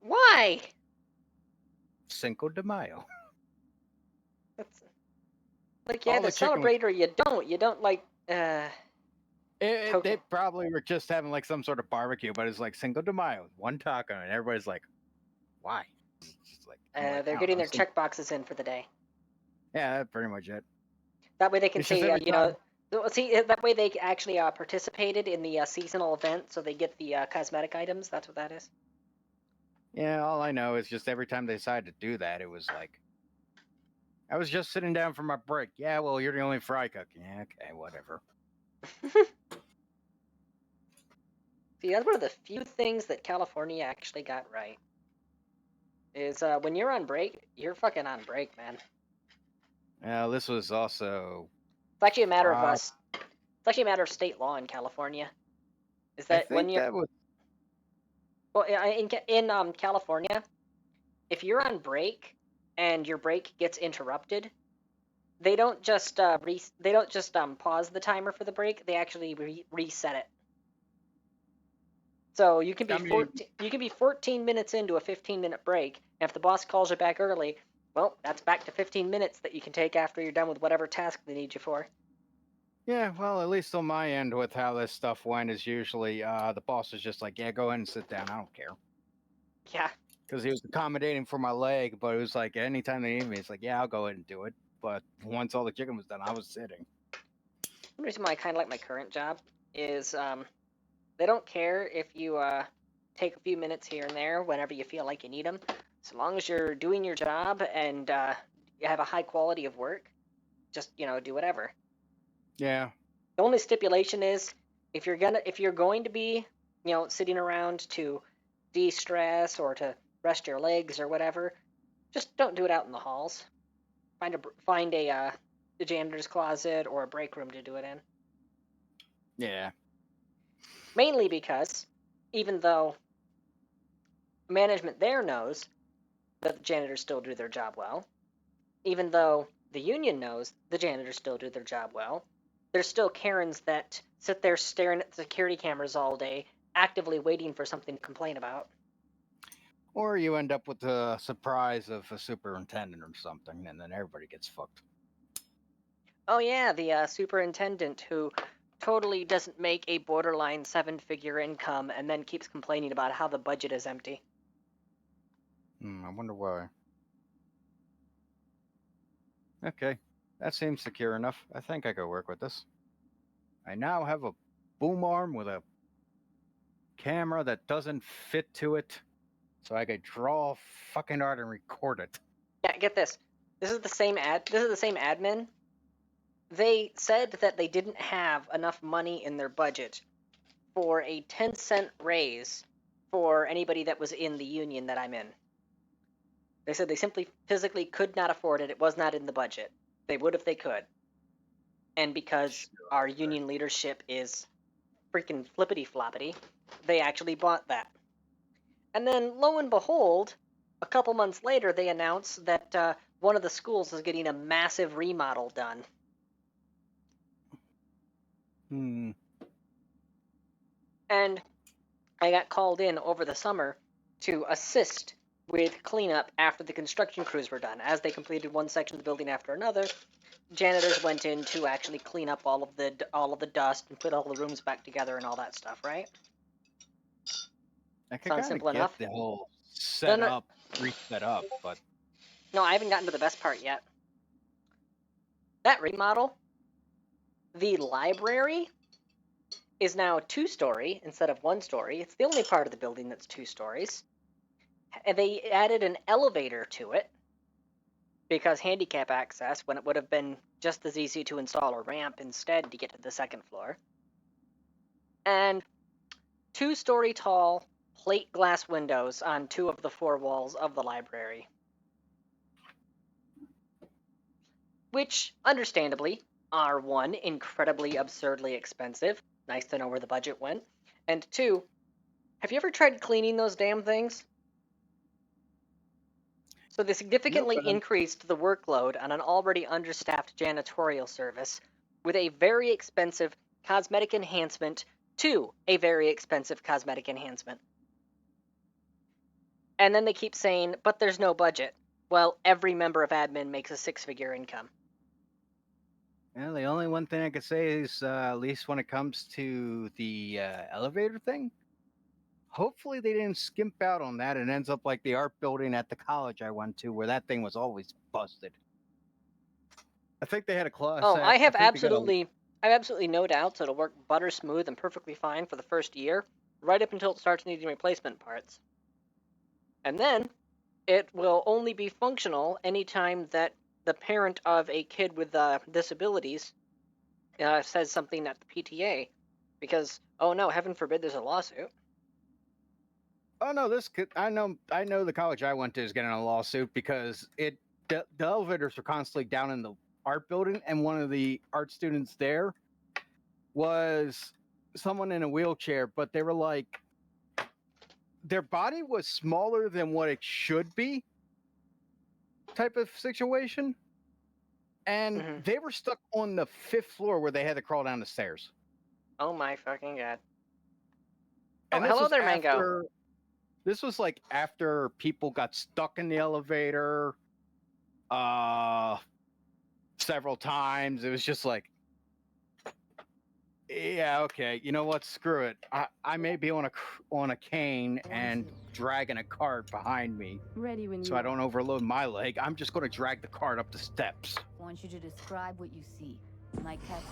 Why? Cinco de Mayo. That's like you either celebrate or you don't. You don't like. They probably were just having like some sort of barbecue, but it's like Cinco de Mayo, one taco, and everybody's like, "Why?" It's just like, they're getting their check boxes in for the day. Yeah, that's pretty much it. That way they can say, see, that way they actually participated in the seasonal event, so they get the cosmetic items. That's what that is. Yeah, all I know is just every time they decided to do that, it was like, I was just sitting down for my break. Yeah, well, you're the only fry cook. Yeah, okay, whatever. See, that's one of the few things that California actually got right. Is when you're on break, you're fucking on break, man. Yeah, this was also. It's actually a matter of us. It's actually a matter of state law in California. Is that when you're? Well, in California, if you're on break and your break gets interrupted, they don't just pause the timer for the break. They actually reset it. So you can be 14 minutes into a 15-minute break, and if the boss calls you back early, well, that's back to 15 minutes that you can take after you're done with whatever task they need you for. Yeah, well, at least on my end with how this stuff went is usually the boss is just like, yeah, go ahead and sit down. I don't care. Yeah. Because he was accommodating for my leg, but it was like anytime they need me, it's like, yeah, I'll go ahead and do it. But once all the chicken was done, I was sitting. The reason why I kind of like my current job is they don't care if you take a few minutes here and there whenever you feel like you need them. So long as you're doing your job and you have a high quality of work, just do whatever. Yeah. The only stipulation is if you're going to be sitting around to de-stress or to rest your legs or whatever, just don't do it out in the halls. Find a janitor's closet or a break room to do it in. Yeah. Mainly because even though management there knows that the janitors still do their job well, even though the union knows the janitors still do their job well, there's still Karens that sit there staring at the security cameras all day, actively waiting for something to complain about. Or you end up with the surprise of a superintendent or something, and then everybody gets fucked. Oh yeah, the superintendent who totally doesn't make a borderline 7-figure income and then keeps complaining about how the budget is empty. I wonder why. Okay, that seems secure enough. I think I could work with this. I now have a boom arm with a camera that doesn't fit to it, so I could draw fucking art and record it. Yeah, get this. This is the same admin. They said that they didn't have enough money in their budget for a 10-cent raise for anybody that was in the union that I'm in. They said they simply physically could not afford it. It was not in the budget. They would if they could. And because our union leadership is freaking flippity-floppity, they actually bought that. And then, lo and behold, a couple months later, they announced that one of the schools is getting a massive remodel done. And I got called in over the summer to assist with cleanup after the construction crews were done. As they completed one section of the building after another, janitors went in to actually clean up all of the dust and put all the rooms back together and all that stuff, right? I could kind of get the whole reset up, but... No, I haven't gotten to the best part yet. That remodel, the library is now 2-story instead of 1-story. It's the only part of the building that's 2 stories. And they added an elevator to it because handicap access, when it would have been just as easy to install a ramp instead to get to the 2nd floor. And 2-story tall plate glass windows on 2 of the 4 walls of the library. Which, understandably, are 1, incredibly absurdly expensive. Nice to know where the budget went. And 2, have you ever tried cleaning those damn things? So they significantly increased the workload on an already understaffed janitorial service with a very expensive cosmetic enhancement to a very expensive cosmetic enhancement. And then they keep saying, but there's no budget. Well, every member of admin makes a 6-figure income. Yeah, the only one thing I could say is, at least when it comes to the elevator thing, hopefully they didn't skimp out on that and ends up like the art building at the college I went to, where that thing was always busted. I think they had a clause. Oh, I have absolutely no doubts it'll work butter smooth and perfectly fine for the first year, right up until it starts needing replacement parts. And then it will only be functional anytime that the parent of a kid with disabilities says something at the PTA, because oh no, heaven forbid there's a lawsuit. Oh no, I know the college I went to is getting a lawsuit because the elevators were constantly down in the art building, and one of the art students there was someone in a wheelchair, but they were like, their body was smaller than what it should be, type of situation, and they were stuck on the 5th floor where they had to crawl down the stairs. Oh my fucking god! And hello there, Mango. This was like after people got stuck in the elevator several times. It was just like, yeah, okay, you know what? Screw it. I may be on a cane and dragging a cart behind me, Ready when so you I don't overload my leg. I'm just going to drag the cart up the steps. I want you to describe what you see. Might catch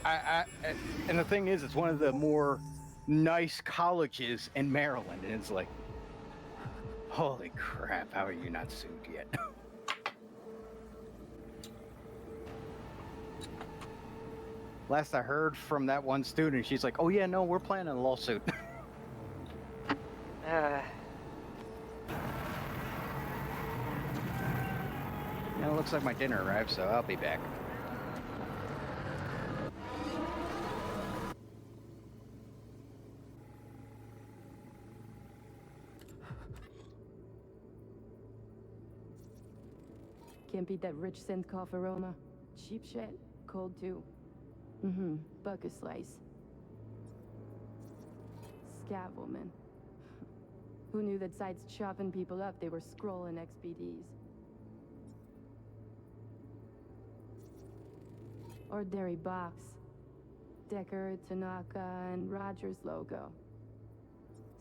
something. And the thing is, it's one of the more nice colleges in Maryland, and it's like, holy crap, how are you not sued yet? Last I heard from that one student, she's like, oh yeah, no, we're planning a lawsuit. Now it looks like my dinner arrived, so I'll be back. Can't beat that rich scent cough aroma. Cheap shit. Cold too. Bucket slice. Scat woman. Who knew that sites chopping people up, they were scrolling XPDs. Ordinary box. Decker, Tanaka, and Rogers logo.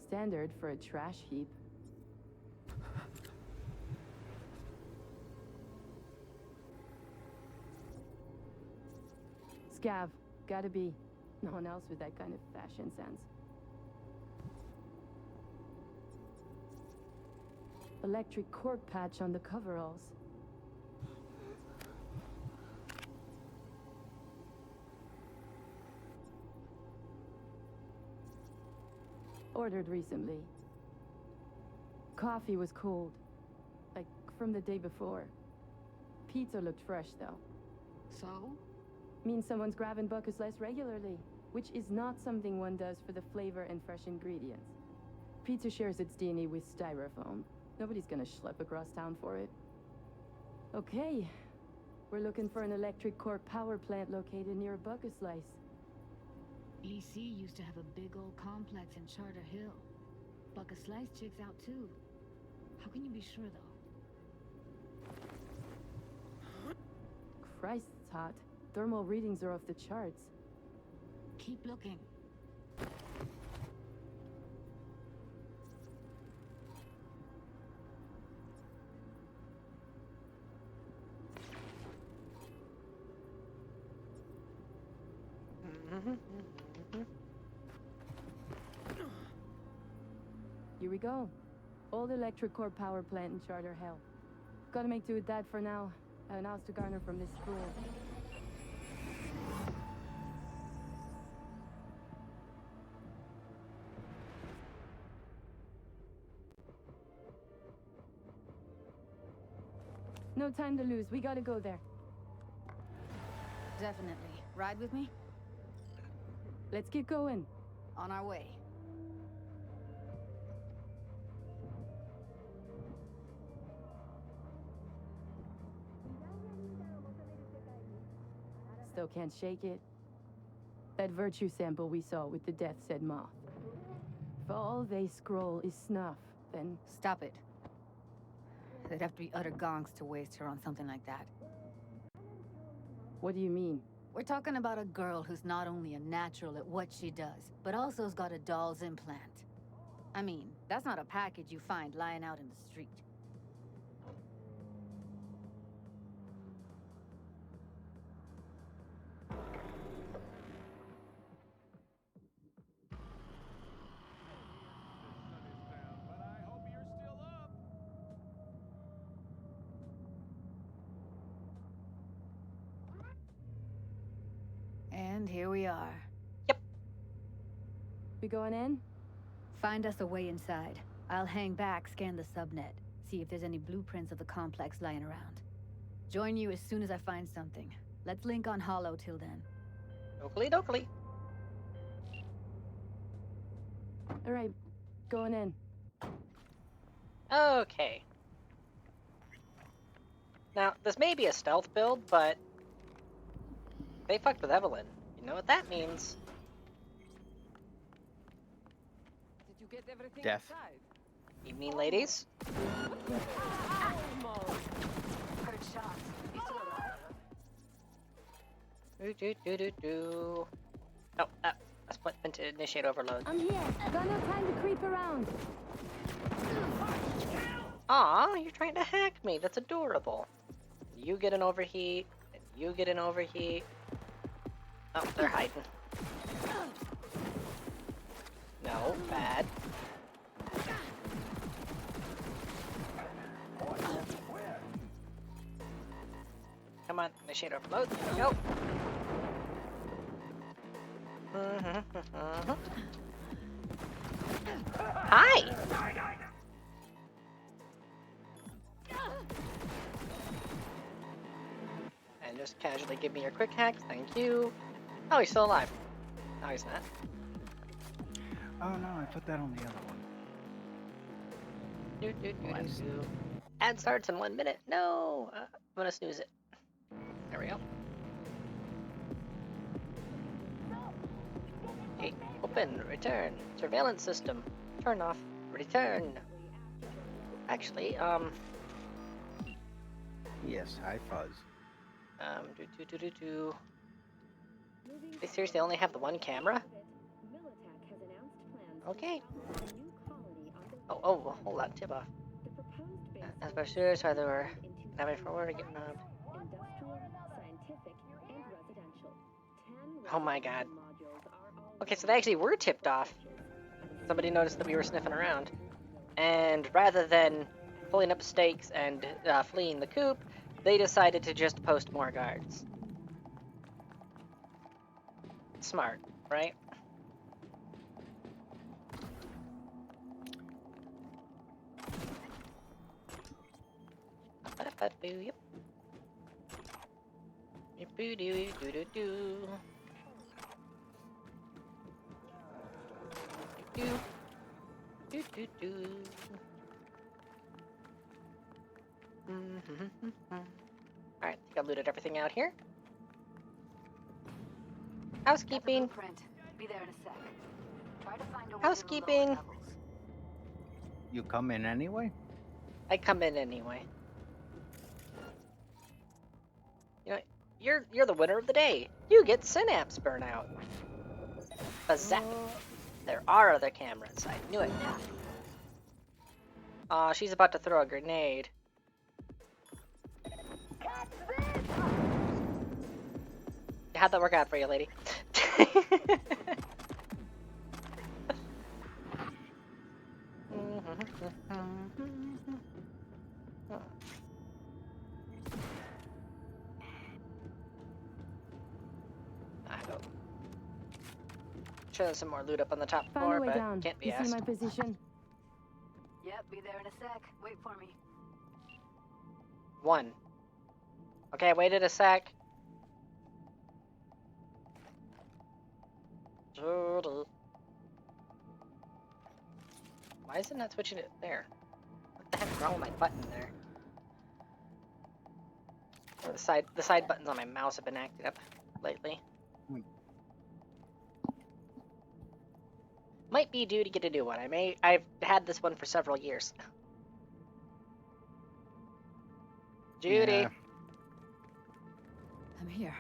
Standard for a trash heap. Scav. Gotta be. No one else with that kind of fashion sense. Electric cork patch on the coveralls. Ordered recently. Coffee was cold. Like from the day before. Pizza looked fresh though. So? Means someone's grabbing buckets less regularly, which is not something one does for the flavor and fresh ingredients. Pizza shares its DNA with styrofoam. Nobody's gonna schlep across town for it. Okay. We're looking for an electric core power plant located near a bucket slice. EC used to have a big old complex in Charter Hill. Bucket Slice checks out too. How can you be sure though? Christ, it's hot. Thermal readings are off the charts. Keep looking. Here we go. Old electric core power plant in Charter Hill. Gotta make do with that for now. I have an house to garner from this school. No time to lose. We gotta go there. Definitely. Ride with me? Let's get going. On our way. Still can't shake it. That virtue sample we saw with the death said moth. If all they scroll is snuff, then... Stop it. They'd have to be utter gonks to waste her on something like that. What do you mean? We're talking about a girl who's not only a natural at what she does, but also's got a doll's implant. I mean, that's not a package you find lying out in the street. And here we are. We going in? Find us a way inside. I'll hang back, scan the subnet, see if there's any blueprints of the complex lying around. Join you as soon as I find something. Let's link on Hollow till then. Oakley dokley. All right, going in. Okay. Now, this may be a stealth build, but they fucked with Evelyn. You know what that means? Did you get everything Death. inside? Evening, ladies. Good shot. You still alive? Do. Oh, that's what meant to initiate overload. I'm here. Got no time to creep around. Aw, you're trying to hack me. That's adorable. You get an overheat, and you get an overheat. Oh, they're hiding. No, bad. Come on, initiate overload. There we go. Hi! And just casually give me your quick hacks, thank you. Oh, he's still alive. No, he's not. Oh no, I put that on the other one. Ad starts in 1 minute. No! I'm gonna snooze it. There we go. Okay, open, return, surveillance system, turn off, return. Actually, Yes, hi Fuzz. They seriously only have the one camera? Okay. Oh, hold on, tip off. As pursuers are there having forward getting up. Oh my god. Okay, so they actually were tipped off. Somebody noticed that we were sniffing around. And rather than pulling up stakes and fleeing the coop, they decided to just post more guards. Smart, right? Yep. Alright, I think I've looted everything out here. Housekeeping. Be there in a sec. Try to find a way Housekeeping. You come in anyway? I come in anyway. You know, you're the winner of the day. You get synapse burnout. Bazap. There are other cameras. I knew it. Aw, she's about to throw a grenade. How'd that work out for you, lady? Sure, there's some more loot up on the top Find floor, a way but down. can't be You see asked. my position? Yep, be there in a sec. Wait for me. 1. Okay, I waited a sec. Why is it not switching it there? What the heck's wrong with my button there? Oh, the side buttons on my mouse have been acting up lately. Might be due to get a new one. I've had this one for several years. Judy. Yeah. I'm here.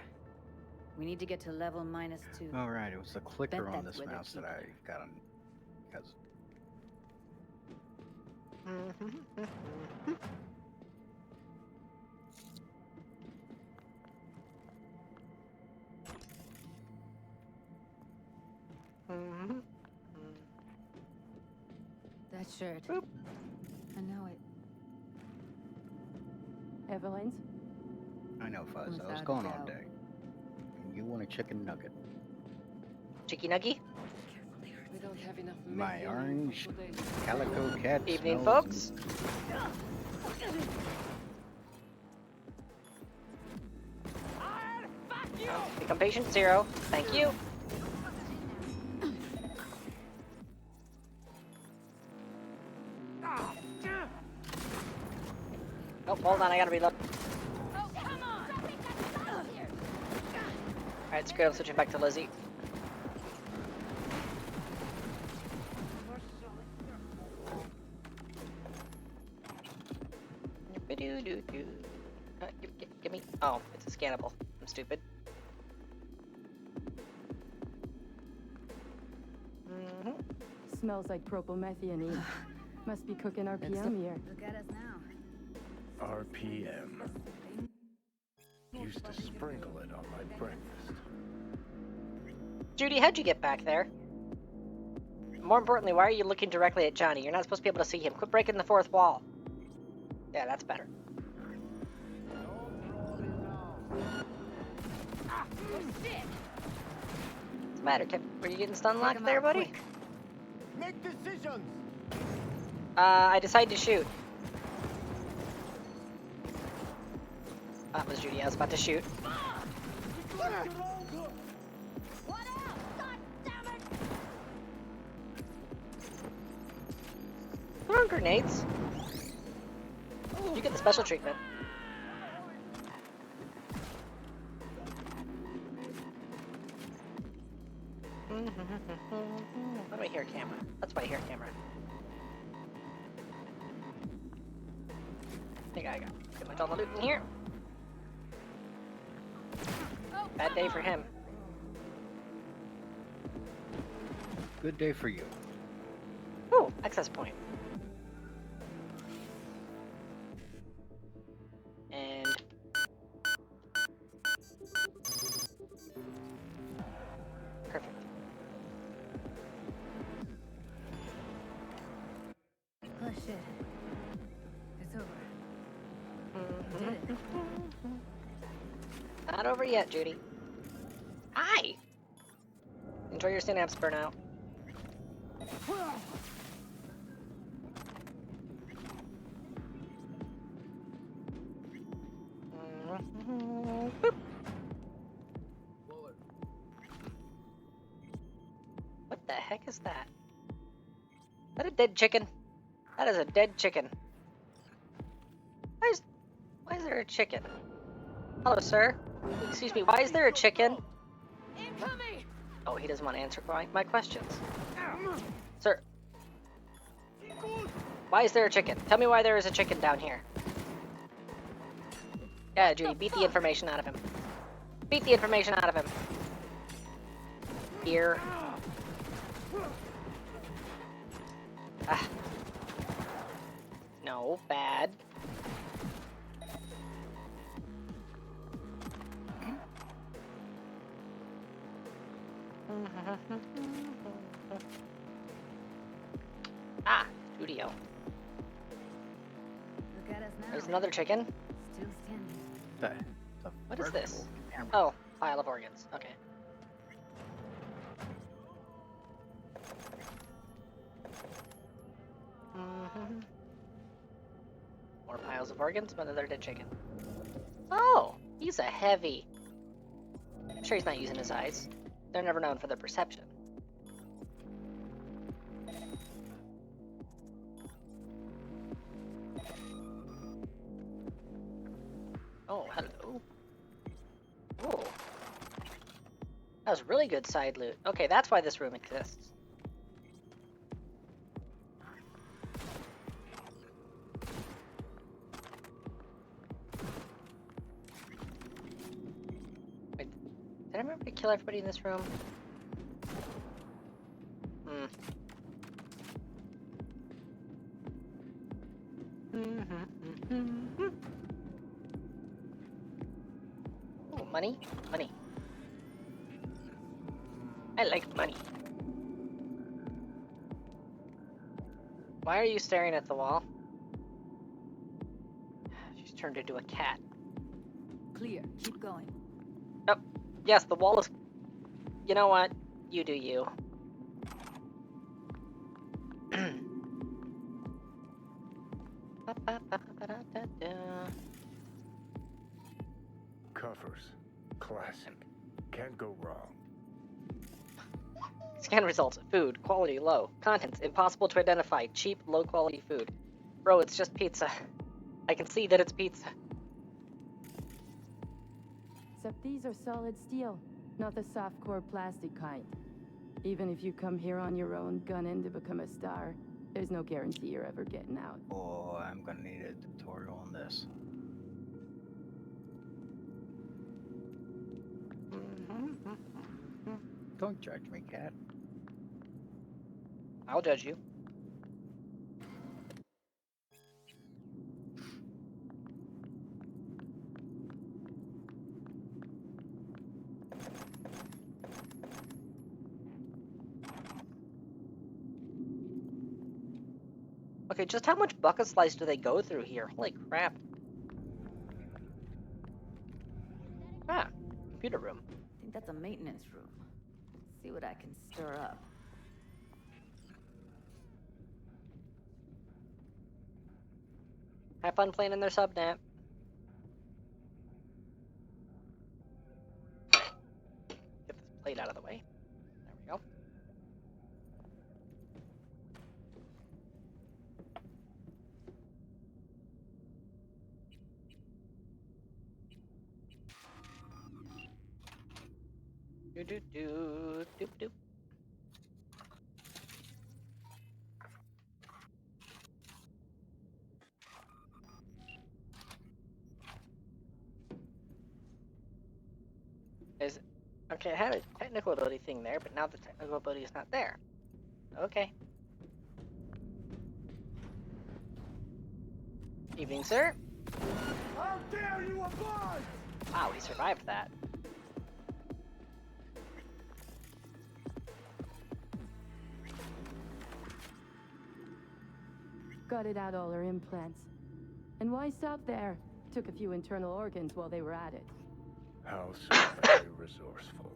We need to get to level -2. All right, it was the clicker Bet on that's this where they're mouse that I got on. Because That shirt. Boop. I know it. Evelyn's? I know, Fuzz. I was Without a gone all doubt. day. And you want a chicken nugget? Chicky Nuggy. We don't have enough My orange calico cat. Evening, smells folks. Become patient 0. Thank you. Oh, hold on, I gotta reload. Alright, screw it, I'm switching back to Lizzie. Give me. Oh, it's a scannable. I'm stupid. Smells like propylmethionine. Must be cooking RPM here. Look at us now. RPM. Used to sprinkle it on my breakfast. Judy, how'd you get back there? More importantly, why are you looking directly at Johnny? You're not supposed to be able to see him. Quit breaking the fourth wall. Yeah, that's better. What's the matter, were you getting stun locked there, buddy? Make decisions! I decided to shoot. That was Judy, I was about to shoot. Throw grenades. You get the special treatment. Why do I hear a camera? That's why I hear a camera. I think I got pretty much all the loot in here. Bad day for him. Good day for you. Ooh, access point. And perfect. Oh shit. It's over. Did it. Not over yet, Judy. Hi! Enjoy your synapse burnout. Boop. What the heck is that? Is that a dead chicken? That is a dead chicken. Why is there a chicken? Hello, sir. Excuse me, why is there a chicken? Incoming! Oh, he doesn't want to answer my questions. Sir. Why is there a chicken? Tell me why there is a chicken down here. Yeah, Judy, beat the information out of him. Beat the information out of him. Here. Ah. No, bad. Ah, studio. now. There's another chicken. Still standing. What is this? Oh, pile of organs. Okay. More piles of organs, but another dead chicken. Oh, he's a heavy. I'm sure he's not using his eyes. They're never known for their perception. Oh, hello. Oh. That was really good side loot. Okay, that's why this room exists. Wait, did I remember to kill everybody in this room? Oh, money? Money. I like money. Why are you staring at the wall? She's turned into a cat. Clear. Keep going. Oh, yes, the wall is... You know what? You do you. Coffers. Classic. Can't go wrong. Scan results. Food. Quality low. Contents. Impossible to identify. Cheap, low quality food. Bro, it's just pizza. I can see that it's pizza. Except these are solid steel, not the soft-core plastic kind. Even if you come here on your own, gunning to become a star, there's no guarantee you're ever getting out. Oh, I'm gonna need a tutorial on this. Don't judge me, cat. I'll judge you. Okay, just how much bucket slice do they go through here? Holy crap. Ah, computer room. I think that's a maintenance room. See what I can stir up. Have fun playing in their subnet. Get this plate out of the way. There we go. Doop doop. Okay, I had a technical ability thing there, but now the technical ability is not there. Okay. Evening, sir. How dare you abide! Wow, he survived that. Gutted out all her implants. And why stop there? Took a few internal organs while they were at it. How so very resourceful.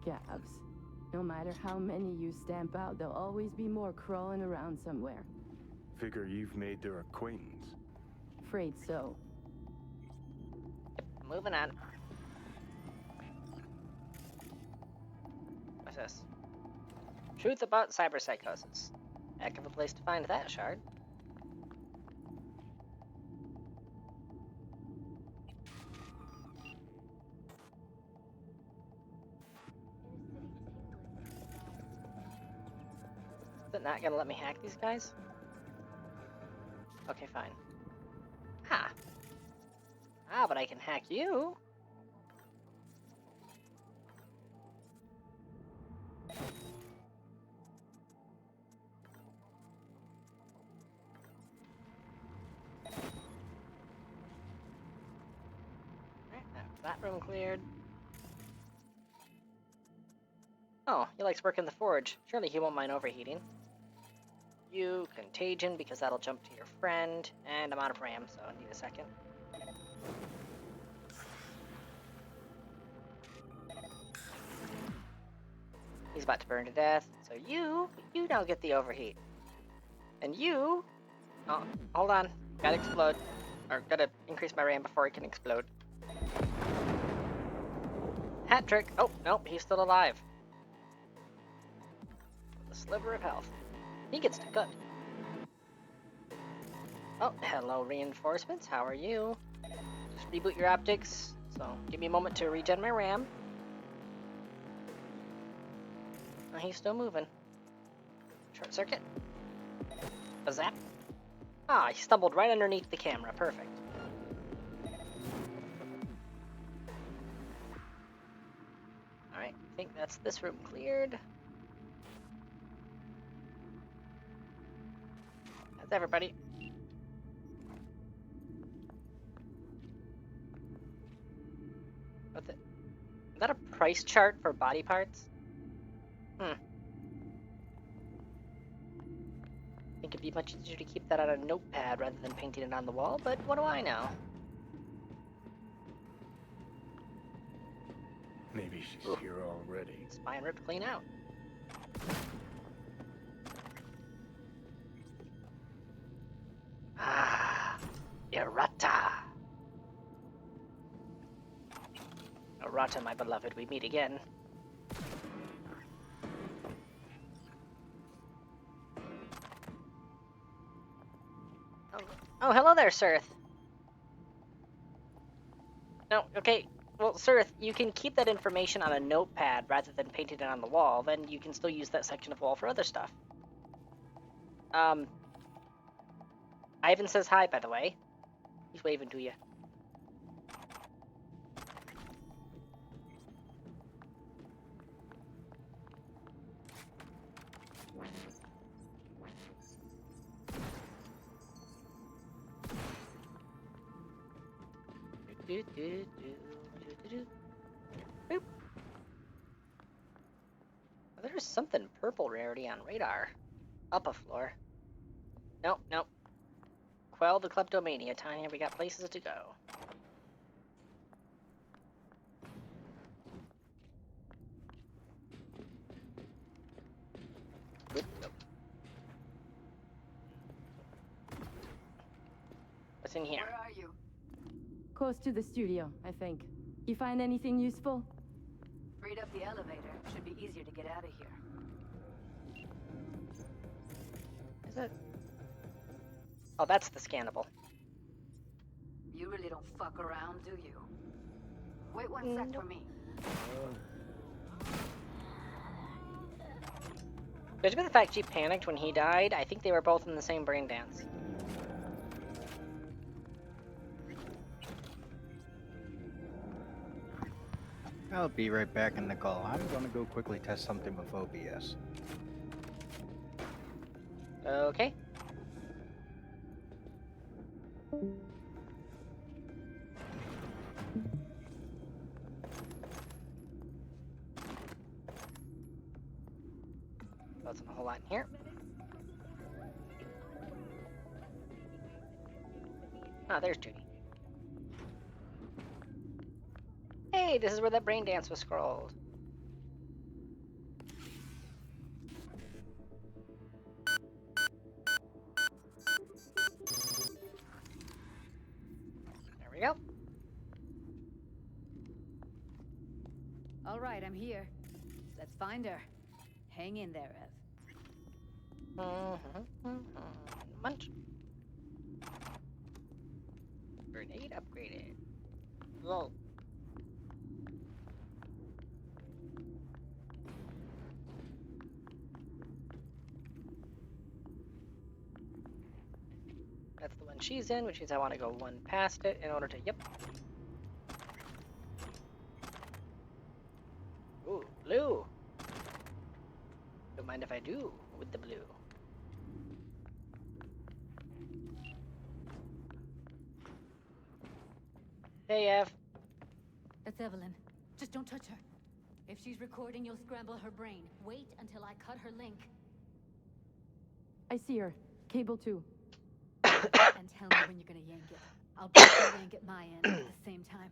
Scabs. No matter how many you stamp out, there'll always be more crawling around somewhere. Figure you've made their acquaintance. Afraid so. Moving on. What's this? Truth about cyberpsychosis. Heck of a place to find that shard. Is it not gonna let me hack these guys? Okay, fine. Ha! Ah, but I can hack you. That room cleared. Oh, he likes working the forge. Surely he won't mind overheating. You, contagion, because that'll jump to your friend. And I'm out of RAM, so I need a second. He's about to burn to death, so you now get the overheat. And you... Oh, hold on. Gotta explode. Or gotta increase my RAM before it can explode. Hat trick! Oh, nope, he's still alive. With a sliver of health. He gets to cook. Oh, hello reinforcements, how are you? Just reboot your optics, so give me a moment to regen my RAM. Oh, he's still moving. Short circuit. A zap. Ah, he stumbled right underneath the camera, perfect. Alright, I think that's this room cleared. That's everybody. What's it? Is that a price chart for body parts? I think it'd be much easier to keep that on a notepad rather than painting it on the wall, but what do I know? Maybe she's here already. Spine ripped clean out. Ah, Errata. Errata, my beloved, we meet again. Oh, hello there, Sirth. No, okay. Well, Sirth, you can keep that information on a notepad rather than painting it on the wall. Then you can still use that section of wall for other stuff. Ivan says hi, by the way. He's waving to you. Boop. Oh, there's something purple rarity on radar. Up a floor. Nope, nope. Quell the kleptomania, Tanya. We got places to go. Boop, nope. What's in here? Where are you? Close to the studio, I think. You find anything useful? Freed up the elevator. Should be easier to get out of here. Is it? Oh, that's the scannable. You really don't fuck around, do you? Wait one sec for me. Judging by the fact she panicked when he died, I think they were both in the same brain dance. I'll be right back in the call. I'm gonna go quickly test something with OBS. Okay. Wasn't a whole lot in here. Ah, there's Judy. Hey, this is where that brain dance was scrolled. There we go. All right, I'm here. Let's find her. Hang in there, Ev. Munch. Grenade upgraded. Whoa. That's the one she's in, which means I want to go one past it in order to, yep. Ooh, blue. Don't mind if I do with the blue. Hey, Ev. That's Evelyn. Just don't touch her. If she's recording, you'll scramble her brain. Wait until I cut her link. I see her. Cable 2. And tell me when you're gonna yank it. I'll break the link at my end at the same time.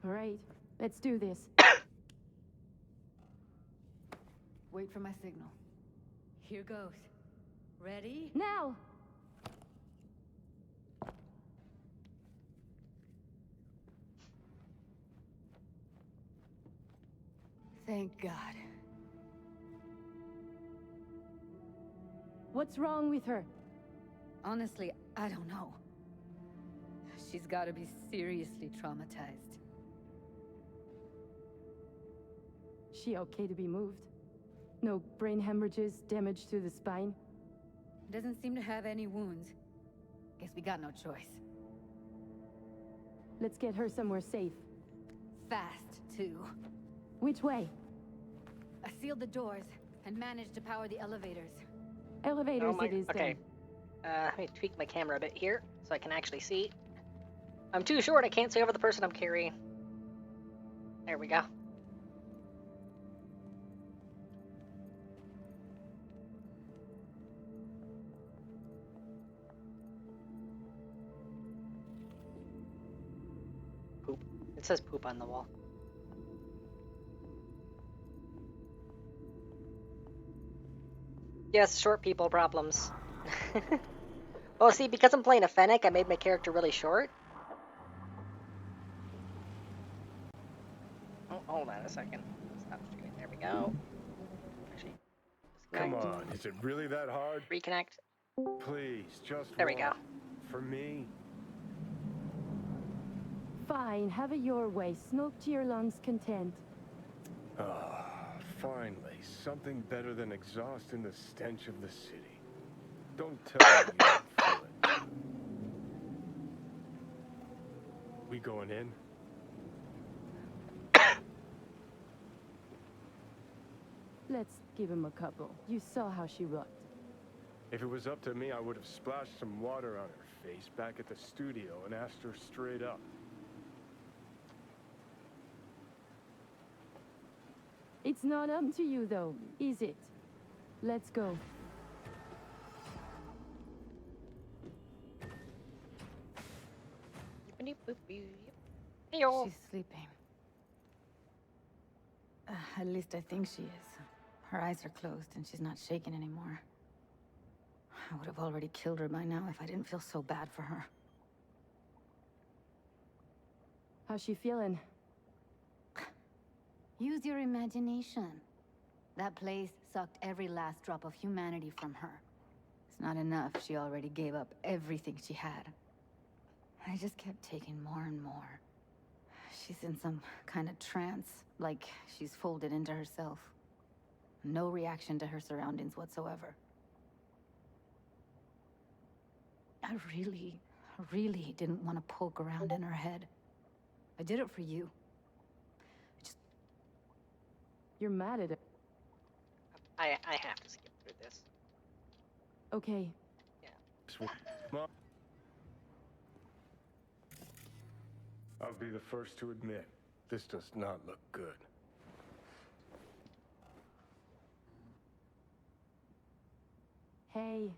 All right, let's do this. Wait for my signal. Here goes. Ready? Now! Thank God. What's wrong with her? Honestly, I don't know. She's gotta be seriously traumatized. She okay to be moved? No brain hemorrhages, damage to the spine? Doesn't seem to have any wounds. Guess we got no choice. Let's get her somewhere safe. Fast, too. Which way? I sealed the doors and managed to power the elevators. Elevators it is okay. then. Let me tweak my camera a bit here so I can actually see. I'm too short, I can't see over the person I'm carrying. There we go. Poop. It says poop on the wall. Yes, short people problems. Well, see, because I'm playing a Fenntech, I made my character really short. Oh, hold on a second. Stop streaming. There we go. Actually, Come on, is it really that hard? Reconnect. Please, just There we go. For me. Fine, have it your way. Smoke to your lungs' content. Ah, finally, something better than exhaust in the stench of the city. Don't tell me you don't feel it. We going in? Let's give him a couple. You saw how she looked. If it was up to me, I would have splashed some water on her face back at the studio and asked her straight up. It's not up to you, though, is it? Let's go. She's sleeping. At least I think she is. Her eyes are closed and she's not shaking anymore. I would have already killed her by now if I didn't feel so bad for her. How's she feeling? Use your imagination. That place sucked every last drop of humanity from her. It's not enough. She already gave up everything she had. I just kept taking more and more. She's in some kind of trance, like she's folded into herself. No reaction to her surroundings whatsoever. I really didn't want to poke around in her head. I did it for you. You're mad at her. I have to skip through this. Okay. Yeah. I'll be the first to admit, this does not look good. Hey.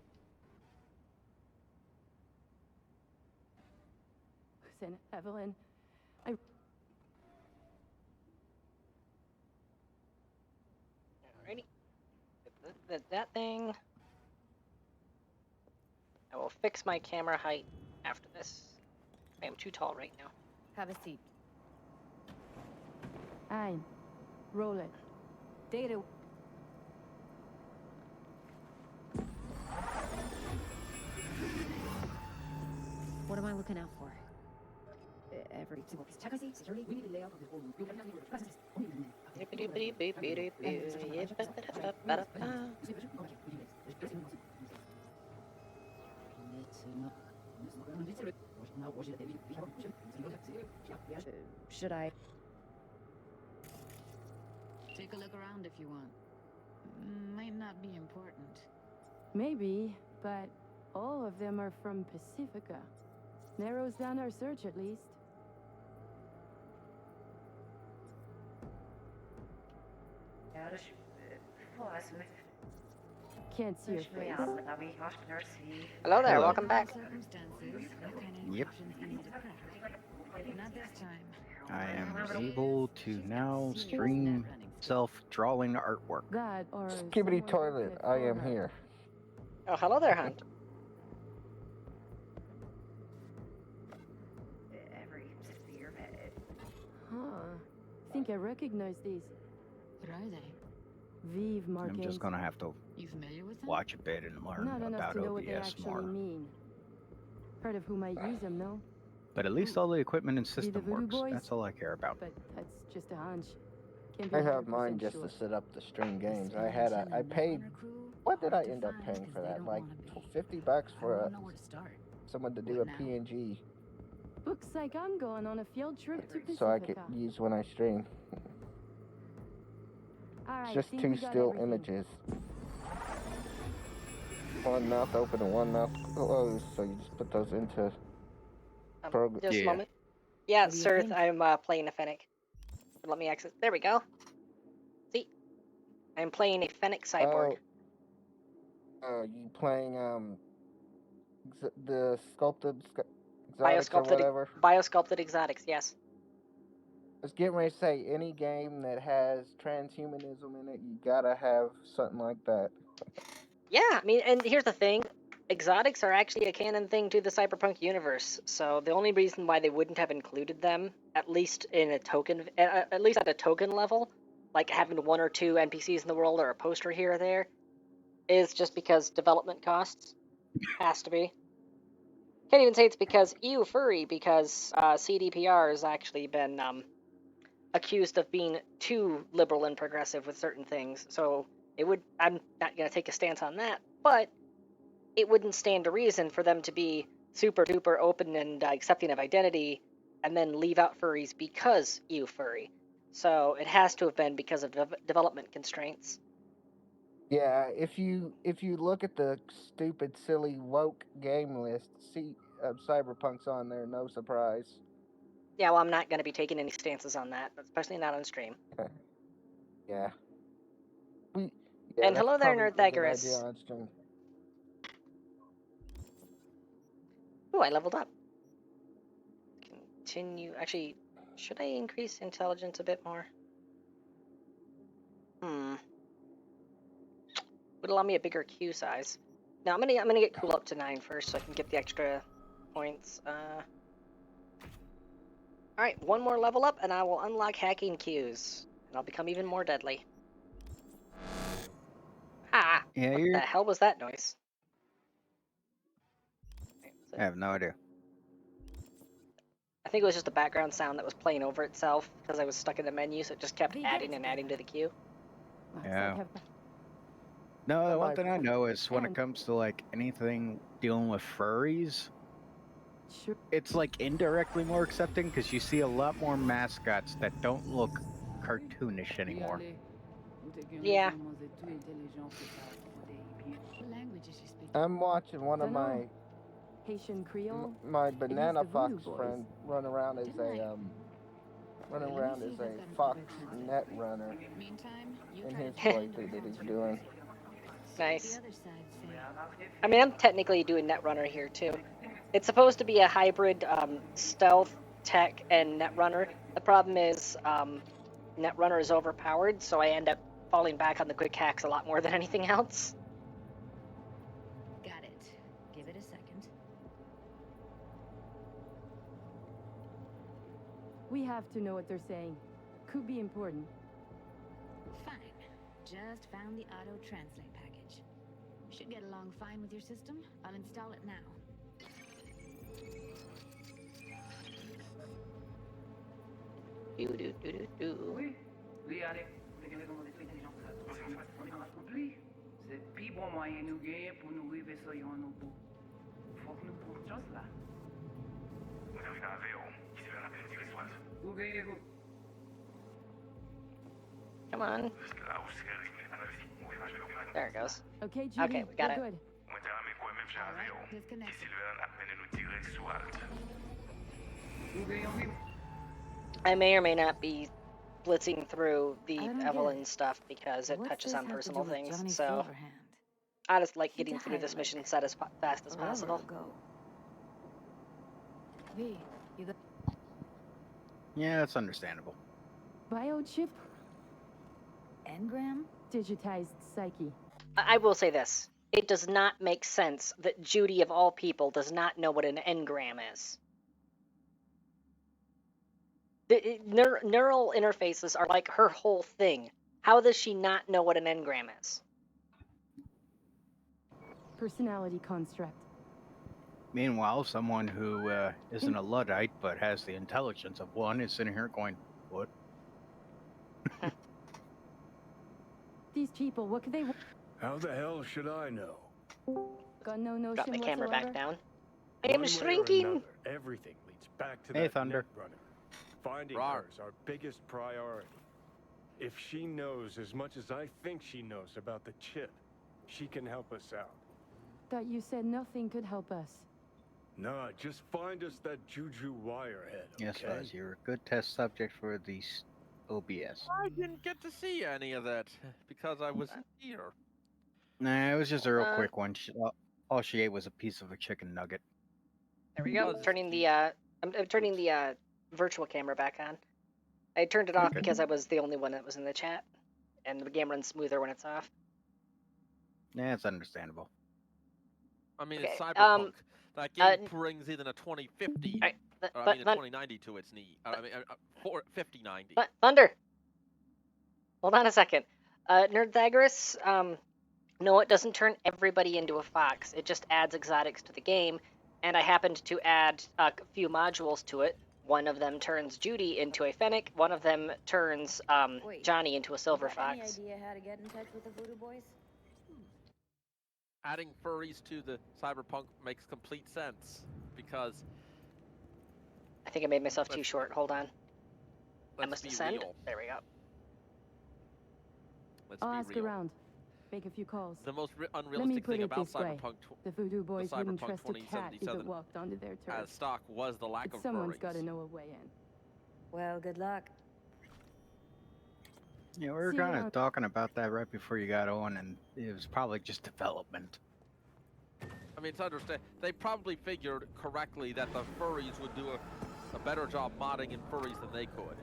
Listen, Evelyn, Alrighty. That thing. I will fix my camera height after this. I am too tall right now. Have a seat. Aye. Roll it. Data. What am I looking out for? Every single piece. Check, I see. Security. We need to lay out of the whole should I? Take a look around if you want. Might not be important. Maybe, but all of them are from Pacifica. Narrows down our search at least. Can't see your face. Hello there, Hello. welcome back. Yep. Not this time. I am able to now stream self-drawing artwork. That or Skibbity someone toilet, working it I for am her. here. Oh, hello there, Hunt. Huh. Think I recognize these. What are they? Vive markings. I'm just gonna have to You familiar with them? watch a bit and learn Not enough about to know what they OBS actually more. mean. Part of who might use them, no? But at least all the equipment and Be the system Voodoo works. Boys? That's all I care about. But that's just a hunch. Can't be I have 100% mine just sure. to set up the stream games. I paid, what did I end up paying for that? Like $50 for someone to do a PNG Looks like I'm going on a field trip to Pacifica. so I could use when I stream. All right, Just think two we got still everything. images. One mouth open and one mouth closed, so you just put those into program. Just a moment. Yeah, sir, I'm playing a Fennec. Let me exit. There we go. See? I'm playing a Fennec cyborg. You playing the sculpted exotics or whatever? Biosculpted exotics, yes. I was getting ready to say, any game that has transhumanism in it, you gotta have something like that. Yeah, I mean, and here's the thing. Exotics are actually a canon thing to the Cyberpunk universe, so the only reason why they wouldn't have included them, at least in a token, at least at a token level, like having one or two NPCs in the world or a poster here or there, is just because development costs. Has to be. Can't even say it's because ew furry, because CDPR has actually been accused of being too liberal and progressive with certain things. So it would. I'm not gonna take a stance on that, but it wouldn't stand to reason for them to be super duper open and accepting of identity, and then leave out furries because ew furry. So it has to have been because of development constraints. Yeah, if you look at the stupid, silly, woke game list, see Cyberpunk's on there, no surprise. Yeah, well, I'm not going to be taking any stances on that, especially not on stream. Yeah. And that's hello there, probably a good idea Nerdthagorus. on stream. Ooh, I leveled up. Continue. Actually, should I increase intelligence a bit more? Would allow me a bigger queue size. Now I'm gonna get cool up to 9 first, so I can get the extra points. All right, one more level up, and I will unlock hacking queues, and I'll become even more deadly. Ah! Yeah, what the hell was that noise? I have no idea. I think it was just a background sound that was playing over itself because I was stuck in the menu, so it just kept adding and adding to the queue. Yeah. No, the one thing I know is when it comes to like anything dealing with furries, it's like indirectly more accepting because you see a lot more mascots that don't look cartoonish anymore. Yeah. I'm watching one of my Haitian Creole. My banana fox friend run around as a fox net runner in his playthrough that he's doing. Nice. I mean, I'm technically doing Netrunner here too. It's supposed to be a hybrid stealth, tech, and Netrunner. The problem is Netrunner is overpowered, so I end up falling back on the quick hacks a lot more than anything else. Got it. Give it a second. We have to know what they're saying. Could be important. Fine. Just found the auto translate package. Should get along fine with your system. I'll install it now. Oui, allez, c'est plus bon moyen nous gagner pour nous arriver sur yon nous bout. Faut que nous prenions chance là. On arrive à Véro, qui se fait rappeler du restaurant. Où gagnez-vous? Come on. There it goes. Okay, Judy, okay, we got it. Good. I may or may not be blitzing through the I don't get Evelyn it. stuff because it What's touches this on have to personal do with things. Johnny So Silverhand? I just like He getting through died, this mission like, set as fast as forever possible. ago. V, you got Yeah, that's understandable. Biochip? engram? Digitized psyche. I will say this. It does not make sense that Judy, of all people, does not know what an engram is. Neural interfaces are like her whole thing. How does she not know what an engram is? Personality construct. Meanwhile, someone who isn't a Luddite but has the intelligence of one is sitting here going, "What?" These people, what could they want? How the hell should I know? Got no notion Got my camera whatsoever? back down. I am One way or shrinking. another, everything leads back to Hey, that Thunder. Netrunner. Finding Rawr. her is our biggest priority. If she knows as much as I think she knows about the chip, she can help us out. Thought you said nothing could help us. Nah, just find us that Juju wirehead, okay? Yes, Fuzz, you're a good test subject for the OBS. I didn't get to see any of that because I wasn't here. Nah, it was just a real quick one. All she ate was a piece of a chicken nugget. There we go. Turning the I'm turning the virtual camera back on. I turned it off because I was the only one that was in the chat, and the game runs smoother when it's off. Yeah, it's understandable. I mean, Okay, it's Cyberpunk. That game brings even a 2050, right, I mean a 2090 to its knee. I mean, 5090. Thunder. Hold on a second. Nerdthagoras, no, it doesn't turn everybody into a fox. It just adds exotics to the game, and I happened to add a few modules to it. One of them turns Judy into a Fennec. One of them turns Johnny into a silver fox. Any idea how to get in touch with the Voodoo Boys? Adding furries to the Cyberpunk makes complete sense because I think I made myself too short. Hold on. I must be ascend. real. There we go. I'll be ask real. around. Make a few calls. The most Let me unrealistic put thing it about this way. Cyberpunk, The Voodoo Boys wouldn't Cyberpunk trust a cat if it 2077 walked onto their turf. as stock was the lack But of someone's furries. got to know a way in. Well, good luck. Yeah, we were See you kind of around. talking about that right before you got on, and it was probably just development. I mean, it's understand. They probably figured correctly that the furries would do a better job modding in furries than they could.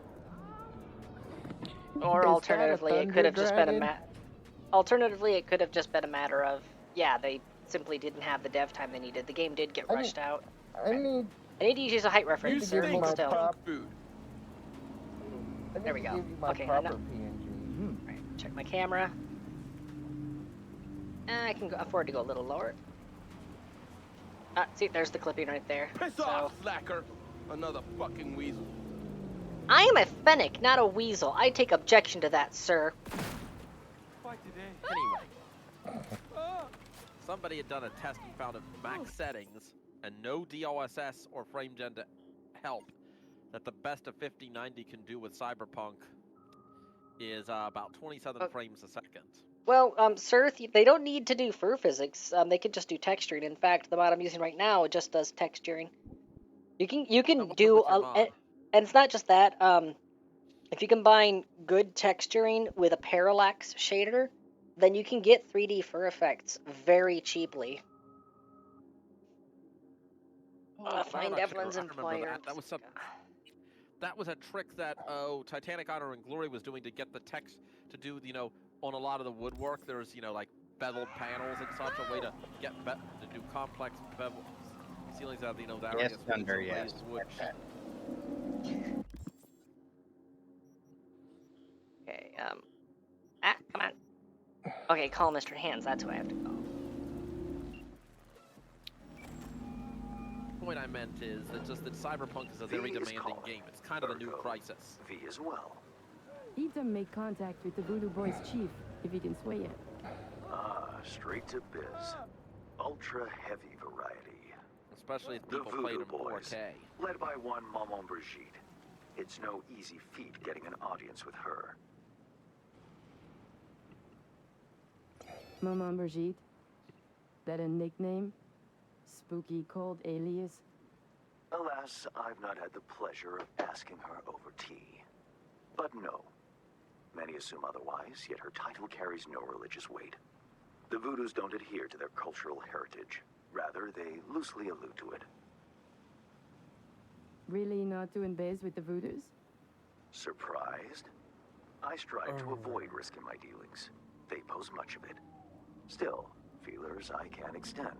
Or alternatively, it could have just been Dragon? Alternatively, it could have just been a matter of, yeah, they simply didn't have the dev time they needed. The game did get rushed out. I need I need to use a height reference, sir. give me Hold my still. Food. I need There we to go. give you my Okay, proper I know. PNG. Right, check my camera. I can afford to go a little lower. See, there's the clipping right there. Piss off, slacker! Another fucking weasel. I am a Fennec, not a weasel. I take objection to that, sir. Anyway, somebody had done a test and found at max settings and no DLSS or frame gen to help that the best a 5090 can do with Cyberpunk is about 27 frames a second. Well, sir, they don't need to do fur physics. They could just do texturing. In fact, the mod I'm using right now just does texturing. You can do, and it's not just that. If you combine good texturing with a parallax shader, then you can get 3D fur effects very cheaply. Find Evelyn's employer. That was a trick that Titanic Honor and Glory was doing to get the text to do, on a lot of the woodwork. There's, like beveled panels and such, a way to get to do complex bevel ceilings out of, that Yes, Thunder, yes. wood. Okay, come on. Okay, call Mr. Hands, that's who I have to call. The point I meant is that Cyberpunk is a very demanding game. It's kind of the new Crisis. V as well. Need to make contact with the Voodoo Boys chief, if he can sway it. Ah, straight to biz. Ultra heavy variety. Especially if The people played Voodoo in Boys, 4K. led by one Maman Brigitte. It's no easy feat getting an audience with her. Maman Brigitte? That a nickname? Spooky cold alias? Alas, I've not had the pleasure of asking her over tea. But no. Many assume otherwise, yet her title carries no religious weight. The Voodoos don't adhere to their cultural heritage. Rather, they loosely allude to it. Really not doing biz with the Voodoos? Surprised? I strive to avoid risk in my dealings. They pose much of it. Still, feelers I can extend.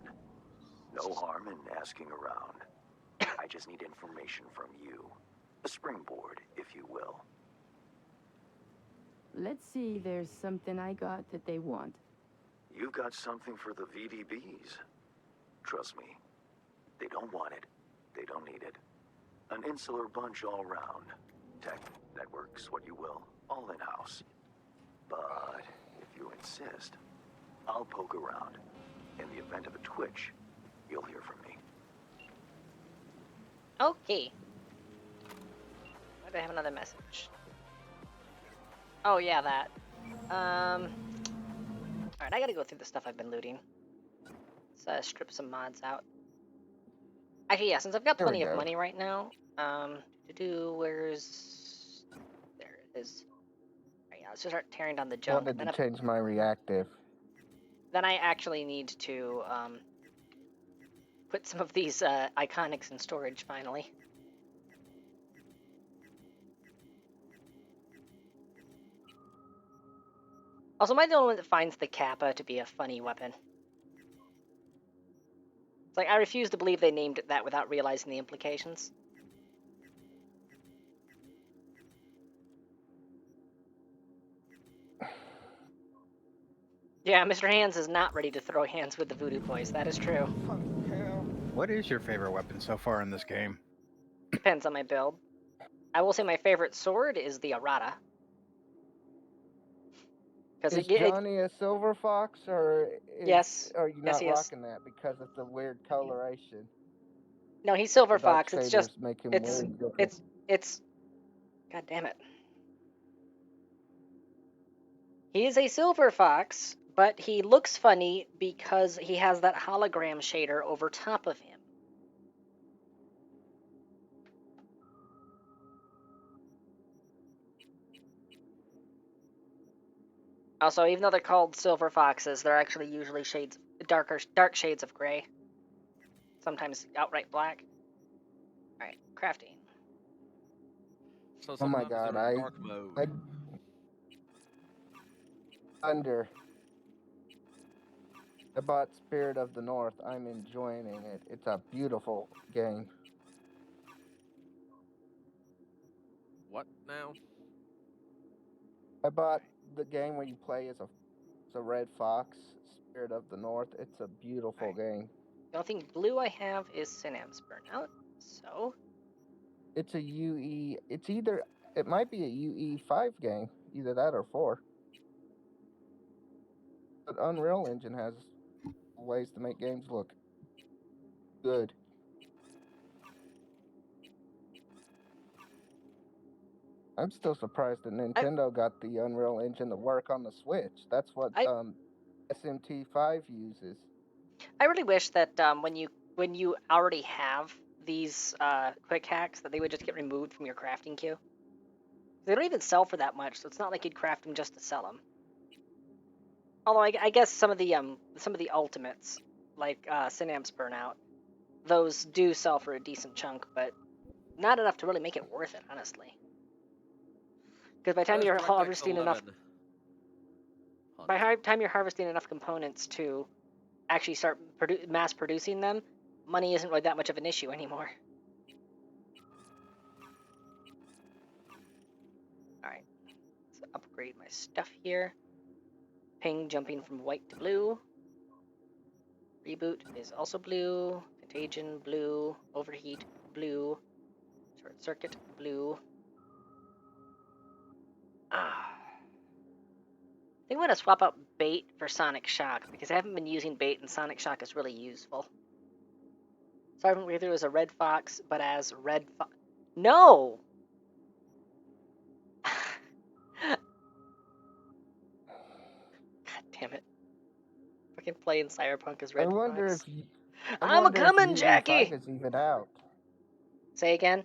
No harm in asking around. I just need information from you. A springboard, if you will. Let's see, there's something I got that they want. You've got something for the VDBs. Trust me, they don't want it. They don't need it. An insular bunch all round. Tech, networks, what you will, all in-house. But if you insist, I'll poke around. In the event of a twitch, you'll hear from me. Okay. Why do I have another message? Oh yeah, that. Alright, I gotta go through the stuff I've been looting. Let's strip some mods out. Actually, yeah, since I've got plenty of money right now, where's... There it is. Alright, yeah, let's just start tearing down the I junk. wanted to change my reactive. Then I actually need to, put some of these, iconics in storage, finally. Also, am I the only one that finds the Kappa to be a funny weapon? It's like, I refuse to believe they named it that without realizing the implications. Yeah, Mr. Hands is not ready to throw hands with the Voodoo Boys, that is true. What is your favorite weapon so far in this game? Depends on my build. I will say my favorite sword is the Arata. Is Johnny a silver fox, or yes, are you yes, not he is. rocking that because of the weird coloration? No, he's silver The dark fox. It's shaders just make him it's weird looking. it's God damn it. He is a silver fox, but he looks funny because he has that hologram shader over top of him. Also, even though they're called silver foxes, they're actually usually dark shades of gray. Sometimes outright black. Alright, crafting. So Oh my sometimes god, they're in dark mode. I bought Spirit of the North. I'm enjoying it. It's a beautiful game. What now? I bought the game where you play as a red fox, Spirit of the North. It's a beautiful game. The only thing blue I have is Synapse Burnout, so... It's a UE... It might be a UE5 game. Either that or 4. But Unreal Engine has ways to make games look good. I'm still surprised that Nintendo got the Unreal Engine to work on the Switch. That's what SMT5 uses. I really wish that when you already have these quick hacks, that they would just get removed from your crafting queue. They don't even sell for that much, so it's not like you'd craft them just to sell them. Although I guess some of the ultimates, like Synapse Burnout, those do sell for a decent chunk, but not enough to really make it worth it, honestly. Because by the time you're harvesting enough, components to actually start mass producing them, money isn't really that much of an issue anymore. Alright, let's upgrade my stuff here. Ping jumping from white to blue. Reboot is also blue. Contagion, blue. Overheat, blue. Short circuit, blue. I think I'm going to swap out bait for Sonic Shock, because I haven't been using bait, and Sonic Shock is really useful. Sergeant Breather is a red fox, but as red fox... No! God damn it. Fucking playing Cyberpunk as red fox. I wonder if I'm a-comin', Jackie! is even out. Say again?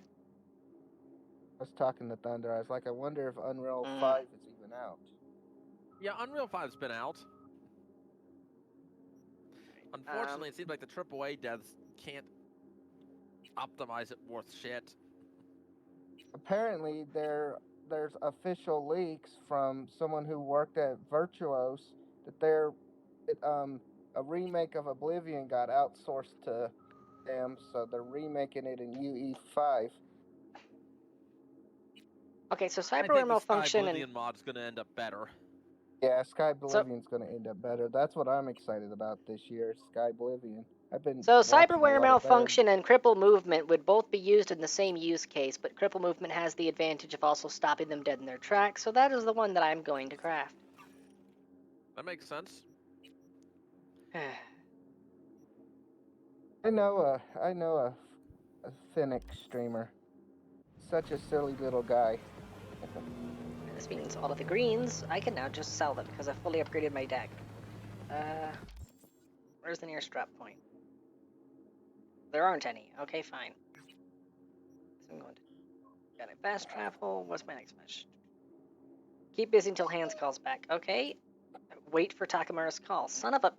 I was talking to Thunder. I was like, I wonder if Unreal 5 is even out. Yeah, Unreal 5's been out. Unfortunately, it seems like the AAA devs can't optimize it worth shit. Apparently, there's official leaks from someone who worked at Virtuos that a remake of Oblivion got outsourced to them, so they're remaking it in UE5. Okay, so I cyberware think the malfunction Sky and mod is going to end up better. Yeah, Sky Oblivion's going to end up better. That's what I'm excited about this year, Sky Oblivion. I've been so watching a cyberware lot of malfunction and cripple movement would both be used in the same use case, but cripple movement has the advantage of also stopping them dead in their tracks, so that is the one that I'm going to craft. That makes sense. I know a Fenntech streamer. Such a silly little guy. This means all of the greens, I can now just sell them because I've fully upgraded my deck. Where's the nearest drop point? There aren't any. Okay, fine. So I'm going to get a fast travel. What's my next match? Keep busy until Hands calls back. Okay. Wait for Takamura's call. Son of a...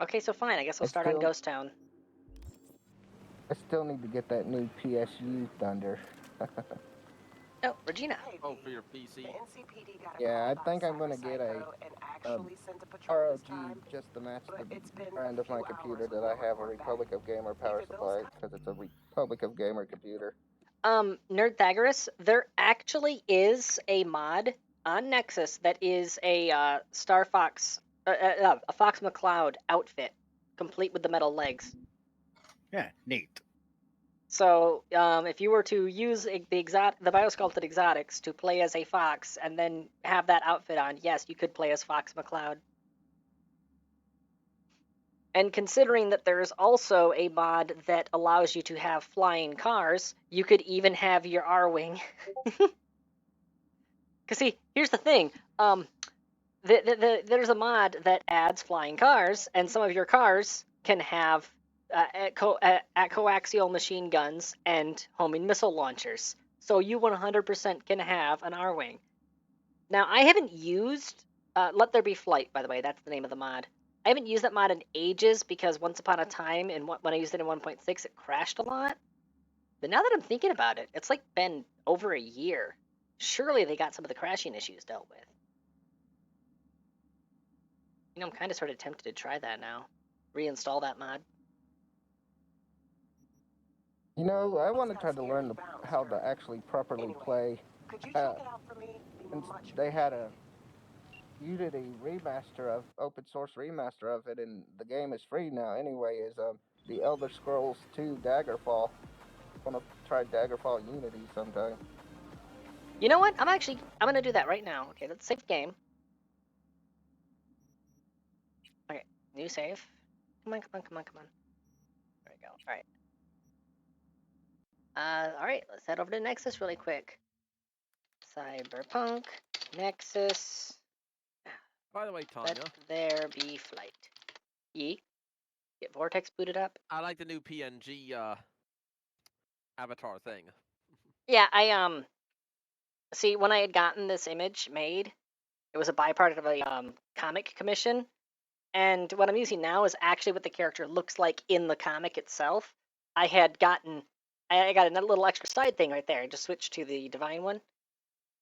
Okay, so fine. I guess I'll start on Ghost Town. I still need to get that new PSU Thunder. Oh, Regina. Oh, for your PC. Yeah, I think I'm going to get a ROG just to match the brand of my computer that I have, a Republic of Gamer power supply, because it's a Republic of Gamer computer. Nerdthagoras, there actually is a mod on Nexus that is a Star Fox, a Fox McCloud outfit, complete with the metal legs. Yeah, neat. So, if you were to use the biosculpted exotics to play as a fox and then have that outfit on, yes, you could play as Fox McCloud. And considering that there is also a mod that allows you to have flying cars, you could even have your R-Wing. Because see, here's the thing. There's a mod that adds flying cars, and some of your cars can have coaxial machine guns and homing missile launchers. So you 100% can have an R-Wing. Now, I haven't used Let There Be Flight, by the way. That's the name of the mod. I haven't used that mod in ages because once upon a time, when I used it in 1.6, it crashed a lot. But now that I'm thinking about it, it's like been over a year. Surely they got some of the crashing issues dealt with. You know, I'm kind of sort of tempted to try that now. Reinstall that mod. You know, I want to try to learn how to actually properly play. And they had a Unity remaster of open source remaster of it, and the game is free now. Anyway, is the Elder Scrolls 2 Daggerfall. I want to try Daggerfall Unity sometime. You know what? I'm gonna do that right now. Okay, let's save game. Okay, new save. Come on. There we go. Alright, let's head over to Nexus really quick. Cyberpunk, Nexus. By the way, Tanya. Let there be flight. Ye? Get Vortex booted up? I like the new PNG avatar thing. Yeah, see, when I had gotten this image made, it was a byproduct of a comic commission, and what I'm using now is actually what the character looks like in the comic itself. I got a little extra side thing right there. I just switched to the Divine one.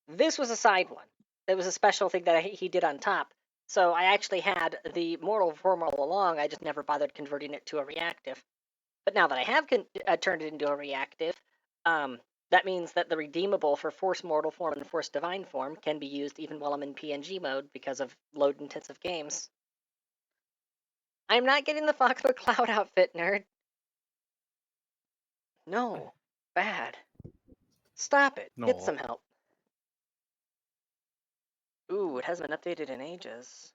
This was a side one. It was a special thing that he did on top. So I actually had the mortal form all along. I just never bothered converting it to a reactive. But now that I have turned it into a reactive, that means that the redeemable for Force Mortal Form and Force Divine Form can be used even while I'm in PNG mode because of load-intensive games. I'm not getting the Fox McCloud outfit, nerd. No. Bad. Stop it. No. Get some help. Ooh, it hasn't been updated in ages.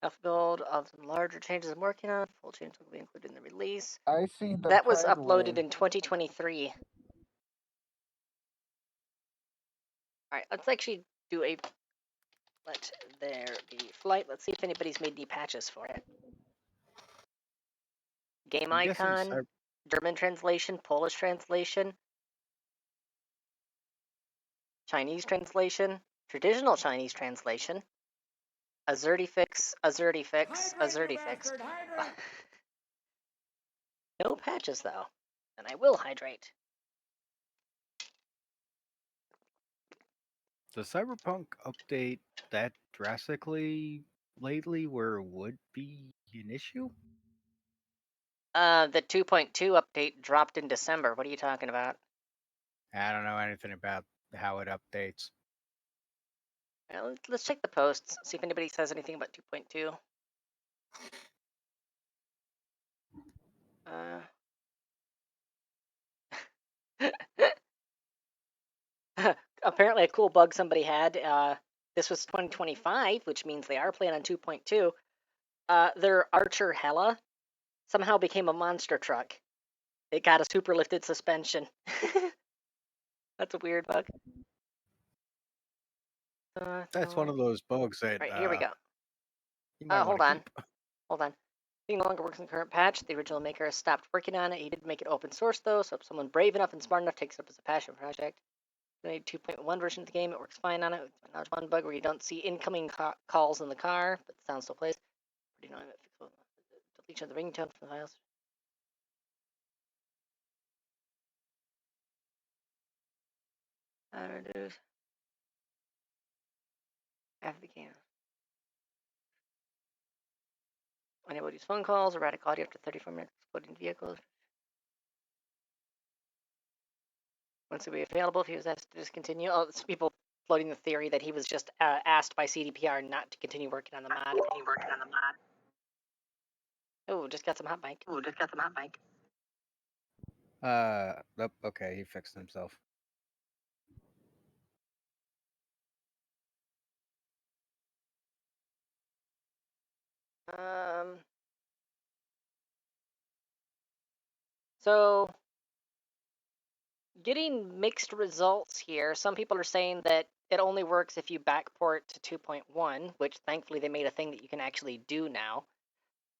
Alpha build of some larger changes I'm working on. Full change will be included in the release. I see the That was Pride uploaded Land. in 2023. Alright, let's actually do a Let There Be Flight. Let's see if anybody's made any patches for it. Game icon. German translation, Polish translation, Chinese translation, traditional Chinese translation, Azertifix, Azertifix, Azertifix. No patches though, and I will hydrate. Does Cyberpunk update that drastically lately where it would be an issue? The 2.2 update dropped in December. What are you talking about? I don't know anything about how it updates. Let's check the posts, see if anybody says anything about 2.2. Apparently, a cool bug somebody had. This was 2025, which means they are playing on 2.2. Their Archer Hella somehow became a monster truck. It got a super lifted suspension. That's a weird bug. That's one of those bugs that Right, here we go. you might want Hold to on. keep. Hold on. It no longer works in the current patch. The original maker has stopped working on it. He did make it open source though, so if someone brave enough and smart enough takes it up as a passion project. The 2.1 version of the game, it works fine on it. There's one bug where you don't see incoming calls in the car, but the sound still plays. Pretty annoying. Deletion of the ringtone from the files. Reduce. After the game. Unable to use phone calls, erratic audio after 34 minutes exploding vehicles. Once it will be available, if he was asked to discontinue. Oh, some people floating the theory that he was just asked by CDPR not to continue working on the mod. Oh, just got some hot mic. Okay, he fixed himself. So, getting mixed results here. Some people are saying that it only works if you backport to 2.1, which thankfully they made a thing that you can actually do now.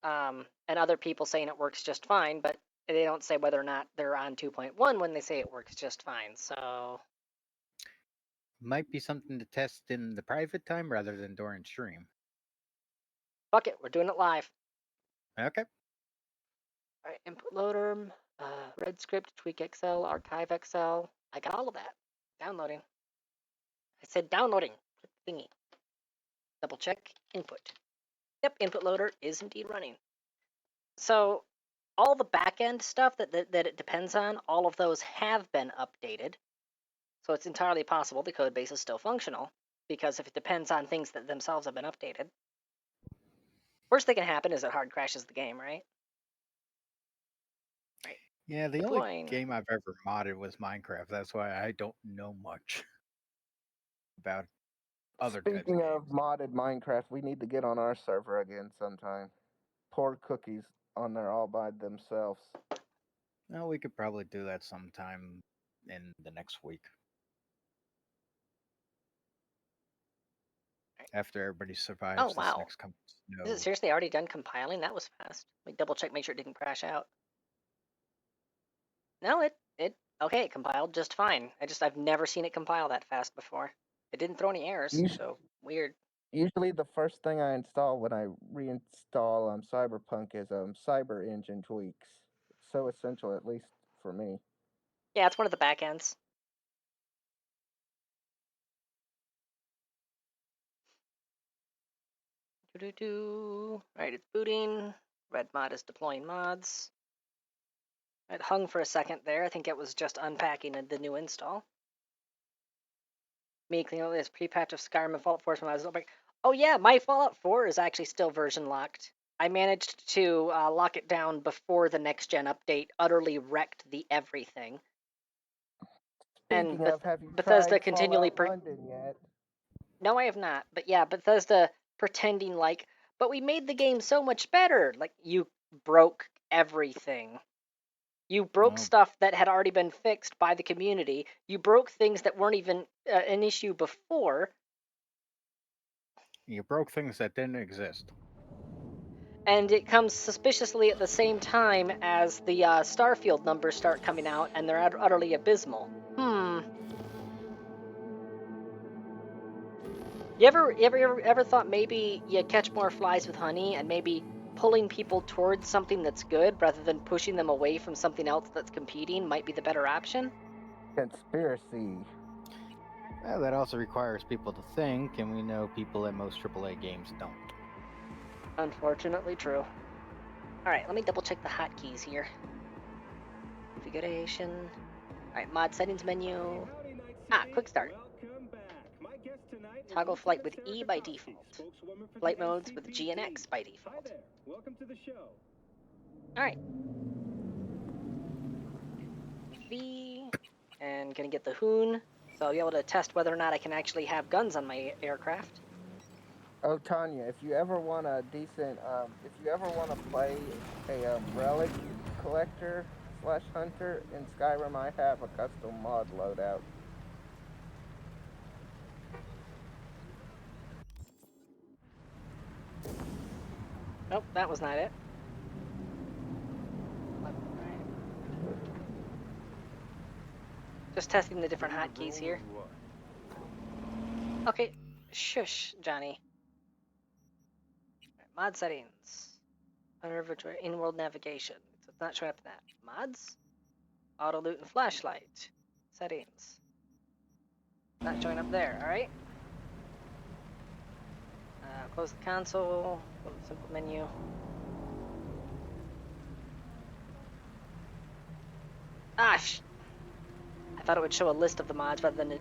And other people saying it works just fine, but they don't say whether or not they're on 2.1 when they say it works just fine. So, Might be something to test in the private time rather than during stream. fuck it, we're doing it live. Okay. All right, input loader, red script, tweak XL, archive XL. I got all of that. Downloading. I said downloading. Click thingy. Double check input. Yep, input loader is indeed running. So all the backend stuff that it depends on, all of those have been updated. So it's entirely possible the code base is still functional, because if it depends on things that themselves have been updated. Worst thing can happen is it hard crashes the game, right? Right. Yeah, the Deploying. only game I've ever modded was Minecraft. That's why I don't know much about other Speaking of modded Minecraft, we need to get on our server again sometime. Poor cookies on there all by themselves. Well, we could probably do that sometime in the next week. After everybody survives this next snow. Is it seriously already done compiling? That was fast. Let me double check, make sure it didn't crash out. No, it okay, it compiled just fine. I've never seen it compile that fast before. It didn't throw any errors, so weird. Usually the first thing I install when I reinstall Cyberpunk is Cyber Engine tweaks. It's so essential, at least for me. Yeah, it's one of the backends. Alright, it's booting. Red mod is deploying mods. It hung for a second there. I think it was just unpacking the new install. Me cleaning all this pre-patch of Skyrim and Fallout 4 when I was over. Oh yeah, my Fallout 4 is actually still version locked. I managed to lock it down before the next gen update utterly wrecked the everything. Speaking of, have you Bethesda tried continually Fallout London yet? No, I have not. But yeah, Bethesda pretending like, but we made the game so much better. Like, you broke everything. You broke stuff that had already been fixed by the community. You broke things that weren't even an issue before. You broke things that didn't exist. And it comes suspiciously at the same time as the Starfield numbers start coming out, and they're utterly abysmal. You ever thought maybe you catch more flies with honey, and maybe pulling people towards something that's good rather than pushing them away from something else that's competing might be the better option? Conspiracy. Well, that also requires people to think, and we know people at most AAA games don't. Unfortunately true. Alright, let me double check the hotkeys here. Configuration. Alright, mod settings menu. Quick start. Toggle flight with E by default. Flight modes with G and X by default. Welcome to the show. Alright. V. And gonna get the Hoon. So I'll be able to test whether or not I can actually have guns on my aircraft. Oh, Tanya, if you ever want a decent, if you ever want to play a relic collector / hunter in Skyrim, I have a custom mod loadout. Nope, that was not it. Just testing the different hotkeys here. Okay, shush, Johnny. Mod settings. In-world navigation. So it's not showing up in that. Mods? Auto loot and flashlight. Settings. Not showing up there, alright? Close the console. Go to the simple menu. I thought it would show a list of the mods rather than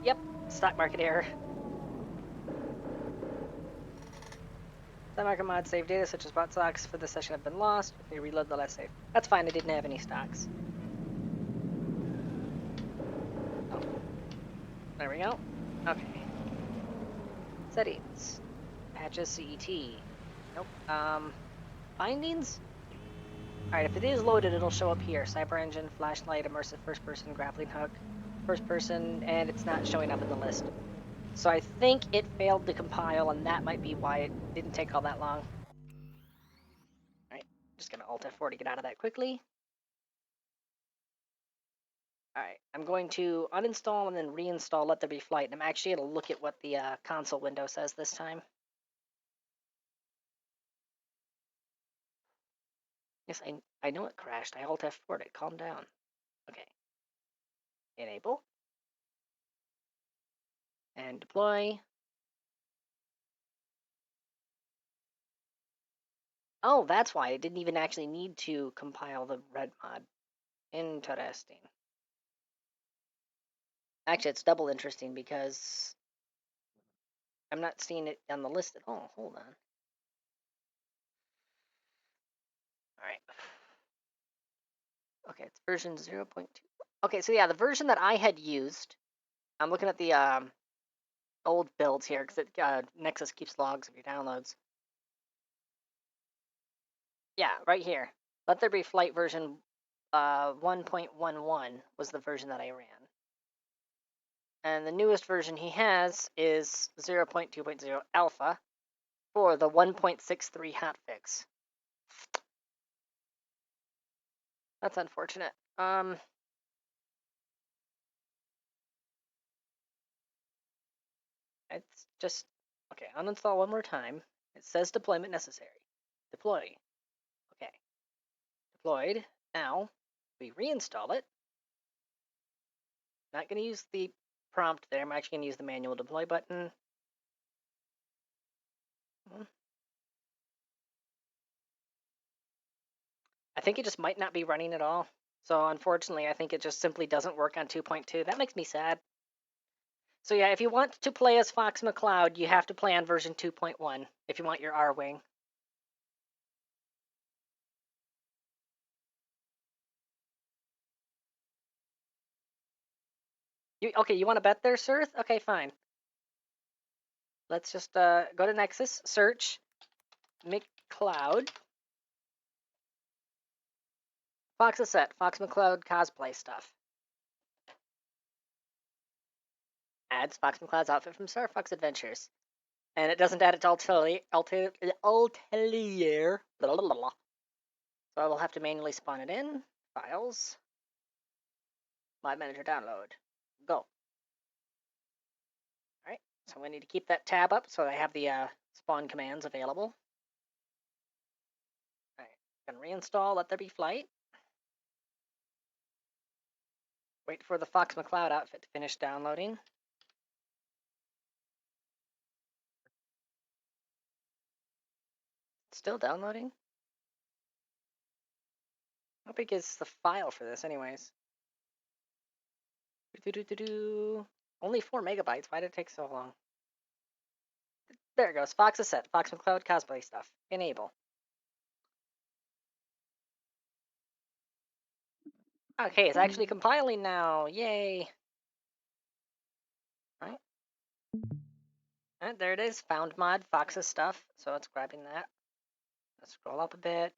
Yep, stock market error. Stock market mod save data such as bought stocks for this session have been lost. If you reload the last save. That's fine, I didn't have any stocks. Oh. There we go. Okay. Settings. Patches CET. Nope. Findings? Alright, if it is loaded, it'll show up here. Cyber engine, flashlight, immersive first person, grappling hook, first person, and it's not showing up in the list. So I think it failed to compile, and that might be why it didn't take all that long. Alright, just gonna Alt F4 to get out of that quickly. Alright, I'm going to uninstall and then reinstall Let There Be Flight, and I'm actually gonna look at what the console window says this time. Yes, I know it crashed. I Alt F4'd it. Calm down. Okay. Enable. And deploy. Oh, that's why. It didn't even actually need to compile the red mod. Interesting. Actually, it's double interesting because I'm not seeing it on the list at all. Hold on. Alright. Okay, it's version 0.2. Okay, so yeah, the version that I had used, I'm looking at the old builds here because Nexus keeps logs of your downloads. Yeah, right here. Let There Be Flight version 1.11 was the version that I ran. And the newest version he has is 0.2.0 alpha for the 1.63 hotfix. That's unfortunate. It's just okay. Uninstall one more time. It says deployment necessary. Deploy. Okay. Deployed. Now we reinstall it. Not going to use the prompt there. I'm actually going to use the manual deploy button. I think it just might not be running at all. So unfortunately, I think it just simply doesn't work on 2.2. That makes me sad. So yeah, if you want to play as Fox McCloud, you have to play on version 2.1 if you want your R-Wing. Okay, you want to bet there, Sirth? Okay, fine. Let's just go to Nexus, search McCloud. Fox is set. Fox McCloud cosplay stuff. Adds Fox McCloud's outfit from Star Fox Adventures. And it doesn't add it to Atelier. Blah, blah, blah, blah. So I will have to manually spawn it in. Files. Mod Manager download. Go. Alright, so we need to keep that tab up so I have the spawn commands available. Alright, gonna reinstall Let There Be Flight. Wait for the Fox McCloud outfit to finish downloading. Still downloading? How big is the file for this anyways? Only 4 megabytes. Why did it take so long? There it goes. Fox is set. Fox McCloud cosplay stuff. Enable. Okay, it's actually compiling now. Yay. Alright. Alright, there it is. Found mod, Fox's stuff. So it's grabbing that. Let's scroll up a bit.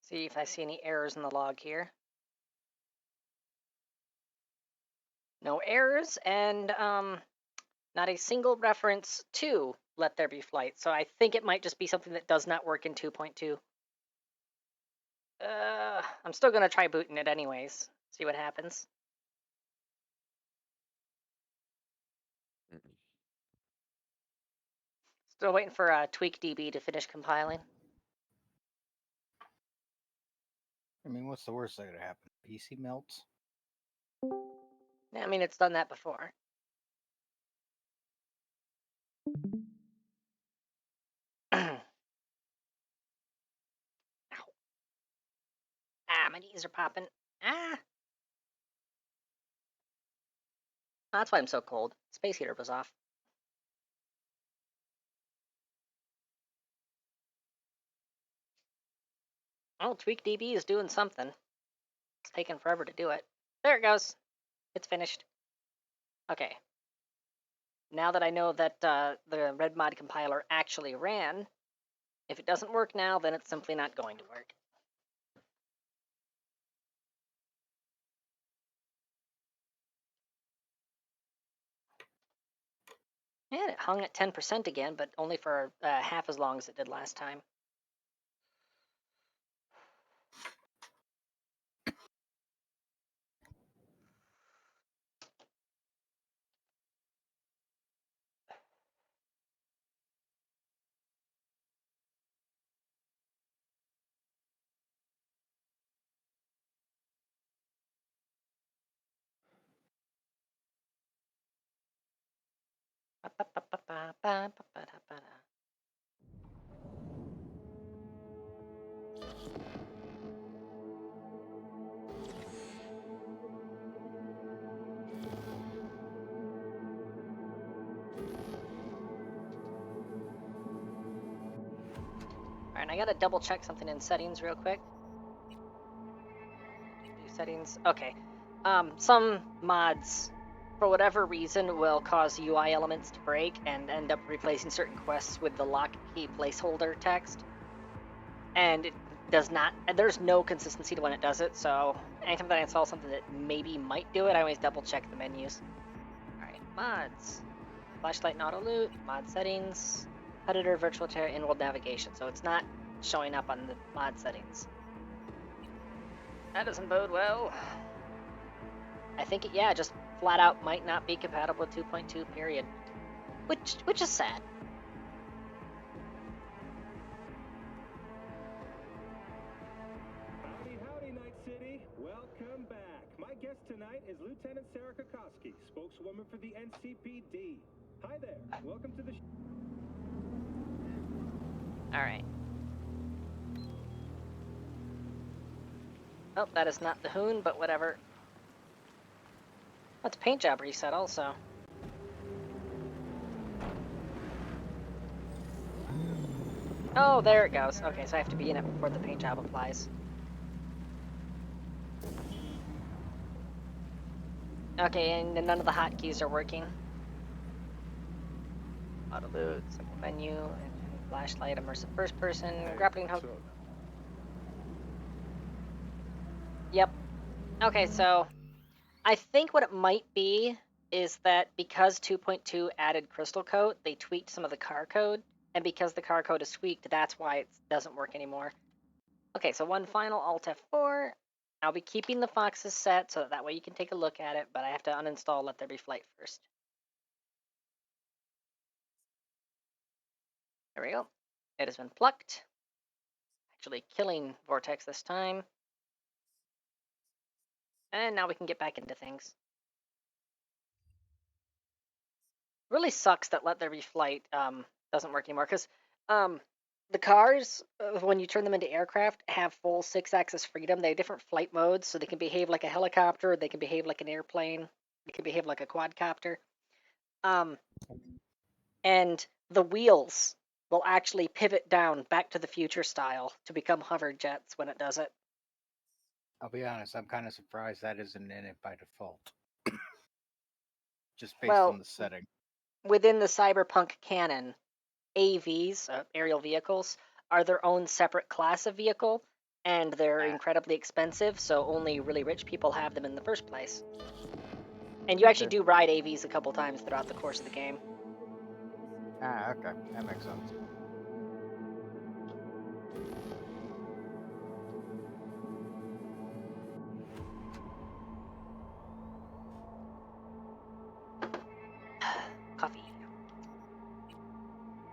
See if I see any errors in the log here. No errors, and not a single reference to Let There Be Flight. So I think it might just be something that does not work in 2.2. I'm still gonna try booting it anyways. See what happens. Still waiting for TweakDB to finish compiling. I mean, what's the worst that could happen? PC melts? Yeah, I mean, it's done that before. Ow. Ah, my knees are popping. Ah! That's why I'm so cold. Space heater was off. Oh, TweakDB is doing something. It's taking forever to do it. There it goes. It's finished. Okay. Now that I know that the red mod compiler actually ran, if it doesn't work now, then it's simply not going to work. And it hung at 10% again, but only for half as long as it did last time. Alright, I gotta double check something in settings real quick. Settings, okay. Some mods, for whatever reason, will cause UI elements to break and end up replacing certain quests with the lock key placeholder text. And it does not, there's no consistency to when it does it, so anytime that I install something that maybe might do it, I always double check the menus. Alright, mods. Flashlight and auto loot, mod settings, editor, virtual chair, in-world navigation. So it's not showing up on the mod settings. That doesn't bode well. I think it, yeah, just flat out might not be compatible with 2.2, period. Which is sad. Howdy, Night City. Welcome back. My guest tonight is Lieutenant Sarah Kokoski, spokeswoman for the NCPD. Hi there. Welcome to the Alright. Oh, that is not the Hoon, but whatever. That's paint job reset also. Oh, there it goes. Okay, so I have to be in it before the paint job applies. Okay, and none of the hotkeys are working. Auto loot, simple menu, and flashlight, immersive first person, grappling hook. Yep. Okay, so I think what it might be is that because 2.2 added Crystal Coat, they tweaked some of the car code, and because the car code is tweaked, that's why it doesn't work anymore. Okay, so one final Alt F4. I'll be keeping the Foxes set, so that way you can take a look at it, but I have to uninstall Let There Be Flight first. There we go. It has been plucked. Actually killing Vortex this time. And now we can get back into things. Really sucks that Let There Be Flight doesn't work anymore, because the cars, when you turn them into aircraft, have full 6-axis freedom. They have different flight modes, so they can behave like a helicopter, they can behave like an airplane, they can behave like a quadcopter. And the wheels will actually pivot down Back to the Future style to become hover jets when it does it. I'll be honest, I'm kind of surprised that isn't in it by default. Just based Well, on the setting. Within the Cyberpunk canon, AVs, aerial vehicles, are their own separate class of vehicle, and they're incredibly expensive, so only really rich people have them in the first place. And you actually do ride AVs a couple times throughout the course of the game. Ah, okay. That makes sense. Coffee.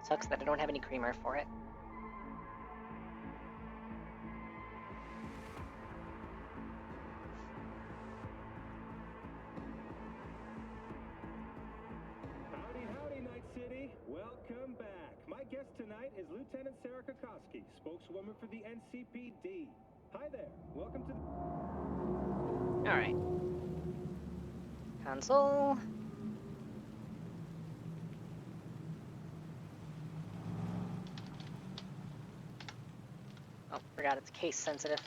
Sucks that I don't have any creamer for it. Howdy, Night City. Welcome back. My guest tonight is Lieutenant Sarah Kokoski, spokeswoman for the NCPD. Hi there. Welcome to the... Alright. Console. Oh, forgot it's case sensitive.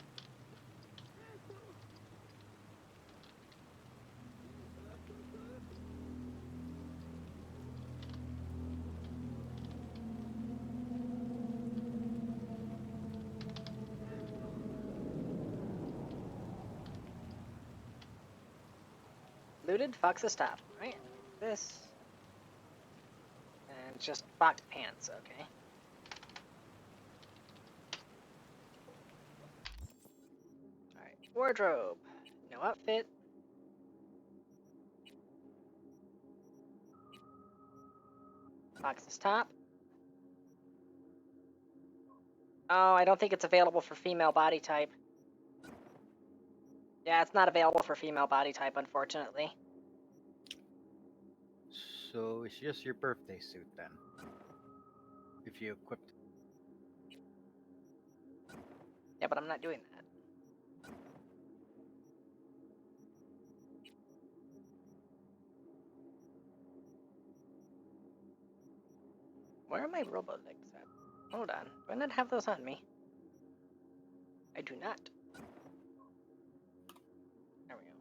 Looted Fox's top. Right. This. And just Fox pants, okay. Alright. Wardrobe. No outfit. Fox's top. Oh, I don't think it's available for female body type. Yeah, it's not available for female body type, unfortunately. So it's just your birthday suit then, if you equipped. Yeah, but I'm not doing that. Where are my robo legs at? Hold on. Do I not have those on me? I do not. There we go.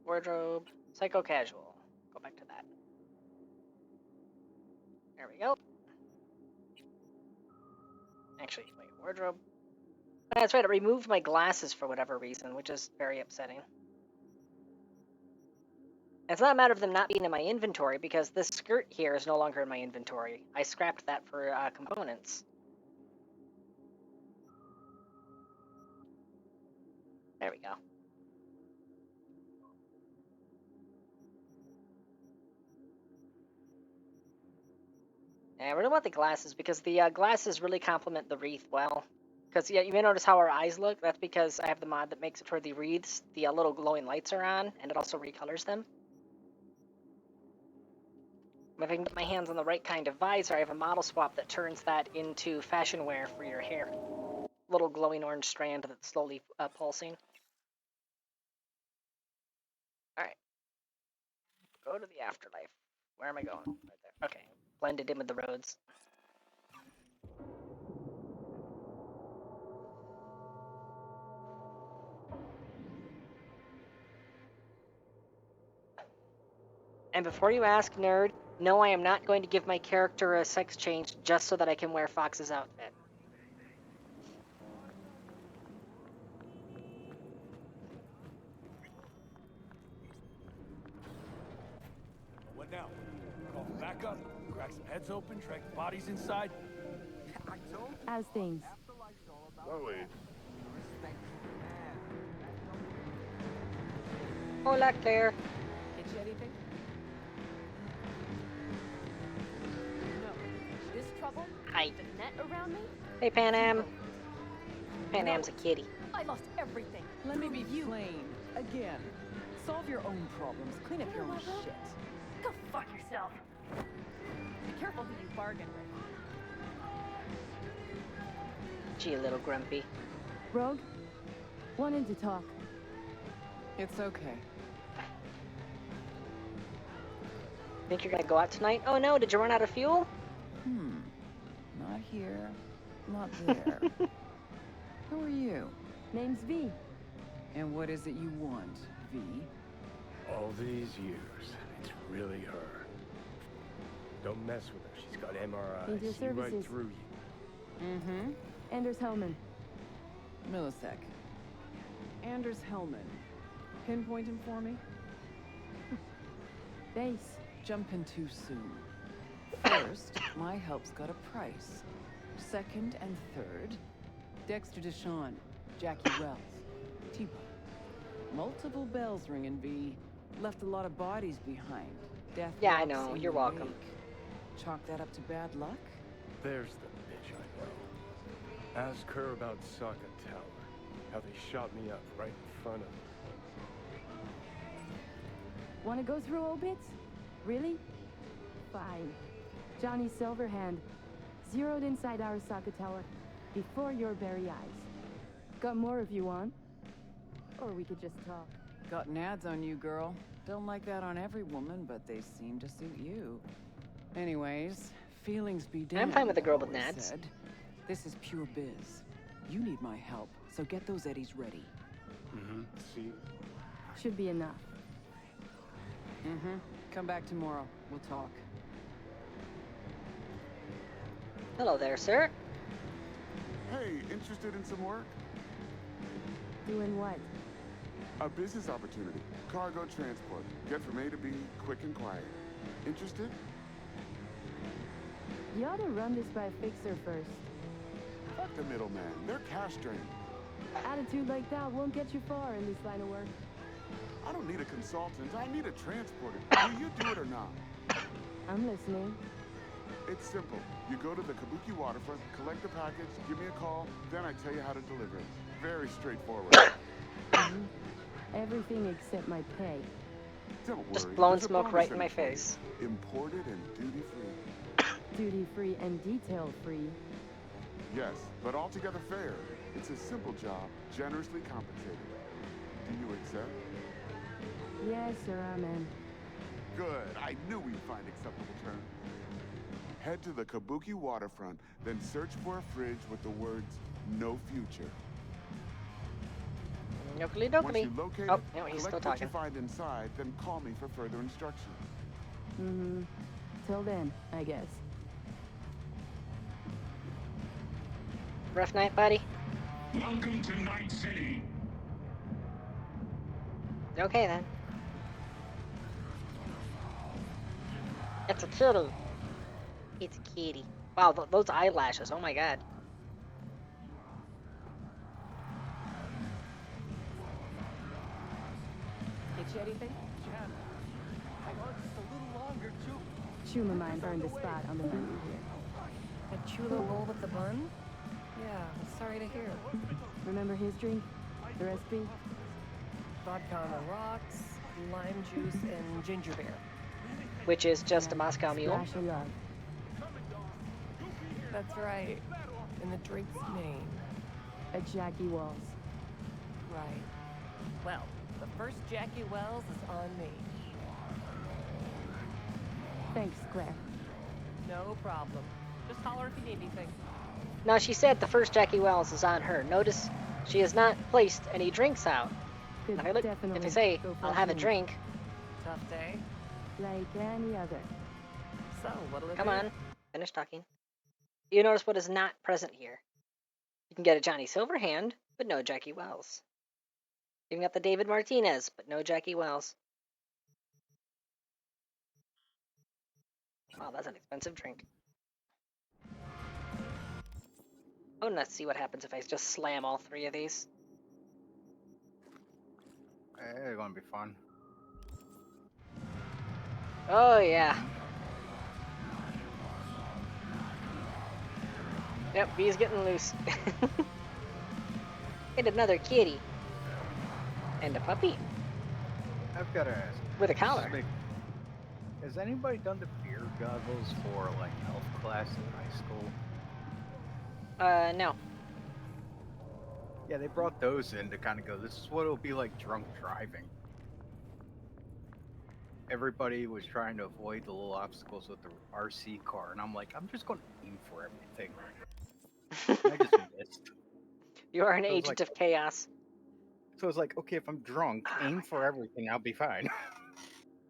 Wardrobe. Psycho casual. Go back to that. There we go. Actually, wait. Wardrobe. That's right. It removed my glasses for whatever reason, which is very upsetting. It's not a matter of them not being in my inventory, because this skirt here is no longer in my inventory. I scrapped that for components. There we go. Yeah, I really want the glasses, because the glasses really complement the wreath well. Because yeah, you may notice how our eyes look. That's because I have the mod that makes it where the wreaths, the little glowing lights are on, and it also recolors them. If I can get my hands on the right kind of visor, I have a model swap that turns that into fashion wear for your hair. Little glowing orange strand that's slowly pulsing. Alright. Go to the afterlife. Where am I going? Right there. Okay. Blended in with the roads. And before you ask, nerd, no, I am not going to give my character a sex change just so that I can wear Fox's outfit. Now, call for backup, crack some heads open, drag the bodies inside. I told you. How's things? Chloe. Hola, Claire. Get you anything? No. This trouble? Hi. The net around me? Hey, Panam. Panam's a kitty. I lost everything. Let me be plain. Again. Solve your own problems. Clean up your own shit. Go fuck yourself. Be careful who you bargain with. Gee, a little grumpy. Rogue? Wanted to talk. It's okay. Think you're gonna go out tonight? Oh no, did you run out of fuel? Not here. Not there. Who are you? Name's V. And what is it you want, V? All these years, it's really her. Don't mess with her. She's got MRIs. Need your See right services. through you. Mm-hmm. Anders Hellman. Millisec. Anders Hellman. Pinpoint him for me? Base. Jumping too soon. First, my help's got a price. Second and third, Dexter Deshawn, Jackie Wells, T-Bone. Multiple bells ringing, V. Left a lot of bodies behind. Death Yeah, I walks know. in You're the welcome. wake. Chalk that up to bad luck? There's the bitch I know. Ask her about Saga Tower. How they shot me up right in front of her. Want to go through old bits? Really? Fine. Johnny Silverhand. Zeroed inside our Saga Tower. Before your very eyes. Got more if you want. Or we could just talk. Got ads on you, girl. Don't like that on every woman, but they seem to suit you. Anyways, feelings be damned. I'm fine with a girl with always nads. said. This is pure biz. You need my help, so get those eddies ready. Mm-hmm. See? Should be enough. Mm-hmm. Come back tomorrow. We'll talk. Hello there, sir. Hey, interested in some work? Doing what? A business opportunity. Cargo transport. Get from A to B, quick and quiet. Interested? You ought to run this by a fixer first. Fuck the middleman. They're cash drained. Attitude like that won't get you far in this line of work. I don't need a consultant. I need a transporter. Will you do it or not? I'm listening. It's simple. You go to the Kabuki waterfront, collect the package, give me a call, then I tell you how to deliver it. Very straightforward. Everything except my pay. Don't worry. Just blowing there's a smoke bonus right in it my for you. face. Imported and duty-free. Duty-free and detail-free. Yes, but altogether fair. It's a simple job, generously compensated. Do you accept? Yes, sir, I'm in. Good. I knew we'd find acceptable terms. Head to the Kabuki waterfront, then search for a fridge with the words, "No future." Dokey Once dokey. you locate Oh, it, no, he's collect still what talking. you find inside, then call me for further instructions. Mm-hmm. Till then, I guess. Rough night, buddy? Welcome to Night City. Okay, then. It's a kitty. It's a kitty. Wow, those eyelashes. Oh my god. Get you anything? Jan, hang on just a little longer, too. Chuma mine burned a spot on the menu here. A chulo bowl with the bun? Yeah, sorry to hear. Remember his drink? The recipe? Vodka on the rocks, lime juice, and ginger beer. Which is just a Moscow Mule. Splash of love. That's right. And the drink's name. A Jackie Walls. Right. Well, the first Jackie Wells is on me. Thanks, Claire. No problem. Just holler if you need anything. Now, she said the first Jackie Wells is on her. Notice she has not placed any drinks out. Could Now, look, definitely if I say, go for I'll have a drink. drink, Tough day. Like any other. So, what'll it come be? on, finish talking. You notice what is not present here. You can get a Johnny Silverhand, but no Jackie Wells. You can get the David Martinez, but no Jackie Wells. Wow, that's an expensive drink. Oh, and let's see what happens if I just slam all 3 of these. They're gonna be fun. Oh, yeah. Yep, B's getting loose. And another kitty. And a puppy. I've got to ask. With a collar. Has anybody done the beer goggles for, like, health class in high school? No. Yeah, they brought those in to kind of go, this is what it'll be like drunk driving. Everybody was trying to avoid the little obstacles with the RC car, and I'm like, I'm just going to aim for everything. I just missed. You are an agent of chaos. So it's like, okay, if I'm drunk, aim for everything, I'll be fine.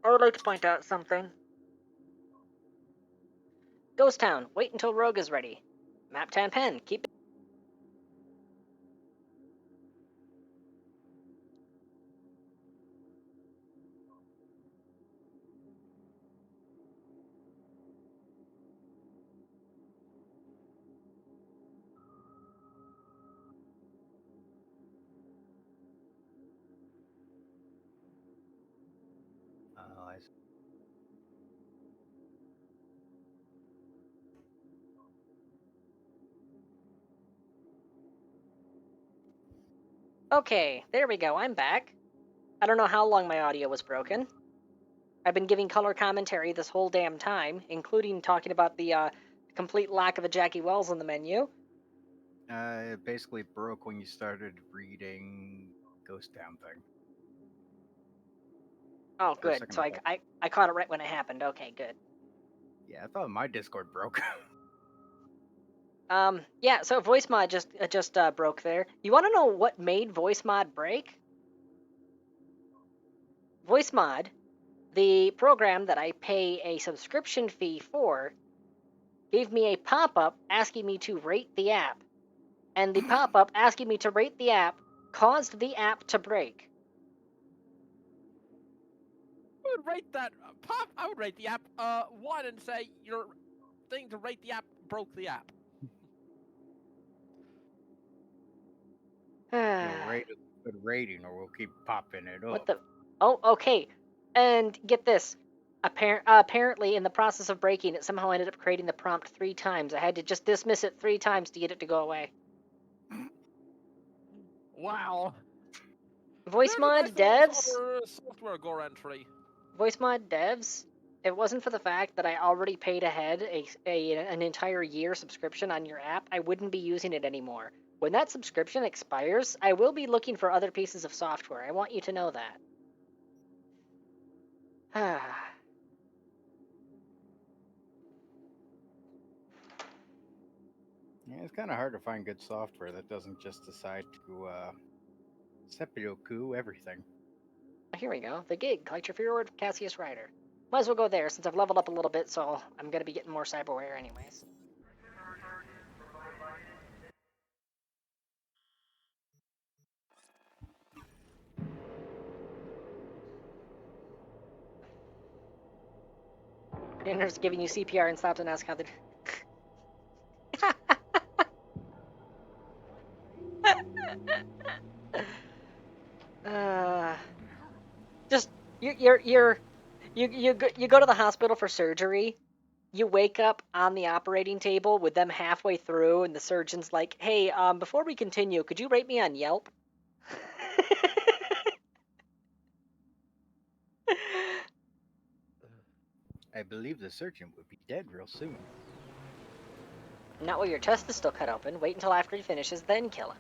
I would like to point out something. Ghost Town, wait until Rogue is ready. Map 10 pen, keep it. Okay, there we go, I'm back. I don't know how long my audio was broken. I've been giving color commentary this whole damn time, including talking about the complete lack of a Jackie Wells in the menu. It basically broke when you started reading Ghost Town thing. Oh, good. So I caught it right when it happened. Okay, good. Yeah, I thought my Discord broke. Yeah, so voice mod just broke there. You want to know what made voice mod break? Voice mod, the program that I pay a subscription fee for, gave me a pop-up asking me to rate the app. And the pop-up asking me to rate the app caused the app to break. I would rate that I would rate the app 1 and say your thing to rate the app broke the app. Rate a good rating, or we'll keep popping it up. What the? Oh, okay. And get this. Apparently, in the process of breaking, it somehow ended up creating the prompt 3 times. I had to just dismiss it 3 times to get it to go away. Wow. Voice mod devs. Software gore entry. Voice mod devs. If it wasn't for the fact that I already paid ahead an entire year subscription on your app, I wouldn't be using it anymore. When that subscription expires, I will be looking for other pieces of software. I want you to know that. Yeah, it's kind of hard to find good software that doesn't just decide to seppuku everything. Here we go. The Gig. Collect your free reward for Cassius Ryder. Might as well go there since I've leveled up a little bit, so I'm going to be getting more cyberware anyways. The nurse giving you CPR and stops and asks how the... Just you go to the hospital for surgery. You wake up on the operating table with them halfway through, and the surgeon's like, "Hey, before we continue, could you rate me on Yelp?" I believe the surgeon would be dead real soon. Not while your chest is still cut open. Wait until after he finishes, then kill him.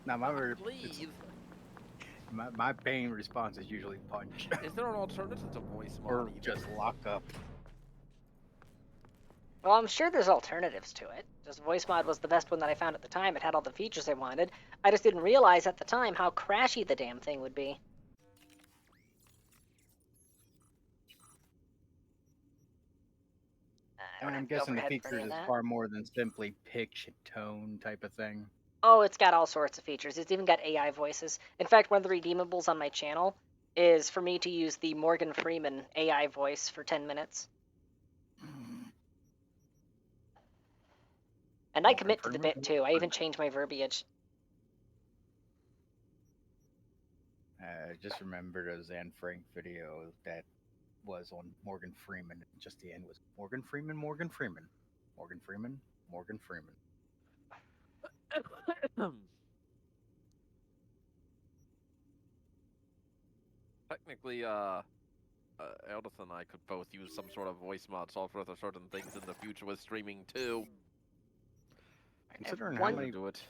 Now my pain response is usually punch. Is there an alternative to voice mod? Or just lock up. Well, I'm sure there's alternatives to it. Just voice mod was the best one that I found at the time. It had all the features I wanted. I just didn't realize at the time how crashy the damn thing would be. I'm guessing the features is far more than simply pitch, tone type of thing. Oh, it's got all sorts of features. It's even got AI voices. In fact, one of the redeemables on my channel is for me to use the Morgan Freeman AI voice for 10 minutes. And I commit to the bit, too. I even changed my verbiage. I just remembered a Zan Frank video that was on Morgan Freeman. Just the end was Morgan Freeman, Morgan Freeman, Morgan Freeman, Morgan Freeman. Technically, Eldith and I could both use some sort of voice mod software for certain things in the future with streaming too. Considering how many do it.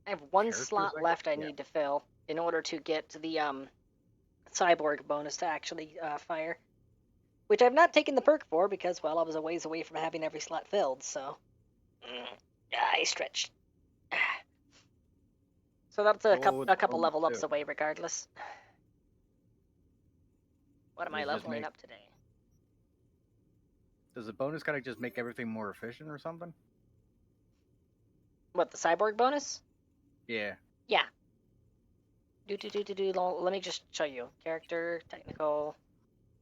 I have one characters slot left I need to fill in order to get the cyborg bonus to actually fire. Which I've not taken the perk for because, well, I was a ways away from having every slot filled, so... I stretched. So that's a couple level ups away regardless. What am I leveling up today? Does the bonus kind of just make everything more efficient or something? What, the cyborg bonus? Yeah. Yeah. Let me just show you. Character, technical,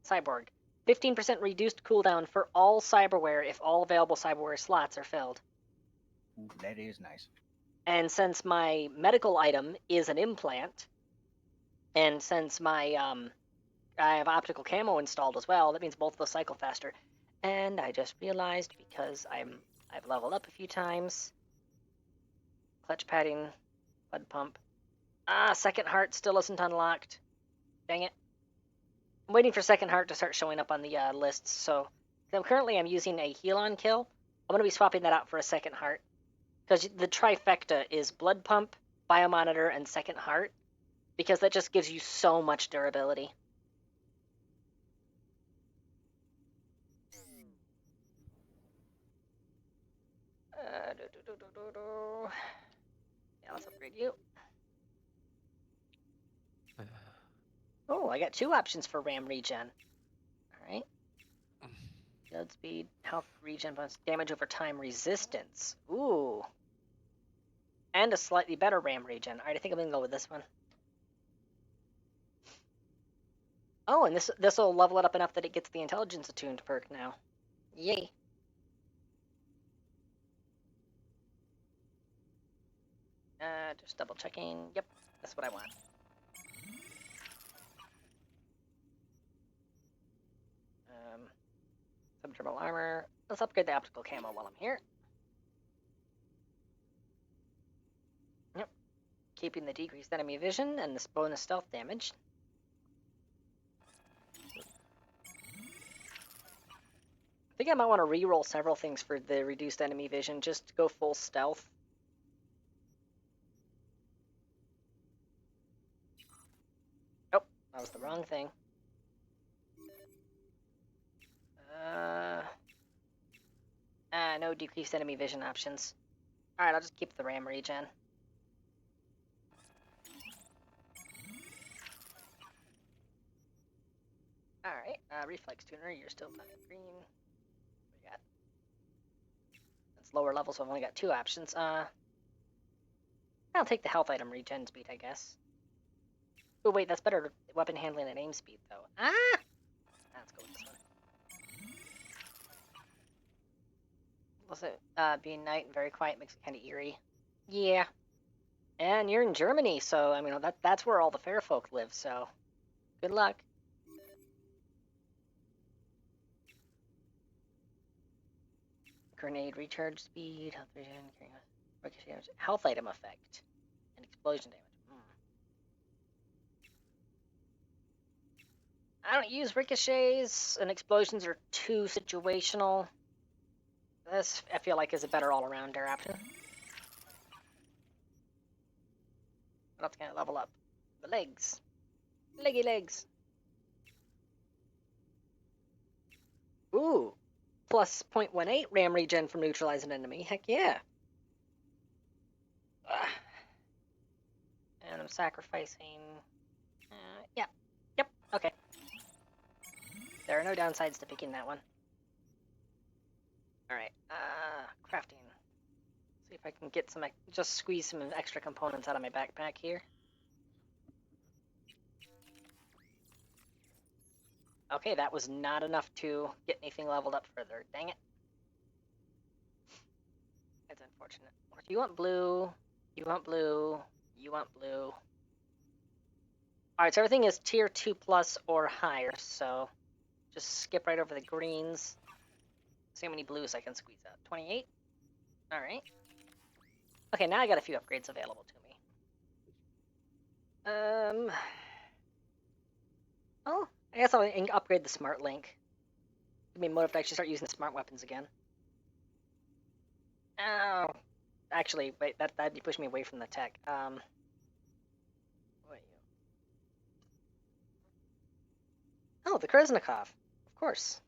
cyborg. 15% reduced cooldown for all cyberware if all available cyberware slots are filled. Ooh, that is nice. And since my medical item is an implant, and since my I have optical camo installed as well, that means both of those cycle faster. And I just realized because I've leveled up a few times. Clutch padding, blood pump. Second heart still isn't unlocked. Dang it. I'm waiting for second heart to start showing up on the lists. So currently I'm using a heal on kill. I'm going to be swapping that out for a second heart. Because the trifecta is blood pump, biomonitor, and second heart. Because that just gives you so much durability. Yeah, let's upgrade you. Oh, I got 2 options for RAM regen. Alright. Build speed, health regen, bonus damage over time, resistance. Ooh. And a slightly better RAM regen. Alright, I think I'm gonna go with this one. Oh, and this will level it up enough that it gets the intelligence attuned perk now. Yay. Just double checking. Yep, that's what I want. Subdermal armor. Let's upgrade the optical camo while I'm here. Yep. Keeping the decreased enemy vision and this bonus stealth damage. I think I might want to re-roll several things for the reduced enemy vision, just to go full stealth. Oh, that was the wrong thing. No decreased enemy vision options. Alright, I'll just keep the RAM regen. Alright, reflex tuner, you're still fine. Green. What we got? That's lower level, so I've only got 2 options. I'll take the health item regen speed, I guess. Oh wait, that's better weapon handling and aim speed, though. Let's go with this one. Also, being night and very quiet makes it kind of eerie. Yeah. And you're in Germany, so, I mean, that's where all the fair folk live, so... Good luck. Grenade recharge speed, health regen, health item effect, and explosion damage. I don't use ricochets, and explosions are too situational. This, I feel like, is a better all-arounder option. What else can I level up? The legs. Leggy legs. Ooh. Plus 0.18 RAM regen from neutralizing enemy. Heck yeah. And I'm sacrificing... yeah. Yep, okay. There are no downsides to picking that one. Alright, crafting. See if I can get some, just squeeze some extra components out of my backpack here. Okay, that was not enough to get anything leveled up further. Dang it. That's unfortunate. You want blue, you want blue, you want blue. Alright, so everything is tier 2 plus or higher, so just skip right over the greens. See how many blues I can squeeze out. 28? Alright. Okay, now I got a few upgrades available to me. Oh, I guess I'll upgrade the smart link. Give me motive to actually start using the smart weapons again. Oh, actually, wait, that'd push me away from the tech. Wait. Oh, the Krasnikov. Of course.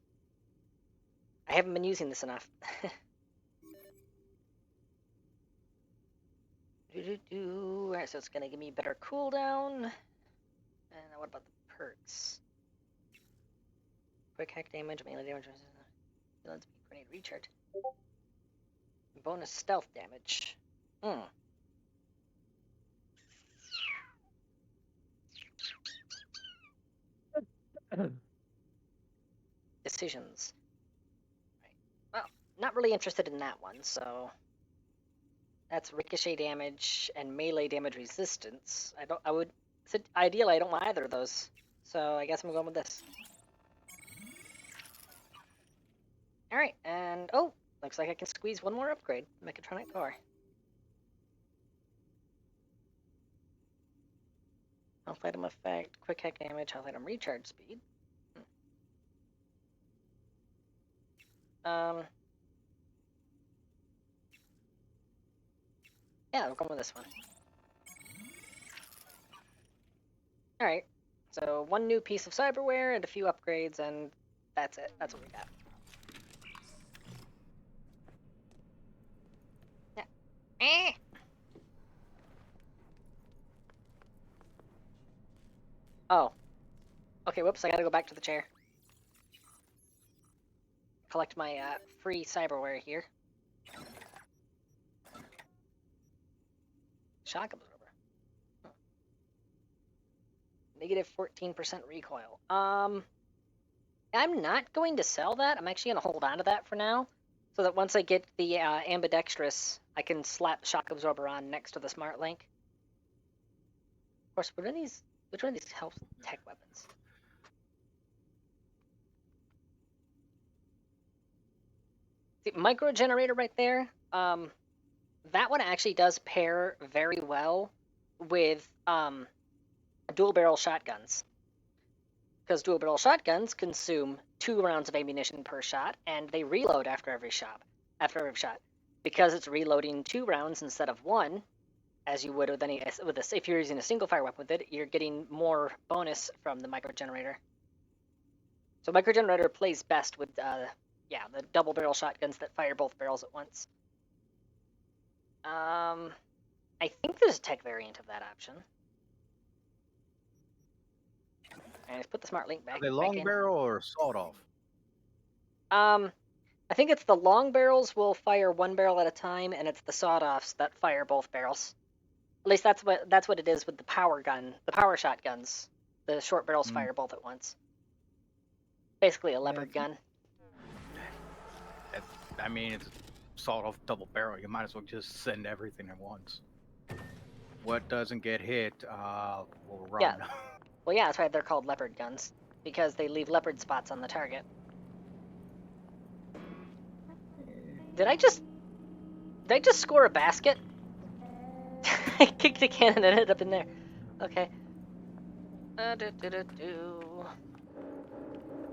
I haven't been using this enough. Alright, so it's gonna give me better cooldown. And what about the perks? Quick hack damage, melee damage, healing speed, grenade recharge. Bonus stealth damage. Decisions. Right. Well, not really interested in that one, so that's ricochet damage and melee damage resistance. Ideally, I don't want either of those, so I guess I'm going with this. Alright, and oh, looks like I can squeeze one more upgrade. Mechatronic core. Health item effect, quick hack damage, health item recharge speed. Yeah, we're going with this one. Alright, so one new piece of cyberware and a few upgrades, and that's it. That's what we got. Yeah. Oh. Okay, whoops, I gotta go back to the chair. Collect my free cyberware here. Shock absorber. Negative 14% recoil. I'm not going to sell that. I'm actually going to hold on to that for now, so that once I get the ambidextrous, I can slap shock absorber on next to the smart link. Of course, which one of these helps tech weapons? See, micro generator right there. That one actually does pair very well with dual barrel shotguns. Because dual barrel shotguns consume 2 rounds of ammunition per shot, and they reload after every shot. Because it's reloading 2 rounds instead of 1, as you would if you're using a single fire weapon with it, you're getting more bonus from the micro generator. So micro generator plays best with the double barrel shotguns that fire both barrels at once. I think there's a tech variant of that option. And let's put the smart link back. Are they long barrel or sawed off? I think it's the long barrels will fire 1 barrel at a time, and it's the sawed-offs that fire both barrels. At least that's what it is with the power shotguns. The short barrels fire both at once. Basically a leopard gun. I mean, it's a sawed-off double barrel. You might as well just send everything at once. What doesn't get hit will run. Yeah. Well, yeah, that's why they're called leopard guns, because they leave leopard spots on the target. Did I just score a basket? I kicked a cannon and ended up in there. Okay.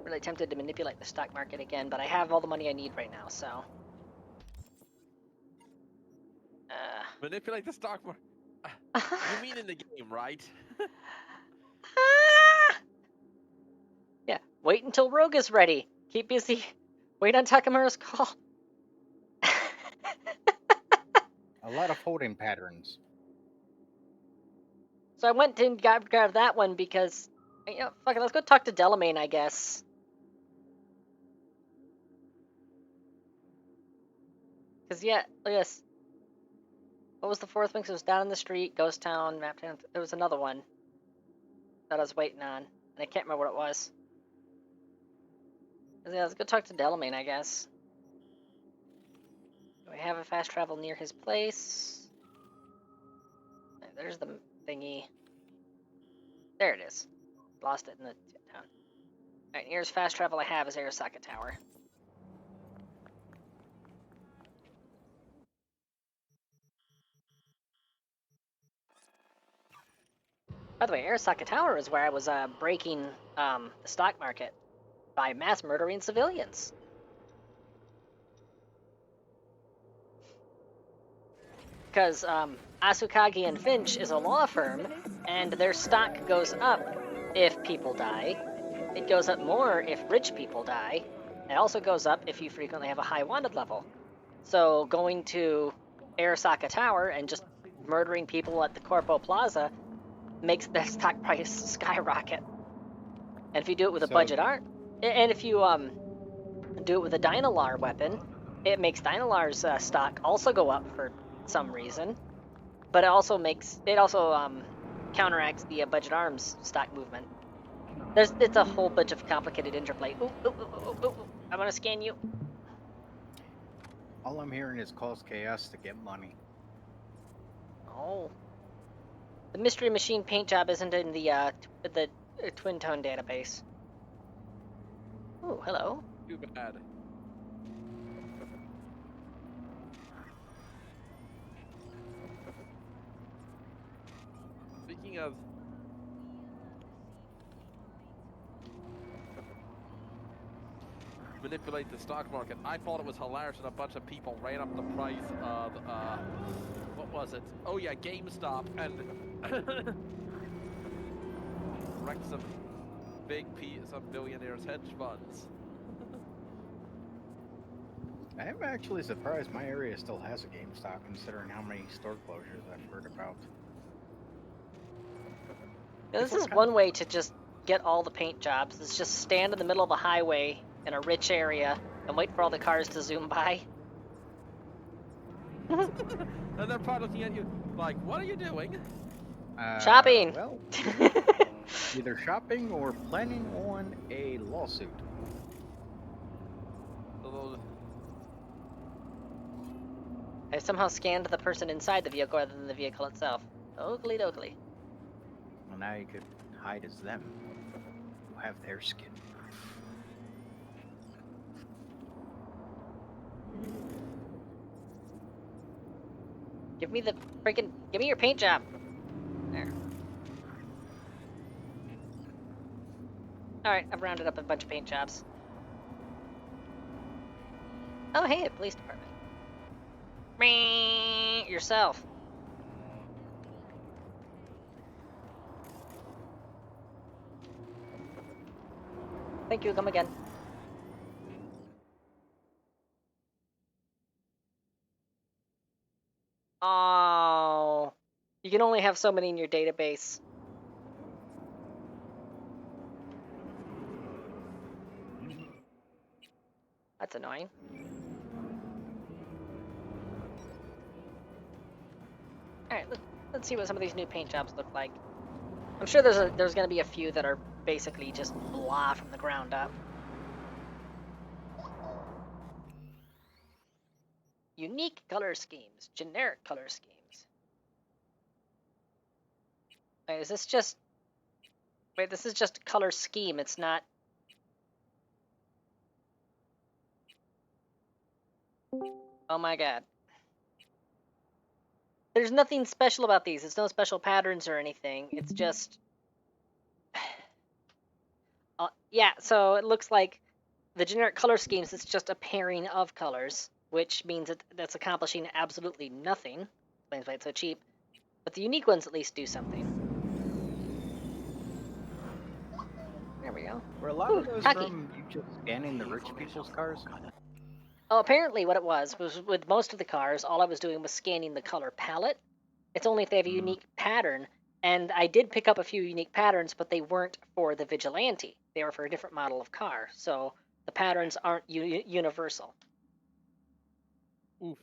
Really tempted to manipulate the stock market again, but I have all the money I need right now, so. Manipulate the stock market. You mean in the game, right? Yeah, wait until Rogue is ready. Keep busy. Wait on Takamura's call. A lot of holding patterns. So I went and grabbed that one because, fuck it, let's go talk to Delamain, I guess. Because, yeah, look at this. What was the 4th one? It was Down in the Street, Ghost Town, Map Town. There was another one that I was waiting on, and I can't remember what it was. Yeah, let's go talk to Delamain, I guess. Do we have a fast travel near his place? There's the thingy. There it is. Lost it in the town. Alright, nearest fast travel I have is Arasaka Tower. By the way, Arasaka Tower is where I was breaking the stock market by mass murdering civilians. Because Asukagi and Finch is a law firm, and their stock goes up if people die. It goes up more if rich people die. It also goes up if you frequently have a high wanted level. So going to Arasaka Tower and just murdering people at the Corpo Plaza makes their stock price skyrocket. And if you do it with a budget art, and if you do it with a Dynalar weapon, it makes Dynalar's stock also go up for some reason. But it also counteracts the budget arms stock movement. It's a whole bunch of complicated interplay. Ooh, I want to scan you. All I'm hearing is cause chaos to get money. Oh. The Mystery Machine paint job isn't in the Twin Tone database. Oh, hello. Too bad. Speaking of... manipulate the stock market, I thought it was hilarious that a bunch of people ran up the price of, what was it? Oh yeah, GameStop, and wrecked some billionaires' hedge funds. I am actually surprised my area still has a GameStop, considering how many store closures I've heard about. Now, this is one way to just get all the paint jobs. Is just stand in the middle of a highway in a rich area and wait for all the cars to zoom by. And they're probably looking at you like, what are you doing? Shopping! Well, either shopping or planning on a lawsuit. I somehow scanned the person inside the vehicle rather than the vehicle itself. Oakley dokley. Well, now you could hide as them. You have their skin. Give me your paint job. There. Alright, I've rounded up a bunch of paint jobs. Oh, hey, police department. Yourself. Thank you, come again. Oh, you can only have so many in your database. That's annoying. Alright, let's see what some of these new paint jobs look like. I'm sure there's gonna be a few that are basically just blah from the ground up. Unique color schemes, generic color schemes. Wait, is this just... Wait, this is just a color scheme, it's not... Oh my god. There's nothing special about these. It's no special patterns or anything. It's just... yeah, so it looks like the generic color schemes, it's just a pairing of colors, which means that's accomplishing absolutely nothing. Explains why it's so cheap. But the unique ones at least do something. There we go. Were a lot of those from you just scanning the rich people's cars? Oh, apparently what it was with most of the cars, all I was doing was scanning the color palette. It's only if they have a unique pattern. And I did pick up a few unique patterns, but they weren't for the Vigilante. They were for a different model of car. So the patterns aren't universal. Oof.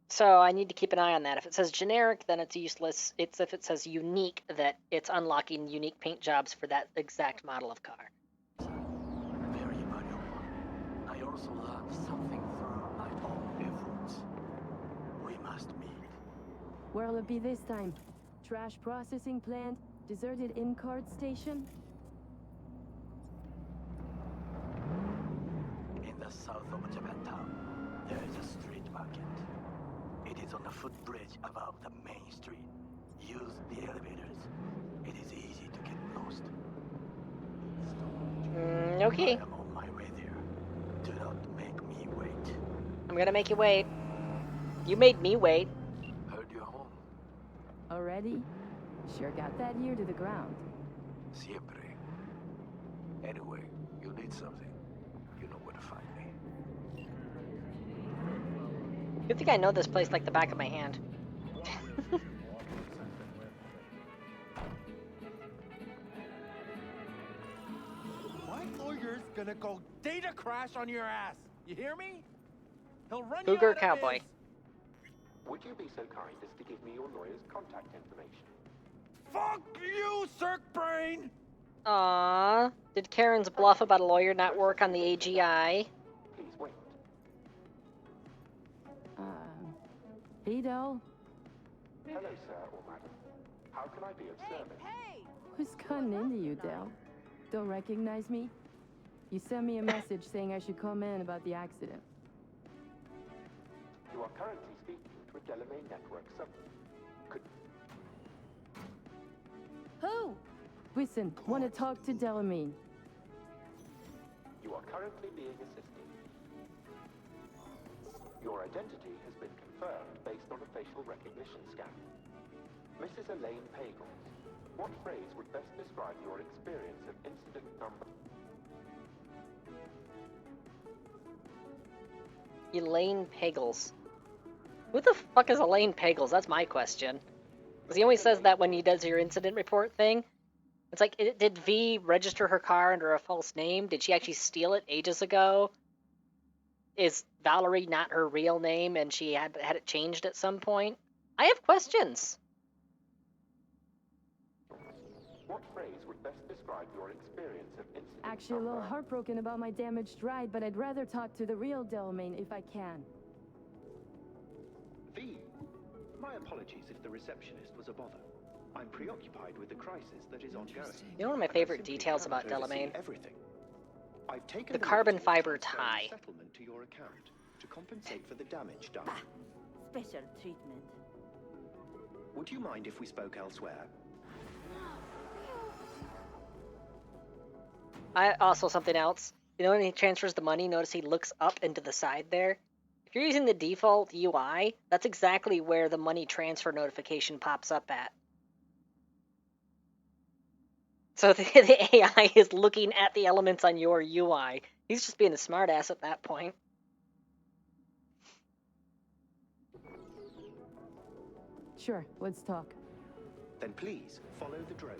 So I need to keep an eye on that. If it says generic, then it's useless. It's if it says unique, that it's unlocking unique paint jobs for that exact model of car. also learned something through my own efforts. We must meet. Where'll it be this time? Trash processing plant? Deserted in-cart station? In the south of Japantown, there is a street market. It is on the footbridge above the main street. Use the elevators. It is easy to get lost. Okay. I am on my way there. Do not make me wait. I'm gonna make you wait. You made me wait. Heard you're home. Already? Sure got that ear to the ground. Siempre. Anyway, you need something. You know where to find me. Good thing I know this place like the back of my hand. My lawyer's gonna go data crash on your ass. You hear me? He'll run Cougar you out of Cowboy. biz. Would you be so kind as to give me your lawyer's contact information? Fuck you, Cirque Brain! Aww. Did Karen's bluff about a lawyer not work on the AGI? Please wait. Hey, Del. Hello, sir or madam. How can I be of service? Who's cutting into you, Del? Don't recognize me? You sent me a message saying I should come in about the accident. You are currently speaking to a Delamay network sub. Could Who? Listen, want to talk to Delamine. you are currently being assisted. Your identity has been confirmed based on a facial recognition scan. Mrs. Elaine Pagels, what phrase would best describe your experience of incident number? Elaine Pagels. Who the fuck is Elaine Pagels? That's my question. Because he always says that when he does your incident report thing. It's like, did V register her car under a false name? Did she actually steal it ages ago? Is Valerie not her real name and she had it changed at some point? I have questions. What phrase would best describe your experience of incident Actually, a little heartbroken about my damaged ride, but I'd rather talk to the real Delamain if I can. V, my apologies if the receptionist was a bother. I'm preoccupied with the crisis that is ongoing. You know one of my favorite details about Delamain? Everything. I've taken The the carbon liberty of fiber transferring tie. settlement to your account to compensate for the damage done. Special treatment. Would you mind if we spoke elsewhere? Also, something else. You know when he transfers the money, notice he looks up and to the side there? If you're using the default UI, that's exactly where the money transfer notification pops up at. So the AI is looking at the elements on your UI. He's just being a smartass at that point. Sure, let's talk. Then please follow the drone.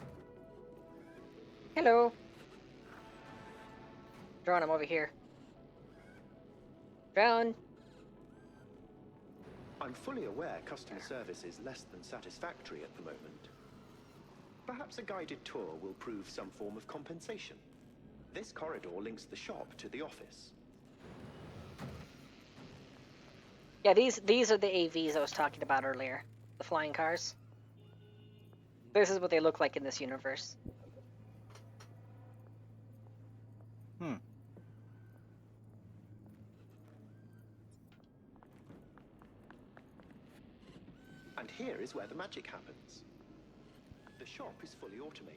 Hello. Drone, I'm over here. Drone. I'm fully aware customer service is less than satisfactory at the moment. Perhaps a guided tour will prove some form of compensation. This corridor links the shop to the office. Yeah, these are the AVs I was talking about earlier. The flying cars. This is what they look like in this universe. And here is where the magic happens. The shop is fully automated.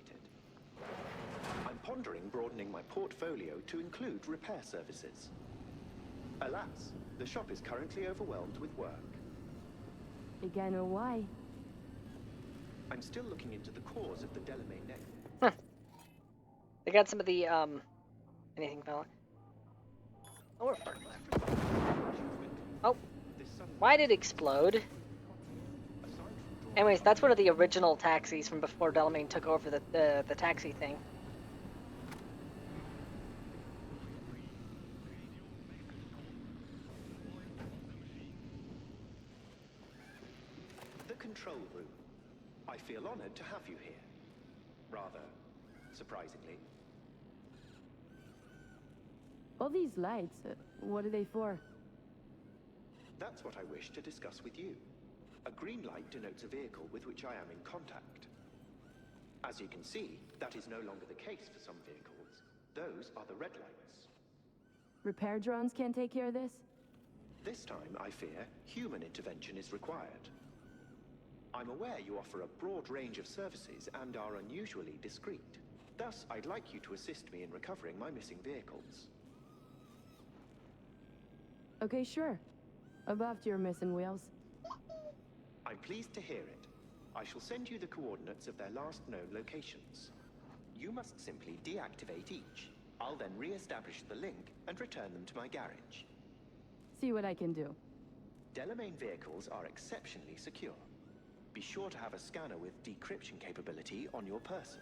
I'm pondering broadening my portfolio to include repair services. Alas, the shop is currently overwhelmed with work. You gotta know why. I'm still looking into the cause of the Delamay neck. They got some of the, anything fella. Oh, oh, why did it explode? Anyways, that's one of the original taxis from before Delamain took over the taxi thing. The control room. I feel honored to have you here. Rather surprisingly. All these lights, what are they for? That's what I wish to discuss with you. A green light denotes a vehicle with which I am in contact. As you can see, that is no longer the case for some vehicles. Those are the red lights. Repair drones can't take care of this? This time, I fear, human intervention is required. I'm aware you offer a broad range of services and are unusually discreet. Thus, I'd like you to assist me in recovering my missing vehicles. Okay, sure. Above to your missing wheels. I'm pleased to hear it. I shall send you the coordinates of their last known locations. You must simply deactivate each. I'll then re-establish the link and return them to my garage. See what I can do. Delamain vehicles are exceptionally secure. Be sure to have a scanner with decryption capability on your person.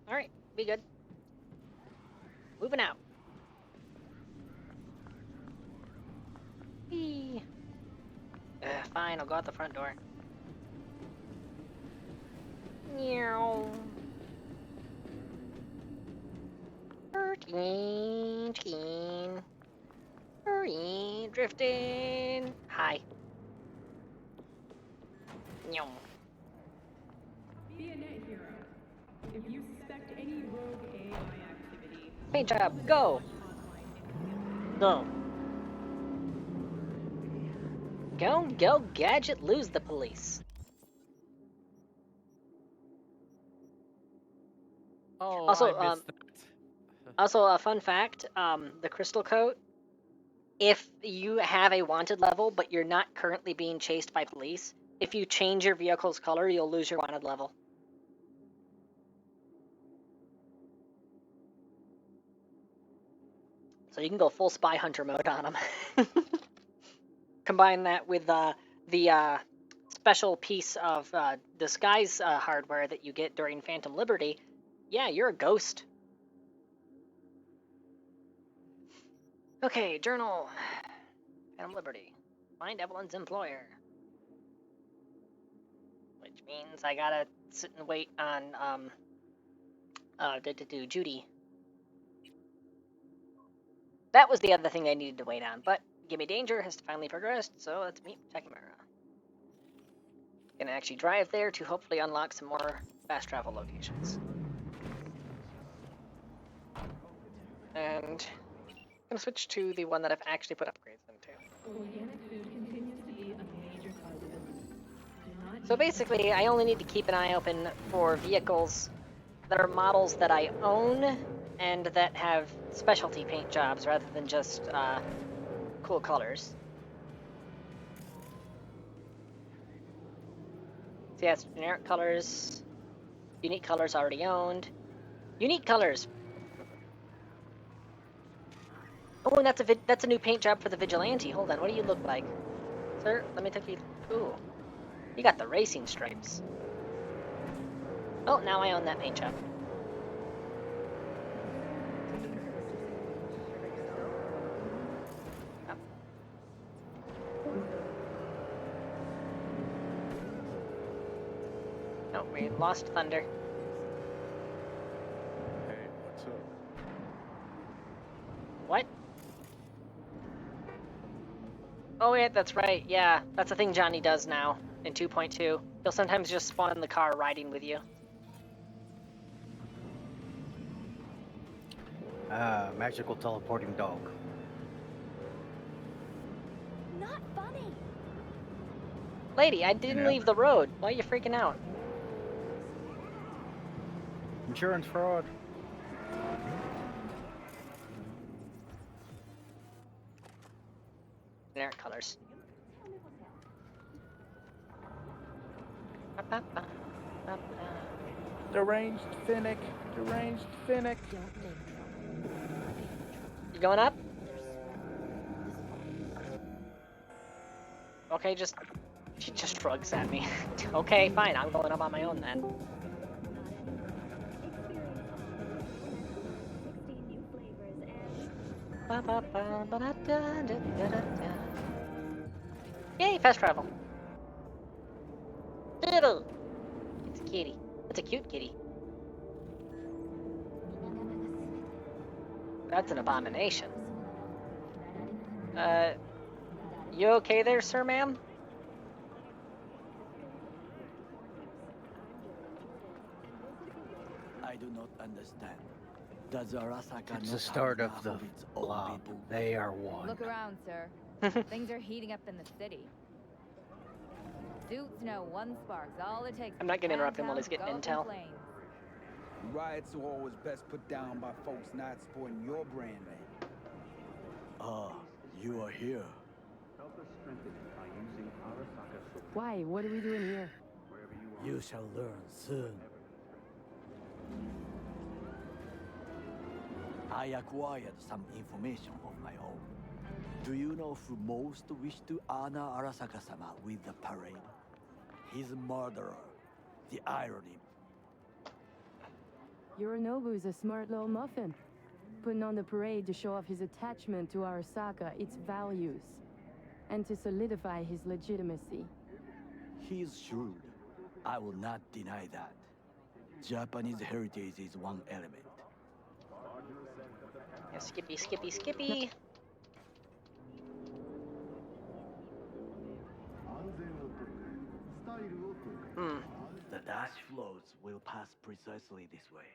Alright, be good. Moving out. Eee. Fine, I'll go out the front door. Meow. 13. Hurry, drifting. Hi. Meow. Be a net hero. If you suspect any rogue AI activity, Paint job, go! Go. Go, Gadget, lose the police. Oh, Also, I missed that. Also, a fun fact, the crystal coat, if you have a wanted level, but you're not currently being chased by police, if you change your vehicle's color, you'll lose your wanted level. So you can go full spy hunter mode on them. Combine that with the special piece of disguise hardware that you get during Phantom Liberty. Yeah, you're a ghost. Okay, journal. Phantom Liberty. Find Evelyn's employer. Which means I gotta sit and wait on Judy. That was the other thing I needed to wait on, but Gimme Danger has finally progressed, so let's meet Takimura. Gonna actually drive there to hopefully unlock some more fast travel locations. And gonna switch to the one that I've actually put upgrades into. organic food continues to be a major cause of illness. Do not So basically, I only need to keep an eye open for vehicles that are models that I own and that have specialty paint jobs rather than just cool colors. So yeah, it's generic colors, unique colors already owned. Unique colors. Oh, and that's a new paint job for the Vigilante. Hold on, what do you look like? Sir, let me take you... Ooh. You got the racing stripes. Oh, now I own that paint job. Oh, we lost Thunder. Hey, what's up? What? Oh, yeah, that's right. Yeah, that's a thing Johnny does now in 2.2. He'll sometimes just spawn in the car riding with you. Magical teleporting dog. Not funny. Lady, I didn't Yeah. leave the road. Why are you freaking out? Insurance fraud. Generic colors. Deranged Fenntech. Deranged Fenntech. You going up? Okay, she just shrugs at me. Okay, fine, I'm going up on my own then. Yay, fast travel. Diddle. kitty. That's a cute kitty. That's an abomination. You okay there, sir, ma'am? I do not understand. Does Arasaka It's not the start have of the enough its own blob. people? They are one. Look around, sir. Things are heating up in the city. Suits know one spark's all it takes. I'm not gonna interrupt him while he's getting intel. Riots are always best put down by folks not supporting your brand name. Ah, you are here. Help us strengthen it by using Arasaka support. Why? What are we doing here? You shall learn soon. I acquired some information of my own. Do you know who most wished to honor Arasaka-sama with the parade? His murderer. The irony. Yorinobu's a smart little muffin. Putting on the parade to show off his attachment to Arasaka, its values, and to solidify his legitimacy. He is shrewd. I will not deny that. Japanese heritage is one element. Yeah, skippy, skippy, skippy. The dash floats will pass precisely this way.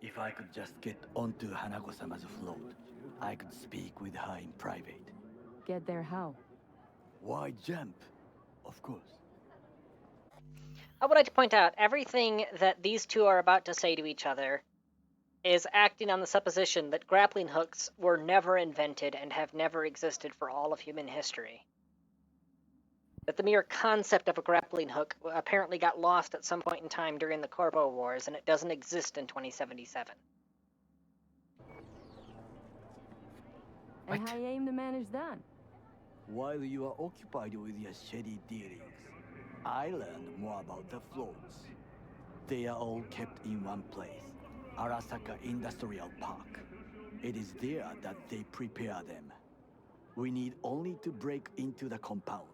If I could just get onto Hanako-sama's float, I could speak with her in private. Get there how? Why jump? Of course. I would like to point out, everything that these two are about to say to each other is acting on the supposition that grappling hooks were never invented and have never existed for all of human history. That the mere concept of a grappling hook apparently got lost at some point in time during the Corvo Wars, and it doesn't exist in 2077. And how you aim to manage that? While you are occupied with your shady dealings, I learned more about the floats. They are all kept in one place, Arasaka Industrial Park. It is there that they prepare them. We need only to break into the compound,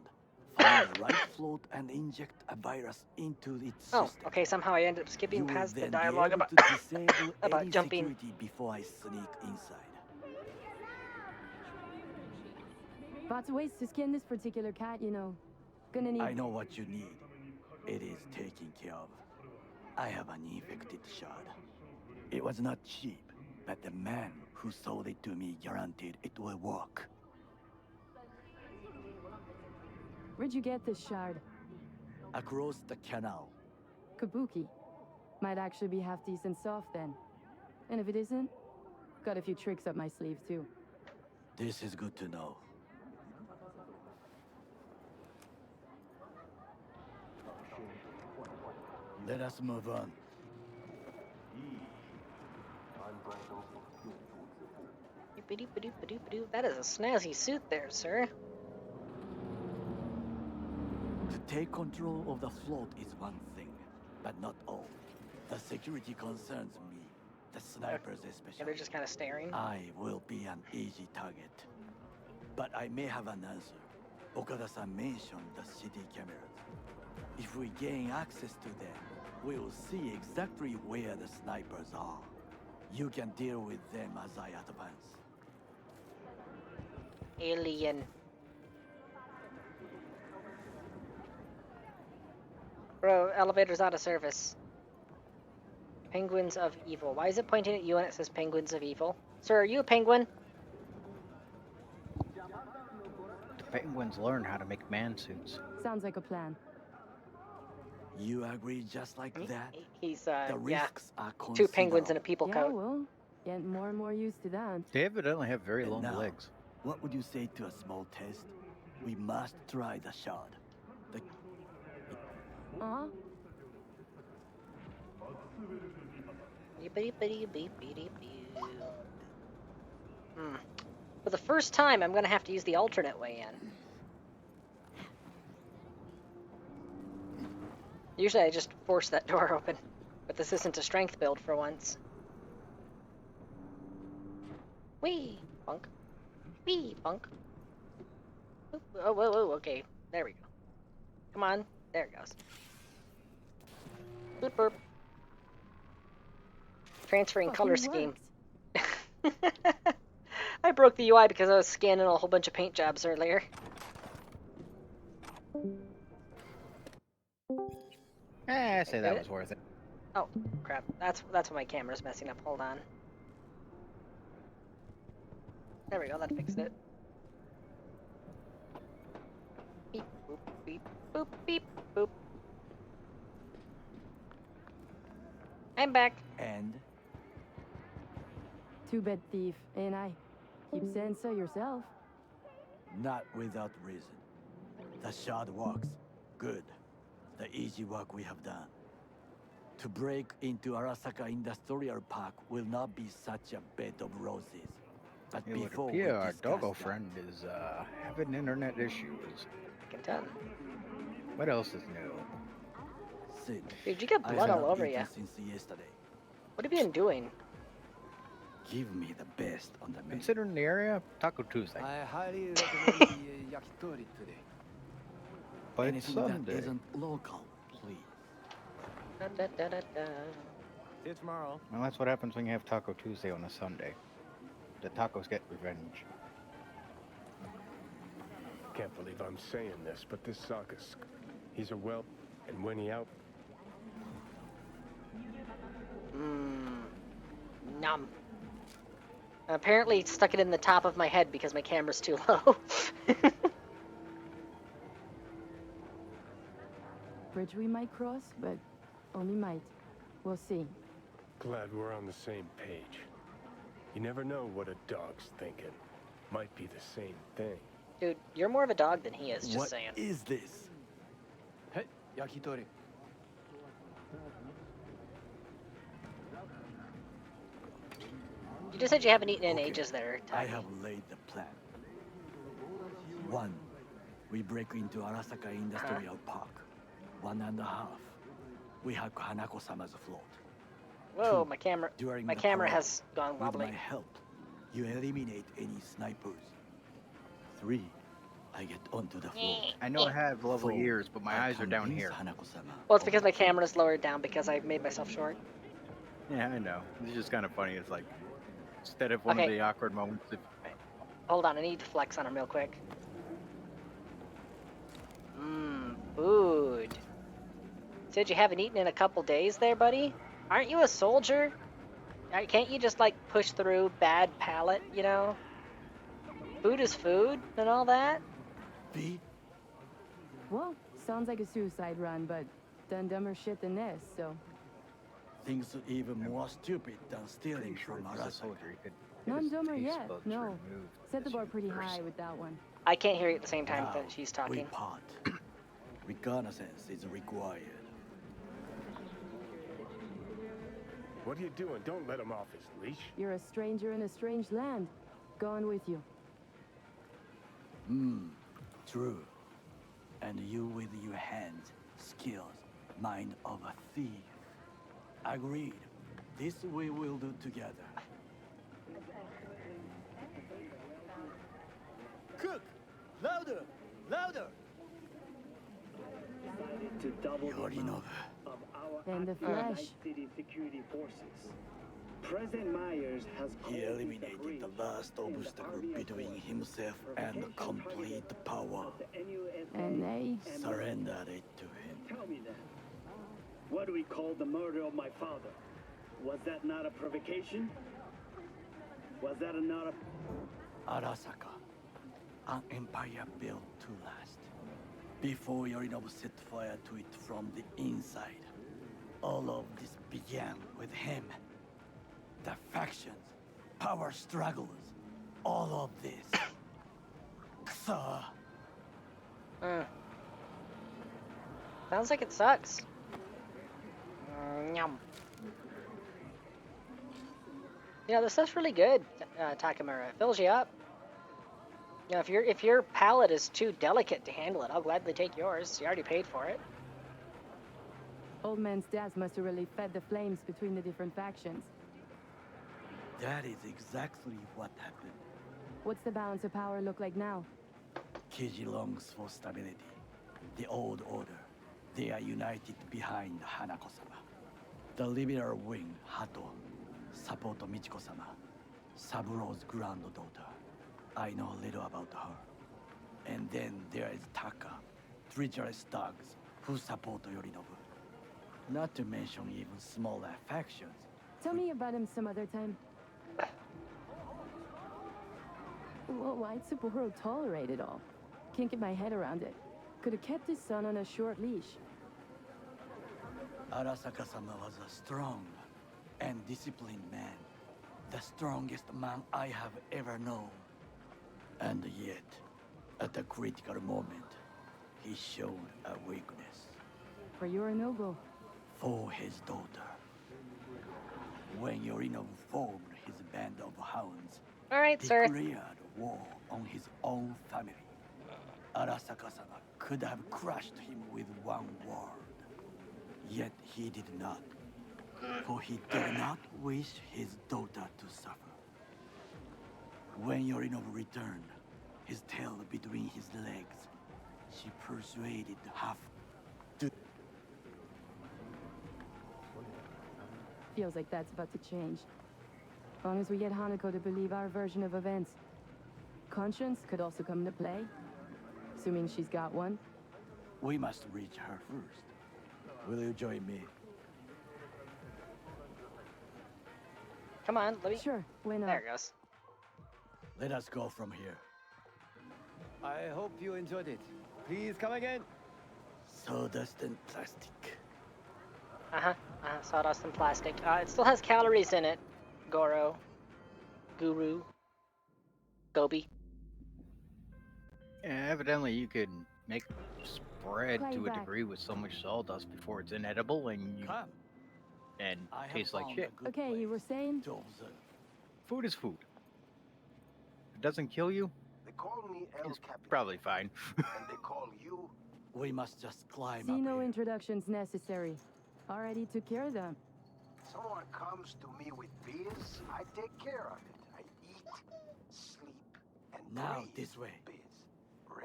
find the right float, and inject a virus into its system. Oh, okay, somehow I ended up skipping past the Then dialogue be able about, to disable about any jumping. security before I sneak inside. Lots of ways to skin this particular cat, you know. Gonna need... I know what you need. It is taken care of. I have an infected shard. It was not cheap, but the man who sold it to me guaranteed it will work. Where'd you get this shard? Across the canal. Kabuki. Might actually be half decent soft then. And if it isn't, got a few tricks up my sleeve too. This is good to know. Let us move on. That is a snazzy suit there, sir. To take control of the float is one thing, but not all. The security concerns me. The snipers especially. Yeah, they're just kind of staring. I will be an easy target. But I may have an answer. Okada-san mentioned the city cameras. If we gain access to them, we will see exactly where the snipers are. You can deal with them as I advance. Alien. Bro, elevator's out of service. Penguins of Evil. Why is it pointing at you when it says Penguins of Evil? Sir, are you a penguin? The penguins learn how to make man suits. Sounds like a plan. You agree just like that? He's, the risks are two penguins in a people Yeah, coat. well, getting more and more used to that. They evidently have very long now, legs. What would you say to a small test? We must try the shard. Uh-huh. For the first time, I'm gonna have to use the alternate way in. Usually I just force that door open, but this isn't a strength build for once. Whee! Punk. Whee! Punk. Oh, whoa, whoa, okay. There we go. Come on. There it goes. Boop, boop. Transferring color Fucking scheme. I broke the UI because I was scanning a whole bunch of paint jobs earlier. I say that was worth it. Oh, crap. That's why my camera's messing up. Hold on. There we go. That fixed it. Beep, boop, beep, boop, beep, boop. I'm back. And? Two-bed thief, ain't I? Keep saying so yourself. Not without reason. The shard works. Good. The easy work we have done. To break into Arasaka Industrial Park will not be such a bed of roses. But It would before appear we our discuss doggo that, friend is having internet issues. Can tell. What else is new? Sid, Dude, you got I blood have all not over eaten you. since yesterday. What have you been doing? Give me the best on the menu. Considering the area, Taco Tuesday. I highly recommend the yakitori today. But it's Anything Sunday. that isn't local, please. Da, da, da, da, da. See you tomorrow. Well, that's what happens when you have Taco Tuesday on a Sunday. The tacos get revenge. Can't believe I'm saying this, but this Saga, he's a whelp, and when he out, Nom. Apparently stuck it in the top of my head because my camera's too low. Bridge we might cross, but only might. We'll see. glad we're on the same page. You never know what a dog's thinking. Might be the same thing. Dude, you're more of a dog than he is, just What saying. is this? Hey, yakitori. You just said you haven't eaten in ages there, I Taki. have laid the plan. 1. We break into Arasaka Industrial Park. 1.5. We hack Hanako-sama's float. Whoa, 2. my camera. During My the camera parade, has gone with wobbly. my help, you eliminate any snipers. 3. I get onto the float. I know I have lovely 4. ears, but my eyes are down convince here. Hanako-sama. Well, it's because my camera's lowered down because I've made myself short. Yeah, I know. It's just kind of funny. It's like, instead of one Okay. of the awkward moments, Hold on, I need to flex on him real quick. Food. Said you haven't eaten in a couple days there, buddy? Aren't you a soldier? Can't you just, like, push through bad palate, you know? Food is food and all that? V? Well, sounds like a suicide run, but done dumber shit than this, so... Things are even more stupid than stealing from Arasaka. None dumber yet, no. Set the bar pretty high with that one. I can't hear you at the same time Now, that she's we talking. part. Reconnaissance is required. What are you doing? Don't let him off his leash. You're a stranger in a strange land. Going with you. True. And you with your hands, skills, mind of a thief. Agreed. This we will do together. Cook! Louder! Louder! To double You already know that. of our And the active flesh. Night City security forces. President Myers has He eliminated the last obstacle between himself and complete power. And they... Surrendered it to him. Tell me then, what do we call the murder of my father? Was that not a provocation? Was that not a... Arasaka, an empire built to last. Before Yorinobu set fire to it from the inside, all of this began with him. The factions, power struggles, all of this. Ksa. Sounds like it sucks. Yum. You know, this stuff's really good, Takamura. It fills you up. You know, if your palate is too delicate to handle it, I'll gladly take yours. You already paid for it. Old man's dad must have really fed the flames between the different factions. That is exactly what happened. What's the balance of power look like now? Kiji longs for stability. The old order. They are united behind Hanako-sama. The liberal wing, Hato, support Michiko-sama, Saburo's granddaughter. I know little about her. And then there is Taka, treacherous thugs who support Yorinobu. Not to mention even smaller factions. Tell me about him some other time. Well, why'd Sapporo tolerate it all? Can't get my head around it. Could have kept his son on a short leash. Arasaka-sama was a strong and disciplined man. The strongest man I have ever known. And yet, at a critical moment, he showed a weakness. For Yorinobu. For his daughter. When Yorinobu formed his band of hounds, Alright, he sir. declared war on his own family. Arasaka-sama could have crushed him with one word. Yet he did not. For he did not wish his daughter to suffer. When Yorinobu returned, his tail between his legs, she persuaded half to... Feels like that's about to change. As long as we get Hanako to believe our version of events. Conscience could also come into play. Assuming she's got one. We must reach her first. Will you join me? Come on, let me... Sure, why not? There it goes. Let us go from here. I hope you enjoyed it. Please come again. Sawdust and plastic. Sawdust and plastic. It still has calories in it. Goro. Guru. Gobi. Yeah, evidently you could make bread Play to a back. degree with so much sawdust before it's inedible and you and I have tastes like found shit. a good Okay, you were saying? to observe. Food is food. If it doesn't kill you, They call me El it's Capitan, probably fine. and they call you. We must just climb See up no here. introductions necessary. Already took care of them. Someone comes to me with biz, I take care of it. I eat, sleep, and Now breathe this way. biz.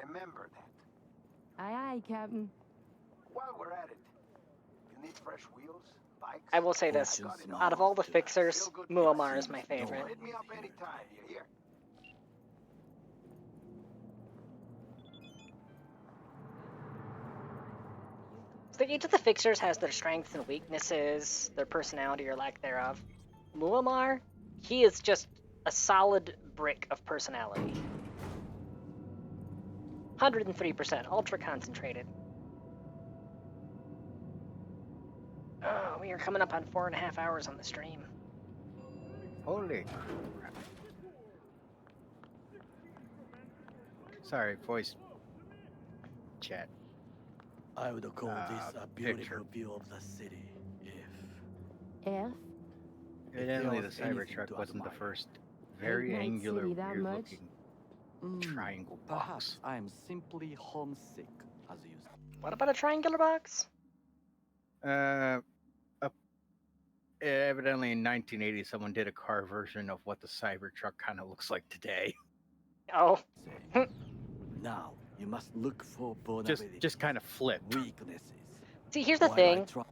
Remember that. Aye, aye, Captain. While we're at it, you need fresh wheels, bikes. I will say this. Fortune's Out of all the to us. fixers, Muammar is my favorite. Hit me up anytime, you hear? So each of the fixers has their strengths and weaknesses, their personality or lack thereof. Muammar, he is just a solid brick of personality. 103%, ultra concentrated. Oh, we are coming up on 4.5 hours on the stream. Holy crap. Sorry, voice chat. I would call this a beautiful picture. view of the city if F? Evidently the was anything Cybertruck to wasn't the admire. first very Night angular, City that weird much? looking triangle Perhaps box. I am simply homesick, as you say. What about a triangular box? Evidently in 1980 someone did a car version of what the Cybertruck kind of looks like today. Oh. Now you must look for just vulnerabilities, kind of flipped. weaknesses. See, here's the While I thing. try-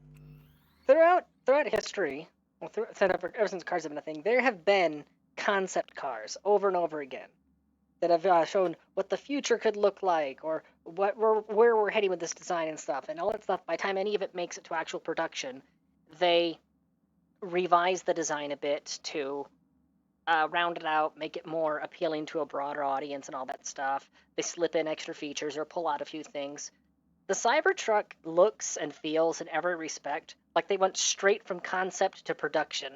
Throughout history, well, ever since cars have been a thing, there have been concept cars over and over again that have shown what the future could look like, or where we're heading with this design and stuff, and all that stuff. By the time any of it makes it to actual production, they revise the design a bit to round it out, make it more appealing to a broader audience, and all that stuff. They slip in extra features or pull out a few things. The Cybertruck looks and feels in every respect like they went straight from concept to production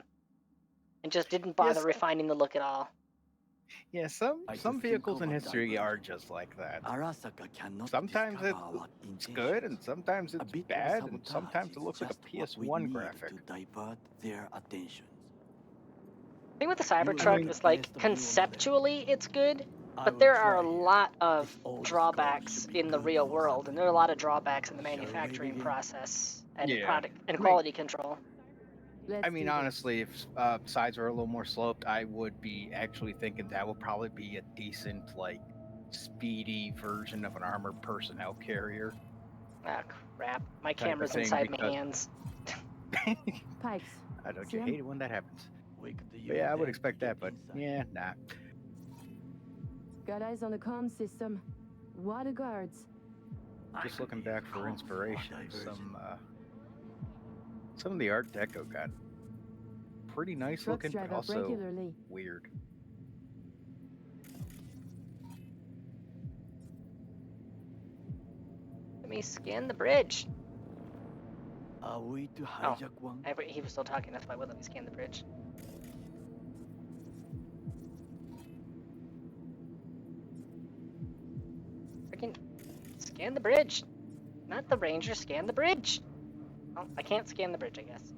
and just didn't bother Yes. refining the look at all. Yeah, some vehicles in history are just like that. Arasaka cannot Sometimes discover what it's good, and sometimes it's bit of bad, and sabotage sometimes it is looks like a just what we PS1 need graphic. to divert their attention. The thing with the You Cybertruck learn is, the like, best of you conceptually it's good, I but will there are a try here. lot of If all the drawbacks scrolls should be in the good real for world, and there are a lot of drawbacks in the Shall we manufacturing begin? process and Yeah. product and I mean- quality control. Let's I mean, do this. honestly, if sides were a little more sloped, I would be actually thinking that would probably be a decent, like, speedy version of an armored personnel carrier. Ah, crap. My Type of camera's thing, inside my because- hands. Pipes. Don't See you 'em? hate it when that happens? Wake the But yeah, I would unit expect to that, get but inside. yeah, nah. Got eyes on the comm system. Water guards. Just looking back for inspiration, some of the Art Deco got pretty nice Trucks looking, drive but up also regularly. weird. Let me scan the bridge. Are we to hijack one? He was still talking, that's why I wouldn't let me scan the bridge. Freaking scan the bridge. Not the ranger, scan the bridge. Oh, I can't scan the bridge, I guess.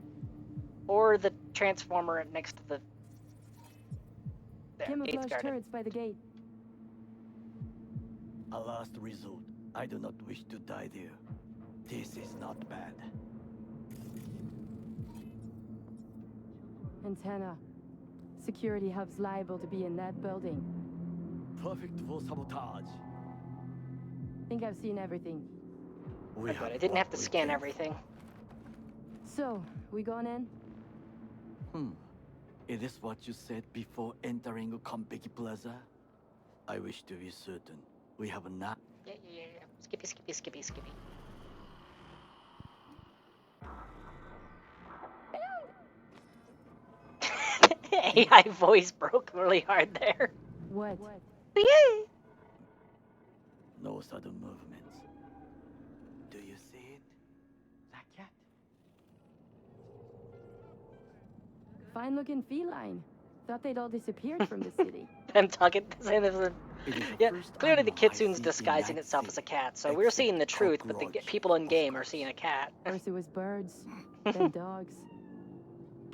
Or the transformer next to the... There, gate's Camouflage guarded. turrets by the gate. A last resort. I do not wish to die there. This is not bad. Antenna. Security hub's liable to be in that building. Perfect for sabotage. Think I've seen everything. We Good, I didn't have to scan everything. So, we going in? It is what you said before entering Konpeki Plaza? I wish to be certain. We have not. Yeah. Skippy. AI voice broke really hard there. What? Yay! No sudden movements. Do you see it? That cat? Fine looking feline. Thought they'd all disappeared from the city. I'm talking. Yeah, clearly the kitsune's disguising itself as a cat, so we're seeing the truth, but the people in game are seeing a cat. First it was birds, then dogs.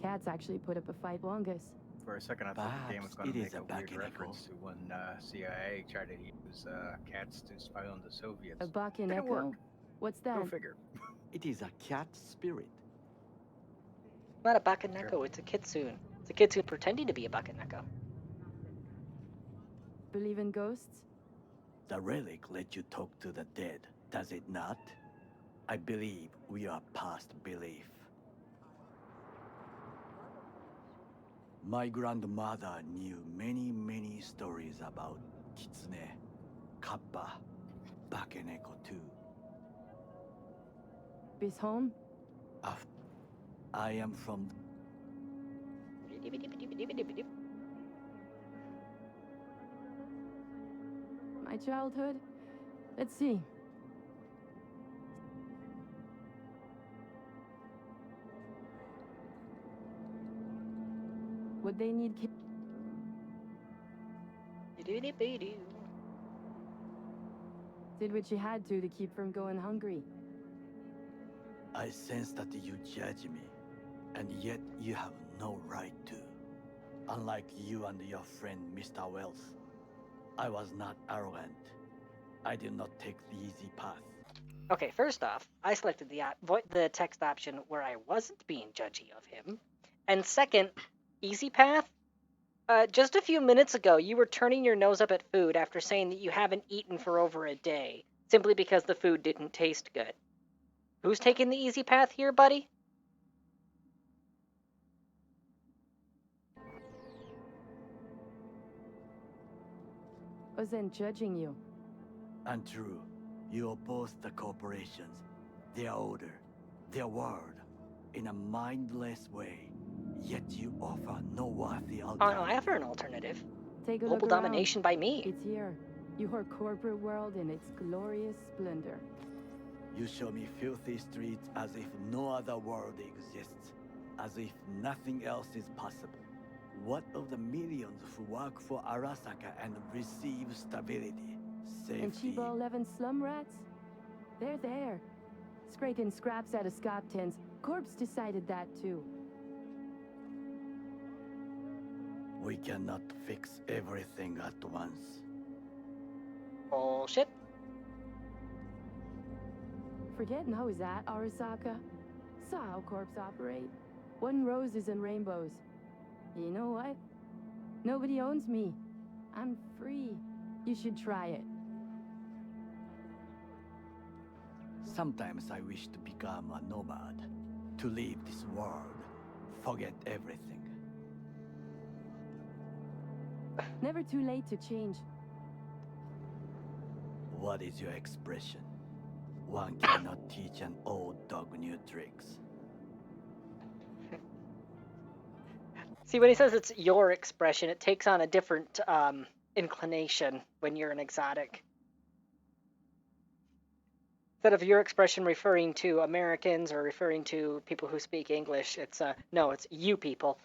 Cats actually put up a fight longest. For a second, I thought the game was going it to is make a a weird back and reference to when CIA tried to use cats to spy on the Soviets. A buck and Didn't echo? work. What's that? Go figure. It is a cat spirit. Not a Bakaneko, it's a kitsune. It's a kitsune pretending to be a Bakaneko. Believe in ghosts? The relic let you talk to the dead, does it not? I believe we are past belief. My grandmother knew many stories about Kitsune, Kappa, Bakeneko too. Bis home? I am from... My childhood? Let's see. Would they need Did what you had to keep from going hungry. I sense that you judge me, and yet you have no right to. Unlike you and your friend Mr. Wells, I was not arrogant. I did not take the easy path. Okay, first off, I selected the text option where I wasn't being judgy of him. And second, easy path? Just a few minutes ago, you were turning your nose up at food after saying that you haven't eaten for over a day, simply because the food didn't taste good. Who's taking the easy path here, buddy? Wasn't judging you. Untrue. You oppose the corporations, their order, their word, in a mindless way. Yet you offer no worthy alternative. Oh, no, I offer an alternative. Take a Global look around. domination by me. It's here. Your corporate world in its glorious splendor. You show me filthy streets as if no other world exists, as if nothing else is possible. What of the millions who work for Arasaka and receive stability, safety? And Chiba 11 slum rats? They're there. Scraping scraps out of scop tins. Corpse decided that too. We cannot fix everything at once. Bullshit. Forgetting how is at Arasaka? Saw how corps operate. One roses and rainbows. You know what? Nobody owns me. I'm free. You should try it. Sometimes I wish to become a nomad, to leave this world. Forget everything. Never too late to change. What is your expression? One cannot teach an old dog new tricks. See, when he says it's your expression, it takes on a different inclination when you're an exotic. Instead of your expression referring to Americans or referring to people who speak English, it's no, it's you people.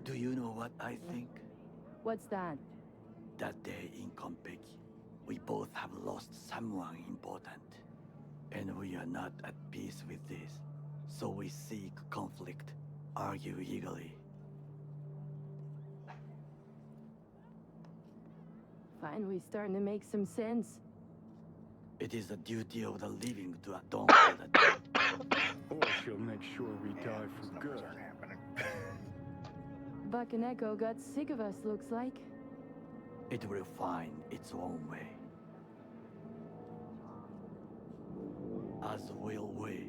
Do you know what I think? What's that? That day in Compeki, we both have lost someone important. And we are not at peace with this. So we seek conflict, argue eagerly. Finally starting to make some sense. It is the duty of the living to atone for the dead. Or she'll make sure we die for good. Buck and Echo got sick of us, looks like. It will find its own way. As will we.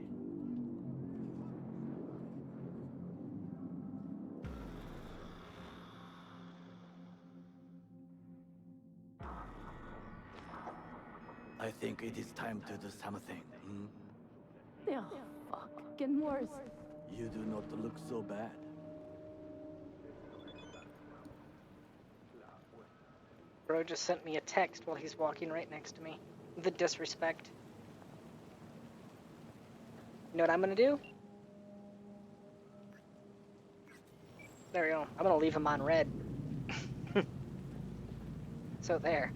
I think it is time to do something. Oh, fucking worse. You do not look so bad. Bro just sent me a text while he's walking right next to me. The disrespect. You know what I'm gonna do? There we go. I'm gonna leave him on red. So there.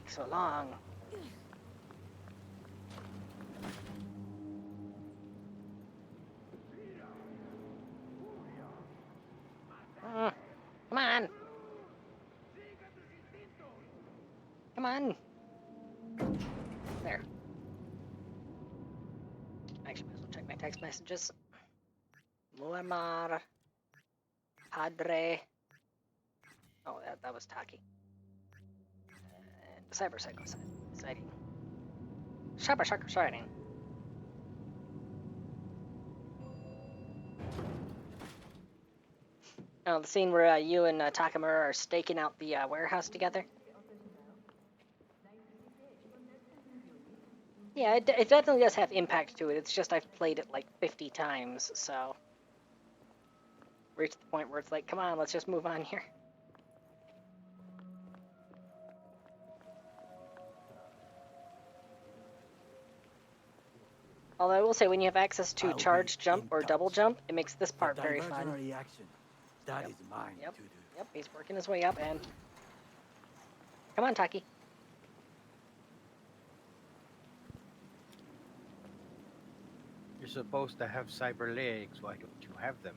So long. Come on. Come on. There. Actually, might as well check my text messages. Muammar. Padre. Oh, that was Taki. And the Cyber Psycho sighting. Cyber Psycho sighting. Oh, the scene where you and Takamura are staking out the warehouse together. Yeah, it definitely does have impact to it. It's just I've played it like 50 times, so reached the point where it's like, come on, let's just move on here. Although I will say, when you have access to charge jump or double jump, it makes this part very fun. Reaction. That is mine to do. Yep, he's working his way up, and come on, Taki. You're supposed to have cyber legs. Why don't you have them?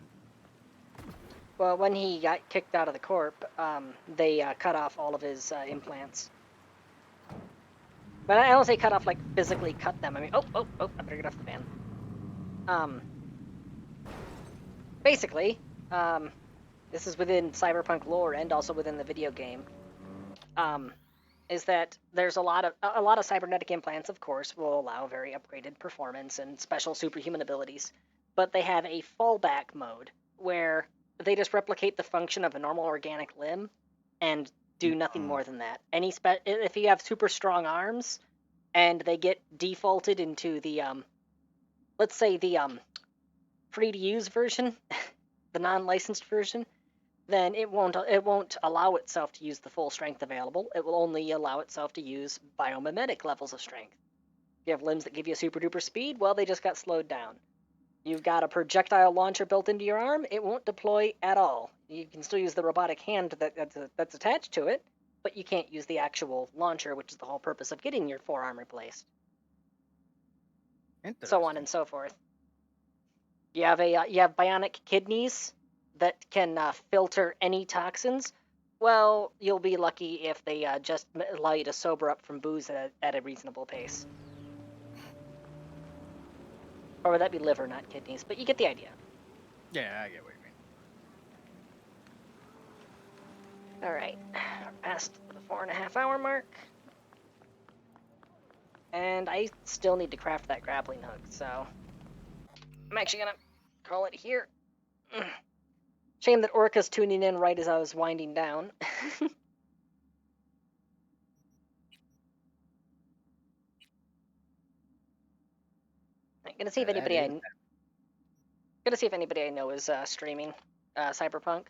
Well, when he got kicked out of the corp, they cut off all of his implants. But I don't say cut off like physically cut them. I mean, I better get off the van. Basically, this is within Cyberpunk lore and also within the video game. Is that there's a lot of cybernetic implants, of course, will allow very upgraded performance and special superhuman abilities, but they have a fallback mode where they just replicate the function of a normal organic limb and do nothing more than that. If you have super strong arms and they get defaulted into the let's say the free to use version, the non-licensed version, then it won't allow itself to use the full strength available. It will only allow itself to use biomimetic levels of strength. If you have limbs that give you super duper speed, well, they just got slowed down. You've got a projectile launcher built into your arm, it won't deploy at all. You can still use the robotic hand that's attached to it, but you can't use the actual launcher, which is the whole purpose of getting your forearm replaced. So on and so forth. You have bionic kidneys that can filter any toxins. Well, you'll be lucky if they just allow you to sober up from booze at a reasonable pace. Or would that be liver, not kidneys? But you get the idea. Yeah, I get what you mean. Alright, past the 4.5 hour mark. And I still need to craft that grappling hook, so I'm actually gonna call it here. Shame that Orca's tuning in right as I was winding down. I'm gonna see if anybody I know is streaming Cyberpunk.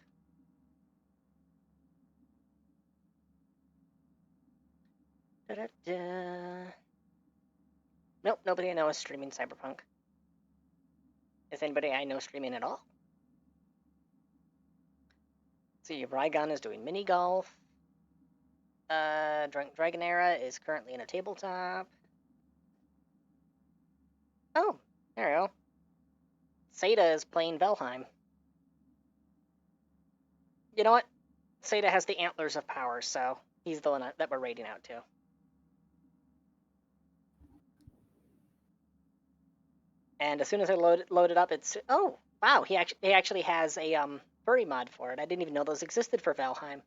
Da-da-da. Nope, nobody I know is streaming Cyberpunk. Is anybody I know streaming at all? Let's see, Rygon is doing mini golf. Dragonera is currently in a tabletop. Oh, there we go. Seda is playing Valheim. You know what? Seda has the Antlers of Power, so he's the one that we're raiding out to. And as soon as I load it up, it's oh wow, he actually has a furry mod for it. I didn't even know those existed for Valheim.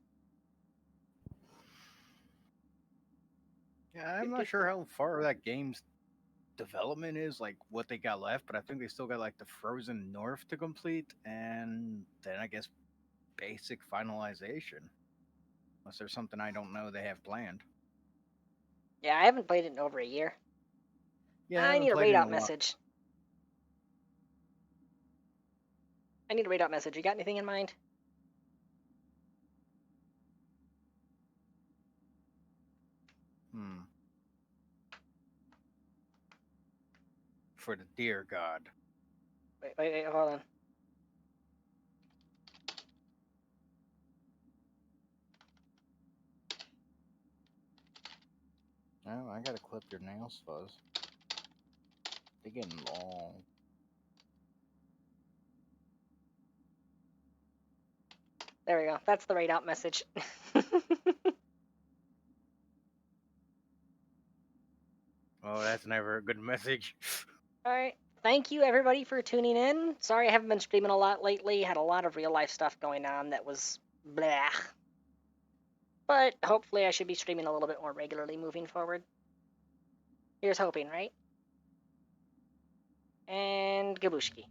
Yeah, I'm not sure how far that game's development is, like what they got left, but I think they still got like the Frozen North to complete, and then I guess basic finalization. Unless there's something I don't know they have planned. Yeah, I haven't played it in over a year. Yeah, I need a raid out message. I need a raid out message. You got anything in mind? For the dear God. Wait, hold on. Oh, I gotta clip your nails, Fuzz. They're getting long. There we go. That's the raid out message. Oh, that's never a good message. Alright. Thank you, everybody, for tuning in. Sorry I haven't been streaming a lot lately. Had a lot of real-life stuff going on that was blah. But hopefully I should be streaming a little bit more regularly moving forward. Here's hoping, right? And Gabushki.